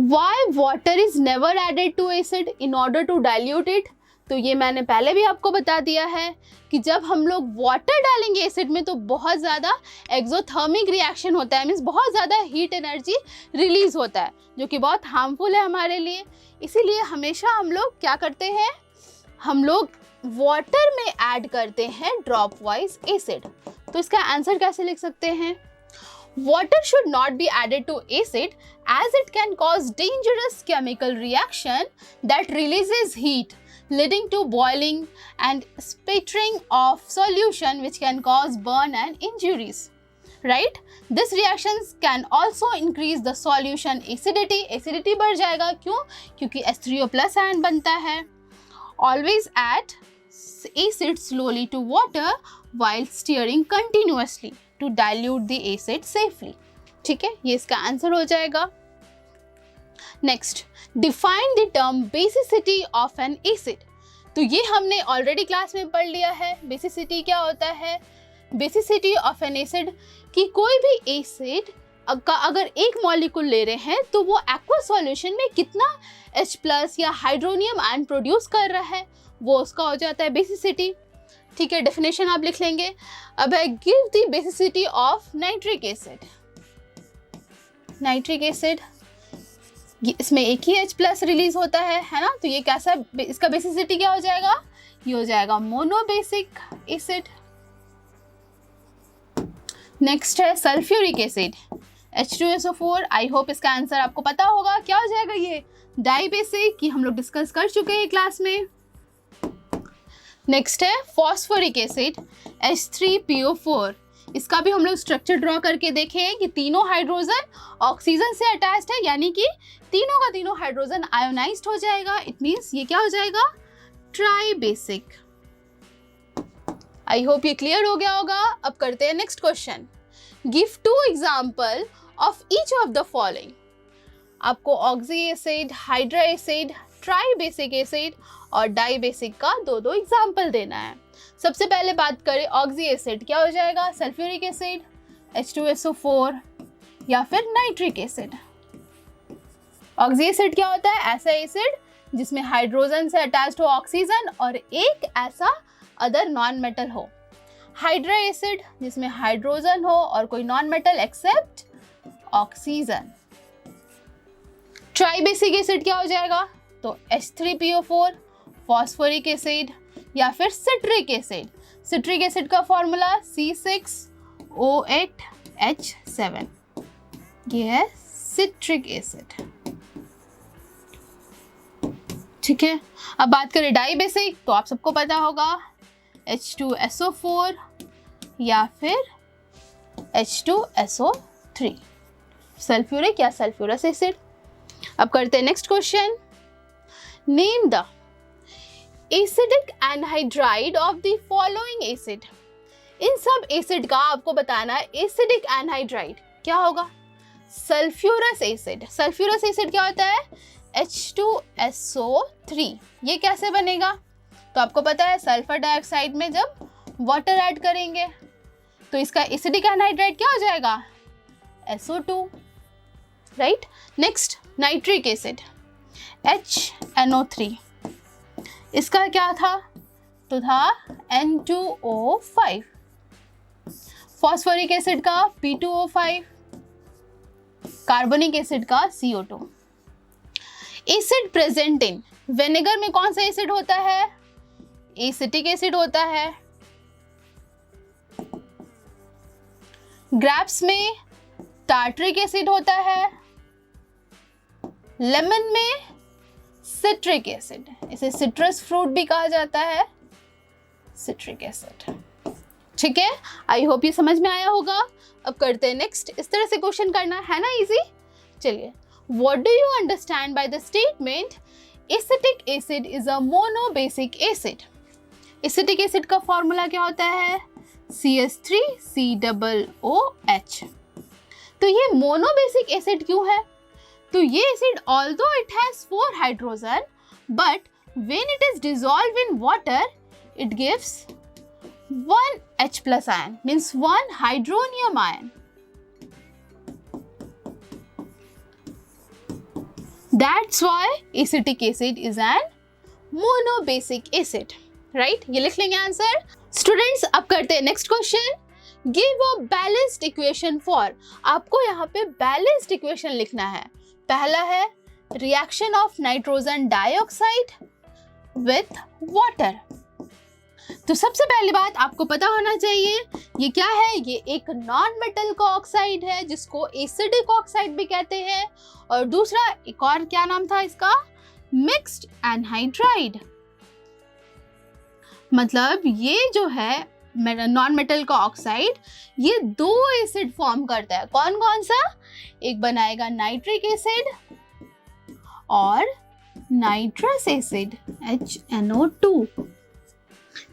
why water is never added to acid in order to dilute it. तो ये मैंने पहले भी आपको बता दिया है कि जब हम लोग वाटर डालेंगे एसिड में तो बहुत ज़्यादा एक्सोथर्मिक रिएक्शन होता है, मीन्स बहुत ज़्यादा हीट एनर्जी रिलीज होता है, जो कि बहुत हार्मफुल है हमारे लिए। इसीलिए हमेशा हम लोग क्या करते हैं, हम लोग वाटर में ऐड करते हैं ड्रॉप वाइज एसिड। तो इसका आंसर कैसे लिख सकते हैं, water should not be added to acid as it can cause dangerous chemical reaction that releases heat leading to boiling and sputtering of solution which can cause burn and injuries, right? This reactions can also increase the solution acidity बढ़ जाएगा, क्यों, क्योंकि H3O plus ion बनता है। Always add acid slowly to water while stirring continuously to dilute the acid safely। ठीक है, ये इसका आंसर हो जाएगा। Next, define the term basicity of an acid. तो ये हमने ऑलरेडी क्लास में पढ़ लिया है। बेसिसिटी क्या होता है, बेसिसिटी ऑफ एन एसिड कि कोई भी एसिड का अगर एक मॉलिक्यूल ले रहे हैं तो वो एक्वा सॉल्यूशन में कितना H प्लस या हाइड्रोनियम आयन प्रोड्यूस कर रहा है, वो उसका हो जाता है बेसिसिटी। ठीक है, डेफिनेशन आप लिख लेंगे। अब है give the basicity of nitric acid. Nitric acid इसमें एक ही H प्लस रिलीज होता है ना, तो ये कैसा, इसका बेसिसिटी क्या हो जाएगा, ये हो जाएगा मोनोबेसिक एसिड। नेक्स्ट है sulphuric acid H2SO4। I hope इसका आंसर आपको पता होगा, क्या हो जाएगा ये, डाइबेसिक, कि हम लोग डिस्कस कर चुके हैं क्लास में। नेक्स्ट है फॉस्फोरिक एसिड H3PO4। इसका भी हम लोग स्ट्रक्चर ड्रॉ करके देखें कि तीनों हाइड्रोजन ऑक्सीजन से अटैच्ड है, यानी कि तीनों का तीनों हाइड्रोजन आयोनाइज्ड हो जाएगा। इट मीन्स ये क्या हो जाएगा, ट्राइबेसिक। आई होप ये क्लियर हो गया होगा। अब करते हैं next question. Give 2 example of each of the following. आपको oxy acid, hydra acid, tribasic acid और डाइबेसिक का 2 एग्जाम्पल देना है। सबसे पहले बात करें ऑक्सी एसिड, क्या हो जाएगा, सल्फ्यूरिक एसिड H2SO4 या फिर नाइट्रिक एसिड। ऑक्सी एसिड क्या होता है, ऐसा एसिड जिसमें हाइड्रोजन से अटैच्ड हो ऑक्सीजन और एक ऐसा अदर नॉन मेटल हो। हाइड्रा एसिड जिसमें हाइड्रोजन हो और कोई non metal except oxygen. Tribasic acid क्या हो जाएगा, तो H3PO4, फॉस्फोरिक एसिड या फिर सिट्रिक एसिड। सिट्रिक एसिड का फॉर्मूला C6O8H7, ये है सिट्रिक एसिड। ठीक है, अब बात करें डाइबेसिक, तो आप सबको पता होगा H2SO4 या फिर H2SO3, सल्फ्यूरिक या सल्फ्यूरस एसिड। अब करते हैं next question. Name the acidic anhydride of the following acid. इन सब एसिड का आपको बताना है एसिडिक एनहाइड्राइड क्या होगा, सल्फ्यूरस एसिड। सल्फ्यूरस एसिड क्या होता है, H2SO3। ये कैसे बनेगा, तो आपको पता है सल्फर डाइऑक्साइड में जब वाटर ऐड करेंगे तो इसका एसिडिक एनहाइड्राइड क्या हो जाएगा, SO2, right. Next nitric acid HNO3, इसका क्या था, तो था N2O5। फॉस्फोरिक एसिड का P2O5, कार्बोनिक एसिड का CO2। Acid present in vinegar में कौन सा एसिड होता है? एसिटिक एसिड होता है। ग्रेप्स में टार्टरिक एसिड होता है। लेमन में सिट्रिक एसिड, इसे सिट्रस फ्रूट भी कहा जाता है, सिट्रिक एसिड। ठीक है, आई होप ये समझ में आया होगा। अब करते हैं नेक्स्ट। इस तरह से क्वेश्चन करना है ना, इजी। चलिए, what do you understand by the statement acetic acid is a monobasic acid? Acetic acid का फॉर्मूला क्या होता है? CH3COOH। तो ये मोनोबेसिक एसिड क्यों है? तो ये acid although it has 4 hydrogen but when it is dissolved in water it gives 1 H plus ion, means 1 hydronium ion. That's why acetic acid is an monobasic acid. Right? ये लिख लेंगे answer. Students, अब करते हैं next question. Give a balanced equation for, आपको यहाँ पे balanced equation लिखना है। पहला है reaction of nitrogen dioxide with water. तो सबसे पहली बात आपको पता होना चाहिए ये क्या है। ये एक नॉन मेटल का ऑक्साइड है जिसको एसिडिक ऑक्साइड भी कहते हैं, और दूसरा एक और क्या नाम था इसका? Mixed anhydride. मतलब ये जो है नॉन मेटल का ऑक्साइड, ये 2 एसिड फॉर्म करता है। कौन कौन सा? एक बनाएगा नाइट्रिक एसिड और नाइट्रस एसिड HNO2।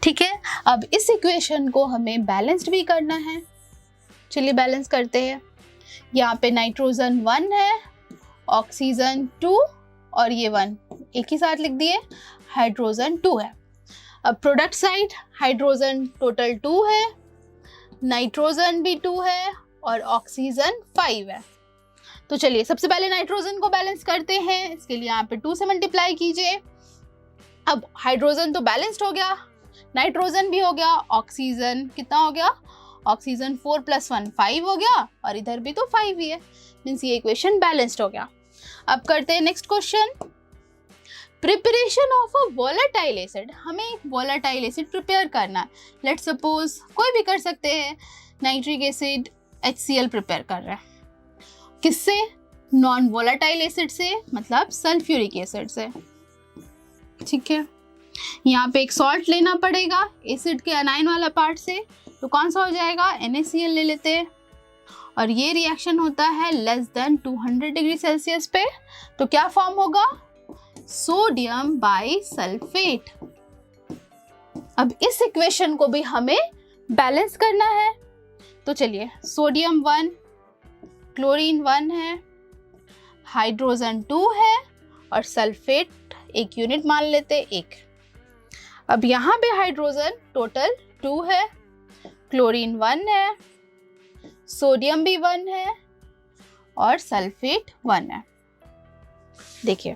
ठीक है, अब इस इक्वेशन को हमें बैलेंस्ड भी करना है। चलिए बैलेंस करते हैं। यहाँ पे नाइट्रोजन 1 है, ऑक्सीजन 2 और ये 1 एक ही साथ लिख दिए, हाइड्रोजन 2 है। अब प्रोडक्ट साइड हाइड्रोजन टोटल 2 है, नाइट्रोजन भी 2 है और ऑक्सीजन 5 है। तो चलिए सबसे पहले नाइट्रोजन को बैलेंस करते हैं। इसके लिए यहाँ पे 2 से मल्टीप्लाई कीजिए। अब हाइड्रोजन तो बैलेंस्ड हो गया, नाइट्रोजन भी हो गया, ऑक्सीजन कितना हो गया? ऑक्सीजन 4 + 1 5 हो गया, और इधर भी तो 5 ही है, मीन्स ये इक्वेशन बैलेंस्ड हो गया। अब करते हैं next question. Preparation of a volatile acid, हमें एक वोलेटाइल एसिड प्रिपेयर करना है। लेट्स सपोज कोई भी कर सकते हैं, नाइट्रिक एसिड HCl प्रिपेयर कर रहा है। किससे? नॉन वोलेटाइल एसिड से, मतलब सल्फ्यूरिक एसिड से। ठीक है, यहाँ पे एक सॉल्ट लेना पड़ेगा एसिड के अनाइन वाला पार्ट से, तो कौन सा हो जाएगा? NaCl ले लेते हैं। और ये रिएक्शन होता है लेस देन 200 डिग्री सेल्सियस पे, तो क्या फॉर्म होगा? Sodium bisulphate. अब इस इक्वेशन को भी हमें बैलेंस करना है। तो चलिए, सोडियम 1, क्लोरीन 1 है, हाइड्रोजन 2 है और सल्फेट एक यूनिट मान लेते 1। अब यहाँ पे हाइड्रोजन टोटल 2 है, क्लोरीन 1 है, सोडियम भी 1 है और सल्फेट 1 है। देखिए,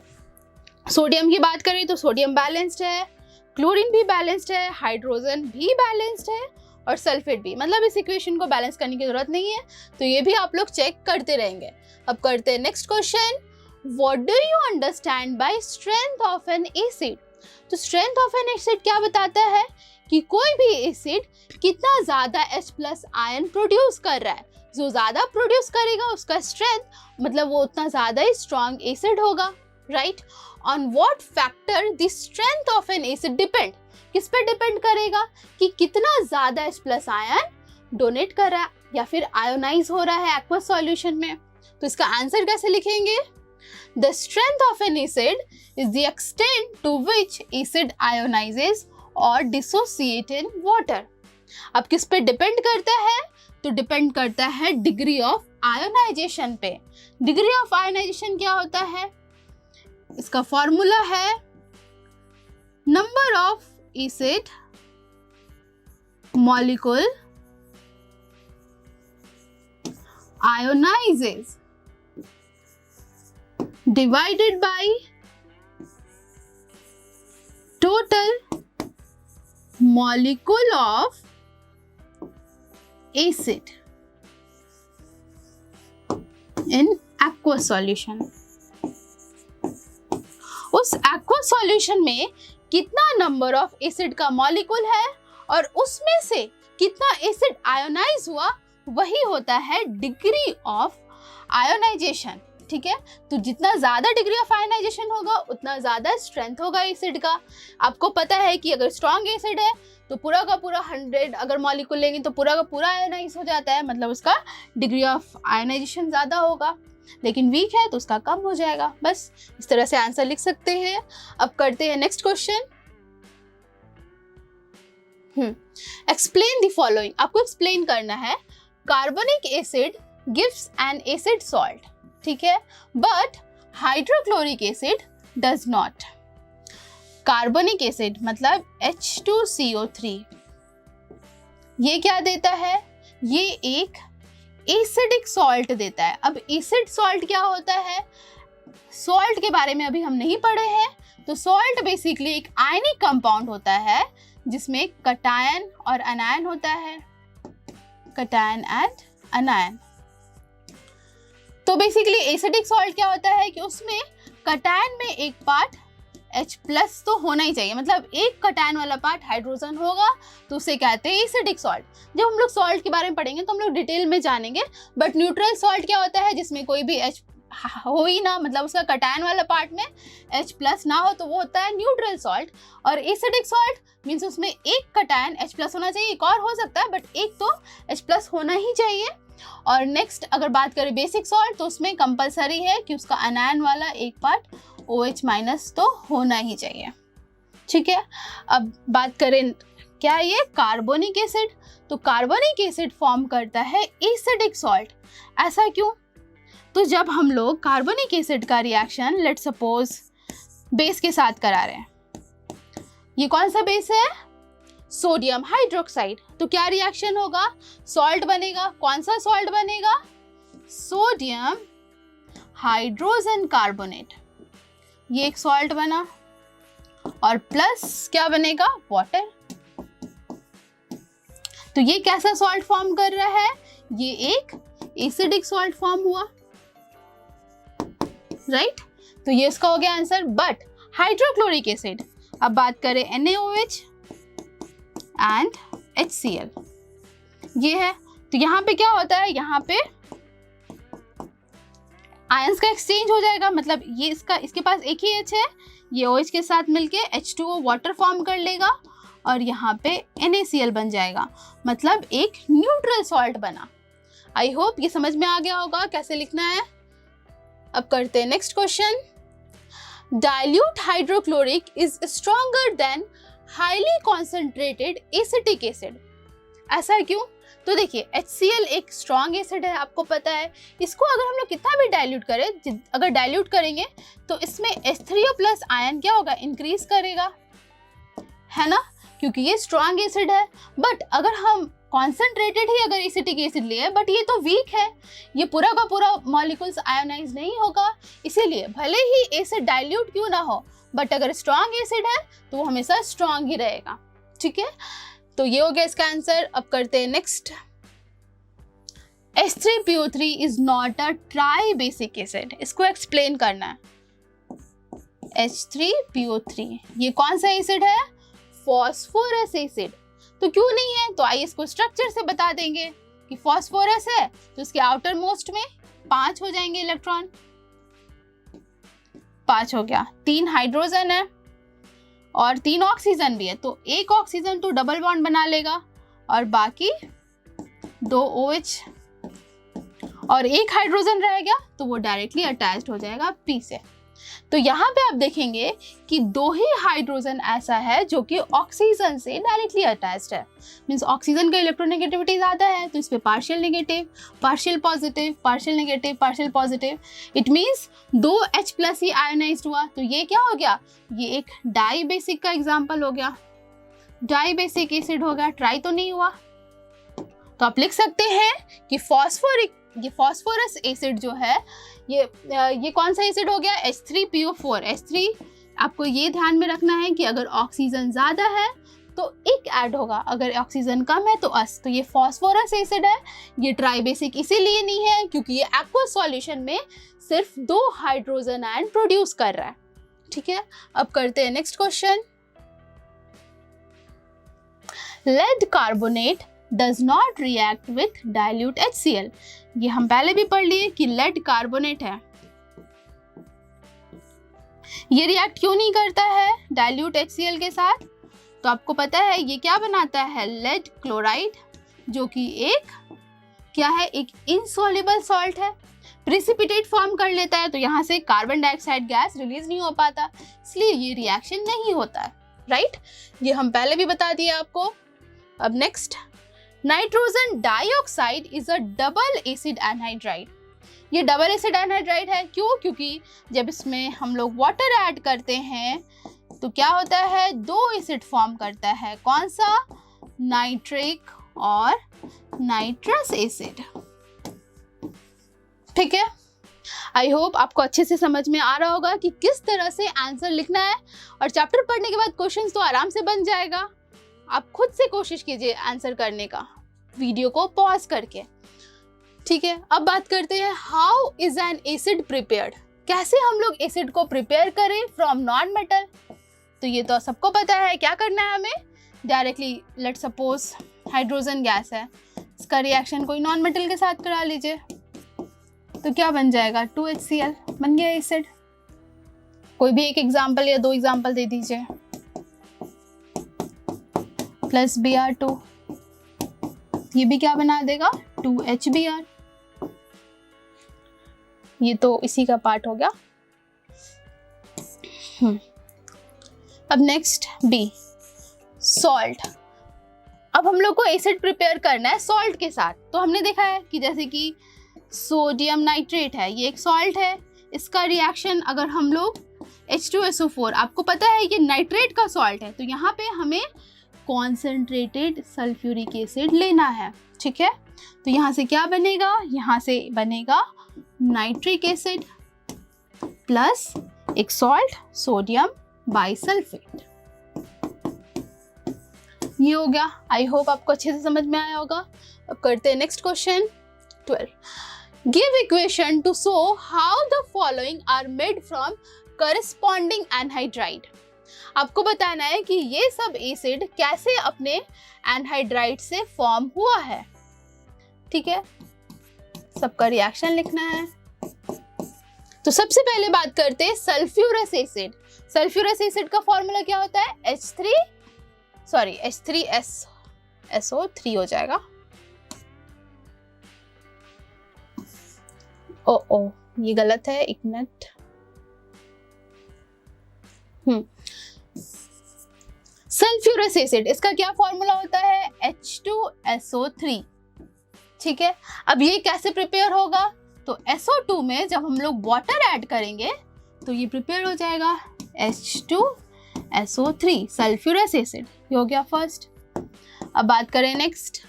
सोडियम की बात करें तो सोडियम बैलेंस्ड है, क्लोरीन भी बैलेंस्ड है, हाइड्रोजन भी बैलेंस्ड है और सल्फेट भी। मतलब इस इक्वेशन को बैलेंस करने की जरूरत नहीं है, तो ये भी आप लोग चेक करते रहेंगे। अब करते हैं next question. What do you understand by strength of an acid? तो स्ट्रेंथ ऑफ एन एसिड क्या बताता है कि कोई भी एसिड कितना ज्यादा H+ आयन प्रोड्यूस कर रहा है। जो ज्यादा प्रोड्यूस करेगा उसका स्ट्रेंथ, मतलब वो उतना ज्यादा ही स्ट्रॉन्ग एसिड होगा। Right? On what factor the strength of an acid depend? किस पे डिपेंड करेगा कि कितना ज्यादा H+ आयन डोनेट कर रहा है या फिर आयोनाइज हो रहा है एक्वस सॉल्यूशन में। तो इसका आंसर कैसे लिखेंगे? The strength of an acid is the extent to which acid ionizes or dissociate in water. अब किस पे डिपेंड करता है? तो डिपेंड करता है डिग्री ऑफ आयोनाइजेशन पे। डिग्री ऑफ आयोनाइजेशन क्या होता है? इसका फॉर्मूला है number of acid molecule ionises divided by total molecule of acid in aqueous solution। उस aqueous solution में कितना नंबर ऑफ एसिड का मॉलिक्यूल है और उसमें से कितना एसिड आयोनाइज हुआ, वही होता है डिग्री ऑफ आयोनाइजेशन। ठीक है, तो जितना ज्यादा डिग्री ऑफ आयोनाइजेशन होगा उतना ज्यादा स्ट्रेंथ होगा एसिड का। आपको पता है कि अगर स्ट्रॉन्ग एसिड है तो पूरा का पूरा 100 अगर मॉलिक्यूल लेंगे तो पूरा का पूरा आयोनाइज हो जाता है, मतलब उसका डिग्री ऑफ आयोनाइजेशन ज्यादा होगा। लेकिन वीक है तो उसका कम हो जाएगा। बस इस तरह से आंसर लिख सकते हैं। अब करते हैं next question. Explain the following. आपको एक्सप्लेन करना है। Carbonic acid gives an acid salt, ठीक है, but hydrochloric acid does not. Carbonic acid मतलब H2CO3, ये क्या देता है? ये एक एसिडिक सॉल्ट देता है। अब एसिड सॉल्ट क्या होता है? सॉल्ट के बारे में अभी हम नहीं पढ़े हैं। तो सॉल्ट बेसिकली एक आयनिक कंपाउंड होता है जिसमें कटायन और अनायन होता है, कटायन एंड अनायन। तो बेसिकली एसिडिक सॉल्ट क्या होता है कि उसमें कटायन में एक पार्ट H+ तो होना ही चाहिए, मतलब एक कटायन वाला पार्ट हाइड्रोजन होगा, तो उसे कहते हैं एसिडिक सॉल्ट। जब हम लोग सॉल्ट के बारे में पढ़ेंगे तो हम लोग डिटेल में जानेंगे। बट न्यूट्रल सॉल्ट क्या होता है? जिसमें कोई भी H हो ही ना, मतलब उसका कटायन वाला पार्ट में H+ ना हो, तो वो होता है न्यूट्रल सॉल्ट। और एसिडिक सॉल्ट मीन्स उसमें एक कटायन H+ होना चाहिए, एक और हो सकता है बट एक तो H+ होना ही चाहिए। और नेक्स्ट अगर बात करें बेसिक सॉल्ट, तो उसमें कंपलसरी है कि उसका अनायन वाला एक पार्ट OH- तो होना ही चाहिए। ठीक है, अब बात करें क्या ये कार्बोनिक एसिड। तो कार्बोनिक एसिड फॉर्म करता है एसिडिक सॉल्ट। ऐसा क्यों? तो जब हम लोग कार्बोनिक एसिड का रिएक्शन लेट्स सपोज बेस के साथ करा रहे हैं, ये कौन सा बेस है? Sodium hydroxide. तो क्या रिएक्शन होगा? सॉल्ट बनेगा। कौन सा सॉल्ट बनेगा? Sodium hydrogen carbonate. ये एक सॉल्ट बना और प्लस क्या बनेगा? वाटर। तो ये कैसा सॉल्ट फॉर्म कर रहा है? ये एक एसिडिक सॉल्ट फॉर्म हुआ, राइट? तो ये इसका हो गया आंसर। बट हाइड्रोक्लोरिक एसिड, अब बात करें NaOH एंड HCl, ये है। तो यहाँ पे क्या होता है? यहाँ पे आयंस का एक्सचेंज हो जाएगा, मतलब ये इसके पास एक ही H है, ये OH के साथ मिलके H2O वाटर फॉर्म कर लेगा और यहाँ पे NaCl बन जाएगा, मतलब एक न्यूट्रल सॉल्ट बना। आई होप ये समझ में आ गया होगा कैसे लिखना है। अब करते हैं next question. Dilute hydrochloric is stronger than highly concentrated acetic acid. ऐसा क्यों? तो देखिए HCl एक स्ट्रॉन्ग एसिड है, आपको पता है। इसको अगर हम लोग कितना भी डाइल्यूट करें, अगर डाइल्यूट करेंगे तो इसमें H3O+ आयन क्या होगा? इंक्रीज करेगा, है ना, क्योंकि ये स्ट्रॉन्ग एसिड है। बट अगर हम कॉन्सेंट्रेटेड ही अगर एसिटिक एसिड लिए, बट ये तो वीक है, ये पूरा का पूरा मॉलिक्यूल्स आयोनाइज नहीं होगा। इसीलिए भले ही एसिड डाइल्यूट क्यों ना हो, बट अगर स्ट्रॉन्ग एसिड है तो वो हमेशा स्ट्रॉन्ग ही रहेगा। ठीक है, तो ये हो गया इसका आंसर। अब करते हैं next. H3PO3 is not a try basic acid. इसको एक्सप्लेन करना है। H3PO3 ये कौन सा एसिड है? Phosphorous acid. तो क्यों नहीं है? तो आइए इसको स्ट्रक्चर से बता देंगे कि फॉस्फोरस है तो इसके आउटर मोस्ट में 5 हो जाएंगे इलेक्ट्रॉन, 5 हो गया। 3 हाइड्रोजन है और 3 ऑक्सीजन भी है, तो एक ऑक्सीजन तो डबल बॉन्ड बना लेगा और बाकी 2 OH और एक हाइड्रोजन रह गया तो वो डायरेक्टली अटैच्ड हो जाएगा P से। तो यहाँ पे आप देखेंगे कि 2 ही हाइड्रोजन ऐसा है जो कि ऑक्सीजन से डायरेक्टली अटैच्ड है। मीन्स ऑक्सीजन का इलेक्ट्रोनेगेटिविटी ज़्यादा है, तो इस पे partial negative, partial positive, partial negative, partial positive. It means 2 H+ he ionised हुआ। तो ये क्या हो गया? ये एक डाई बेसिक का एग्जाम्पल हो गया, डाई बेसिक एसिड हो गया, ट्राई तो नहीं हुआ। तो आप लिख सकते हैं कि ये फॉस्फोरस एसिड जो है ये कौन सा एसिड हो गया? H3PO4। H3 आपको ये ध्यान में रखना है कि अगर ऑक्सीजन ज़्यादा है तो एक ऐड होगा? अगर ऑक्सीजन कम है तो अस, तो ये फॉस्फोरस एसिड है। ये ट्राइबेसिक इसीलिए नहीं है क्योंकि ये एक्वस सॉल्यूशन में सिर्फ 2 हाइड्रोजन आयन प्रोड्यूस कर रहा है। ठीक है, अब करते हैं next question. Lead carbonate does not react with dilute HCl। ये हम पहले भी पढ़ लिए कि लेड कार्बोनेट है, ये रिएक्ट क्यों नहीं करता है डाइल्यूट HCl के साथ? तो आपको पता है ये क्या बनाता है, लेड क्लोराइड, जो कि एक क्या है, एक इनसॉल्युबल सॉल्ट है, प्रेसिपिटेट फॉर्म कर लेता है, तो यहाँ से कार्बन डाइऑक्साइड गैस रिलीज नहीं हो पाता, इसलिए ये रिएक्शन नहीं होता है। राइट, ये हम पहले भी बता दिए आपको। अब next, nitrogen dioxide is a double acid anhydride. ये डबल एसिड एनहाइड्राइड है, क्यों? क्योंकि जब इसमें हम लोग वाटर ऐड करते हैं तो क्या होता है, 2 एसिड फॉर्म करता है। कौन सा? नाइट्रिक और नाइट्रस एसिड। ठीक है, आई होप आपको अच्छे से समझ में आ रहा होगा कि किस तरह से आंसर लिखना है, और चैप्टर पढ़ने के बाद क्वेश्चंस तो आराम से बन जाएगा। आप खुद से कोशिश कीजिए आंसर करने का, वीडियो को पॉज करके। ठीक है, अब बात करते हैं how is an acid prepared. कैसे हम लोग एसिड को प्रिपेयर करें फ्रॉम नॉन मेटल? तो ये तो सबको पता है, क्या करना है हमें, directly let suppose hydrogen gas है, इसका रिएक्शन कोई नॉन मेटल के साथ करा लीजिए, तो क्या बन जाएगा, 2HCl बन गया एसिड। कोई भी एक एग्जाम्पल या 2 एग्जाम्पल दे दीजिए। प्लस Br2, ये भी क्या बना देगा, 2HBr। ये तो इसी का पार्ट हो गया। अब नेक्स्ट बी, सॉल्ट। अब हम लोग को एसिड प्रिपेयर करना है सॉल्ट के साथ। तो हमने देखा है कि जैसे कि सोडियम नाइट्रेट है, ये एक सॉल्ट है, इसका रिएक्शन अगर हम लोग H2SO4, आपको पता है ये नाइट्रेट का सॉल्ट है, तो यहाँ पे हमें कॉन्सेंट्रेटेड सल्फ्यूरिक एसिड लेना है। ठीक है, तो यहाँ से क्या बनेगा, यहाँ से बनेगा नाइट्रिक एसिड प्लस एक सॉल्ट सोडियम बाइसल्फेट। ये हो गया। आई होप आपको अच्छे से समझ में आया होगा। अब करते हैं next question 12। Give equation to show how the following are made from corresponding anhydride. आपको बताना है कि ये सब एसिड कैसे अपने एनहाइड्राइड से फॉर्म हुआ है। ठीक है, सबका रिएक्शन लिखना है। तो सबसे पहले बात करते हैं सल्फ्यूरस एसिड। सल्फ्यूरस एसिड का फॉर्मूला क्या होता है, H3SO3 हो जाएगा। ओ ये गलत है, एक मिनट। सल्फ्यूरस एसिड, इसका क्या फॉर्मूला होता है, H2SO3। ठीक है, अब ये कैसे प्रिपेयर होगा, तो SO2 में जब हम लोग वाटर ऐड करेंगे तो ये प्रिपेयर हो जाएगा H2SO3 सल्फ्यूरस एसिड। ये हो गया फर्स्ट। अब बात करें नेक्स्ट,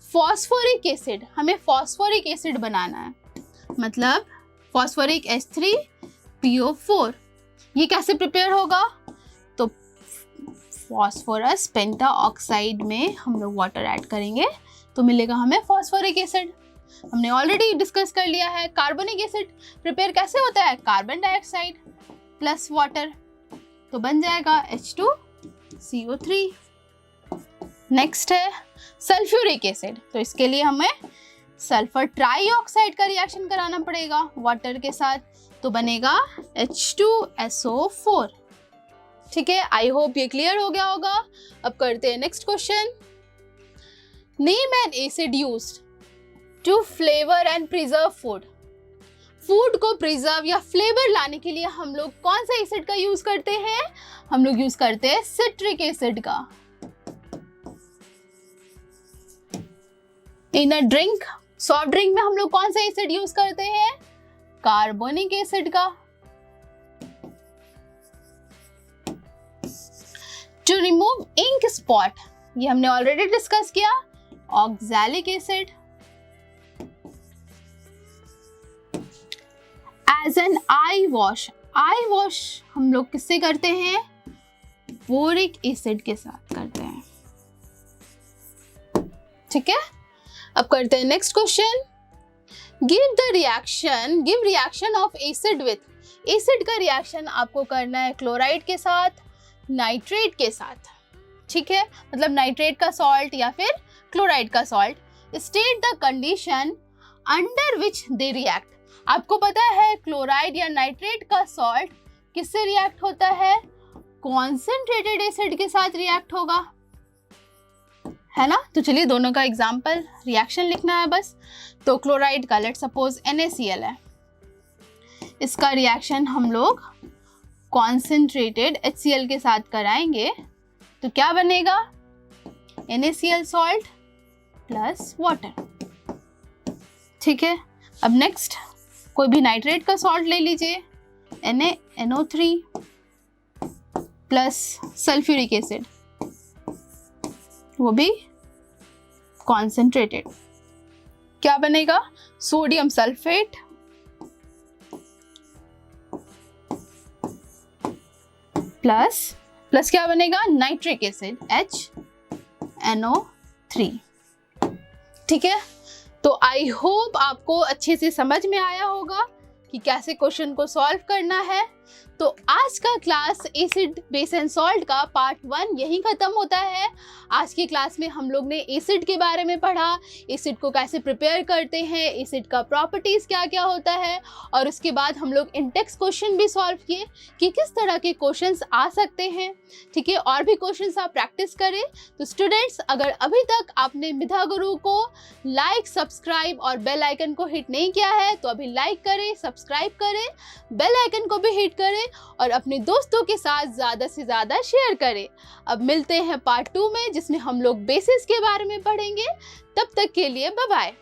फॉस्फोरिक एसिड। हमें फॉस्फोरिक एसिड बनाना है, मतलब फॉस्फोरिक H3PO4। ये कैसे प्रिपेयर होगा, तो फॉस्फोरस पेंटाऑक्साइड में हम लोग वाटर ऐड करेंगे तो मिलेगा हमें फॉस्फोरिक एसिड। हमने ऑलरेडी डिस्कस कर लिया है कार्बोनिक एसिड प्रिपेयर कैसे होता है, कार्बन डाइऑक्साइड प्लस वाटर, तो बन जाएगा H2CO3। नेक्स्ट है सल्फ्यूरिक एसिड। तो इसके लिए हमें सल्फर ट्राइऑक्साइड का रिएक्शन कराना पड़ेगा वाटर के साथ, तो बनेगा H2SO4। ठीक है, आई होप ये क्लियर हो गया होगा। अब करते हैं next question. Name an acid used to flavour and preserve food. Food को प्रिजर्व या फ्लेवर लाने के लिए हम लोग कौन सा एसिड का यूज करते हैं, हम लोग यूज करते हैं सिट्रिक एसिड का। In a drink, soft drink में हम लोग कौन सा एसिड यूज करते हैं, कार्बोनिक एसिड का। टू रिमूव इंक स्पॉट, ये हमने ऑलरेडी डिस्कस किया, oxalic acid. As an eye wash, eye wash हम लोग किससे करते हैं, बोरिक एसिड के साथ करते हैं। ठीक है, अब करते हैं next question. Give reaction of acid with. Acid का रिएक्शन आपको करना है क्लोराइड के साथ, नाइट्रेट के साथ, ठीक है, मतलब नाइट्रेट का सॉल्ट या फिर क्लोराइड का salt. State the condition under which they react. आपको पता है क्लोराइड या नाइट्रेट का सॉल्ट किससे रिएक्ट होता है? कॉन्सेंट्रेटेड एसिड के साथ रिएक्ट होगा, है ना। तो चलिए दोनों का एग्जाम्पल रिएक्शन लिखना है बस। तो क्लोराइड का लेट्स सपोज NaCl है, इसका रिएक्शन हम लोग कॉन्सेंट्रेटेड HCl के साथ कराएंगे तो क्या बनेगा? NaCl सॉल्ट प्लस वाटर, ठीक है। अब नेक्स्ट कोई भी नाइट्रेट का सॉल्ट ले लीजिए, NaNO3 प्लस सल्फ्यूरिक एसिड, वो भी कॉन्सेंट्रेटेड, क्या बनेगा? सोडियम सल्फेट प्लस क्या बनेगा? नाइट्रिक एसिड HNO3, ठीक है। तो आई होप आपको अच्छे से समझ में आया होगा कि कैसे क्वेश्चन को सॉल्व करना है। तो आज का class acid base and salt का पार्ट 1 यहीं ख़त्म होता है। आज की क्लास में हम लोग ने एसिड के बारे में पढ़ा, एसिड को कैसे प्रिपेयर करते हैं, एसिड का प्रॉपर्टीज़ क्या क्या होता है, और उसके बाद हम लोग इंटेक्स क्वेश्चन भी सॉल्व किए कि किस तरह के क्वेश्चंस आ सकते हैं, ठीक है। और भी क्वेश्चंस आप प्रैक्टिस करें। तो स्टूडेंट्स, अगर अभी तक आपने मिधा गुरु को लाइक, सब्सक्राइब और बेल आइकन को हिट नहीं किया है तो अभी लाइक करें, सब्सक्राइब करें, बेल आइकन को भी हिट करें और अपने दोस्तों के साथ ज़्यादा से ज़्यादा शेयर करें। अब मिलते हैं पार्ट 2 में जिसमें हम लोग बेसिस के बारे में पढ़ेंगे। तब तक के लिए बाय बाय।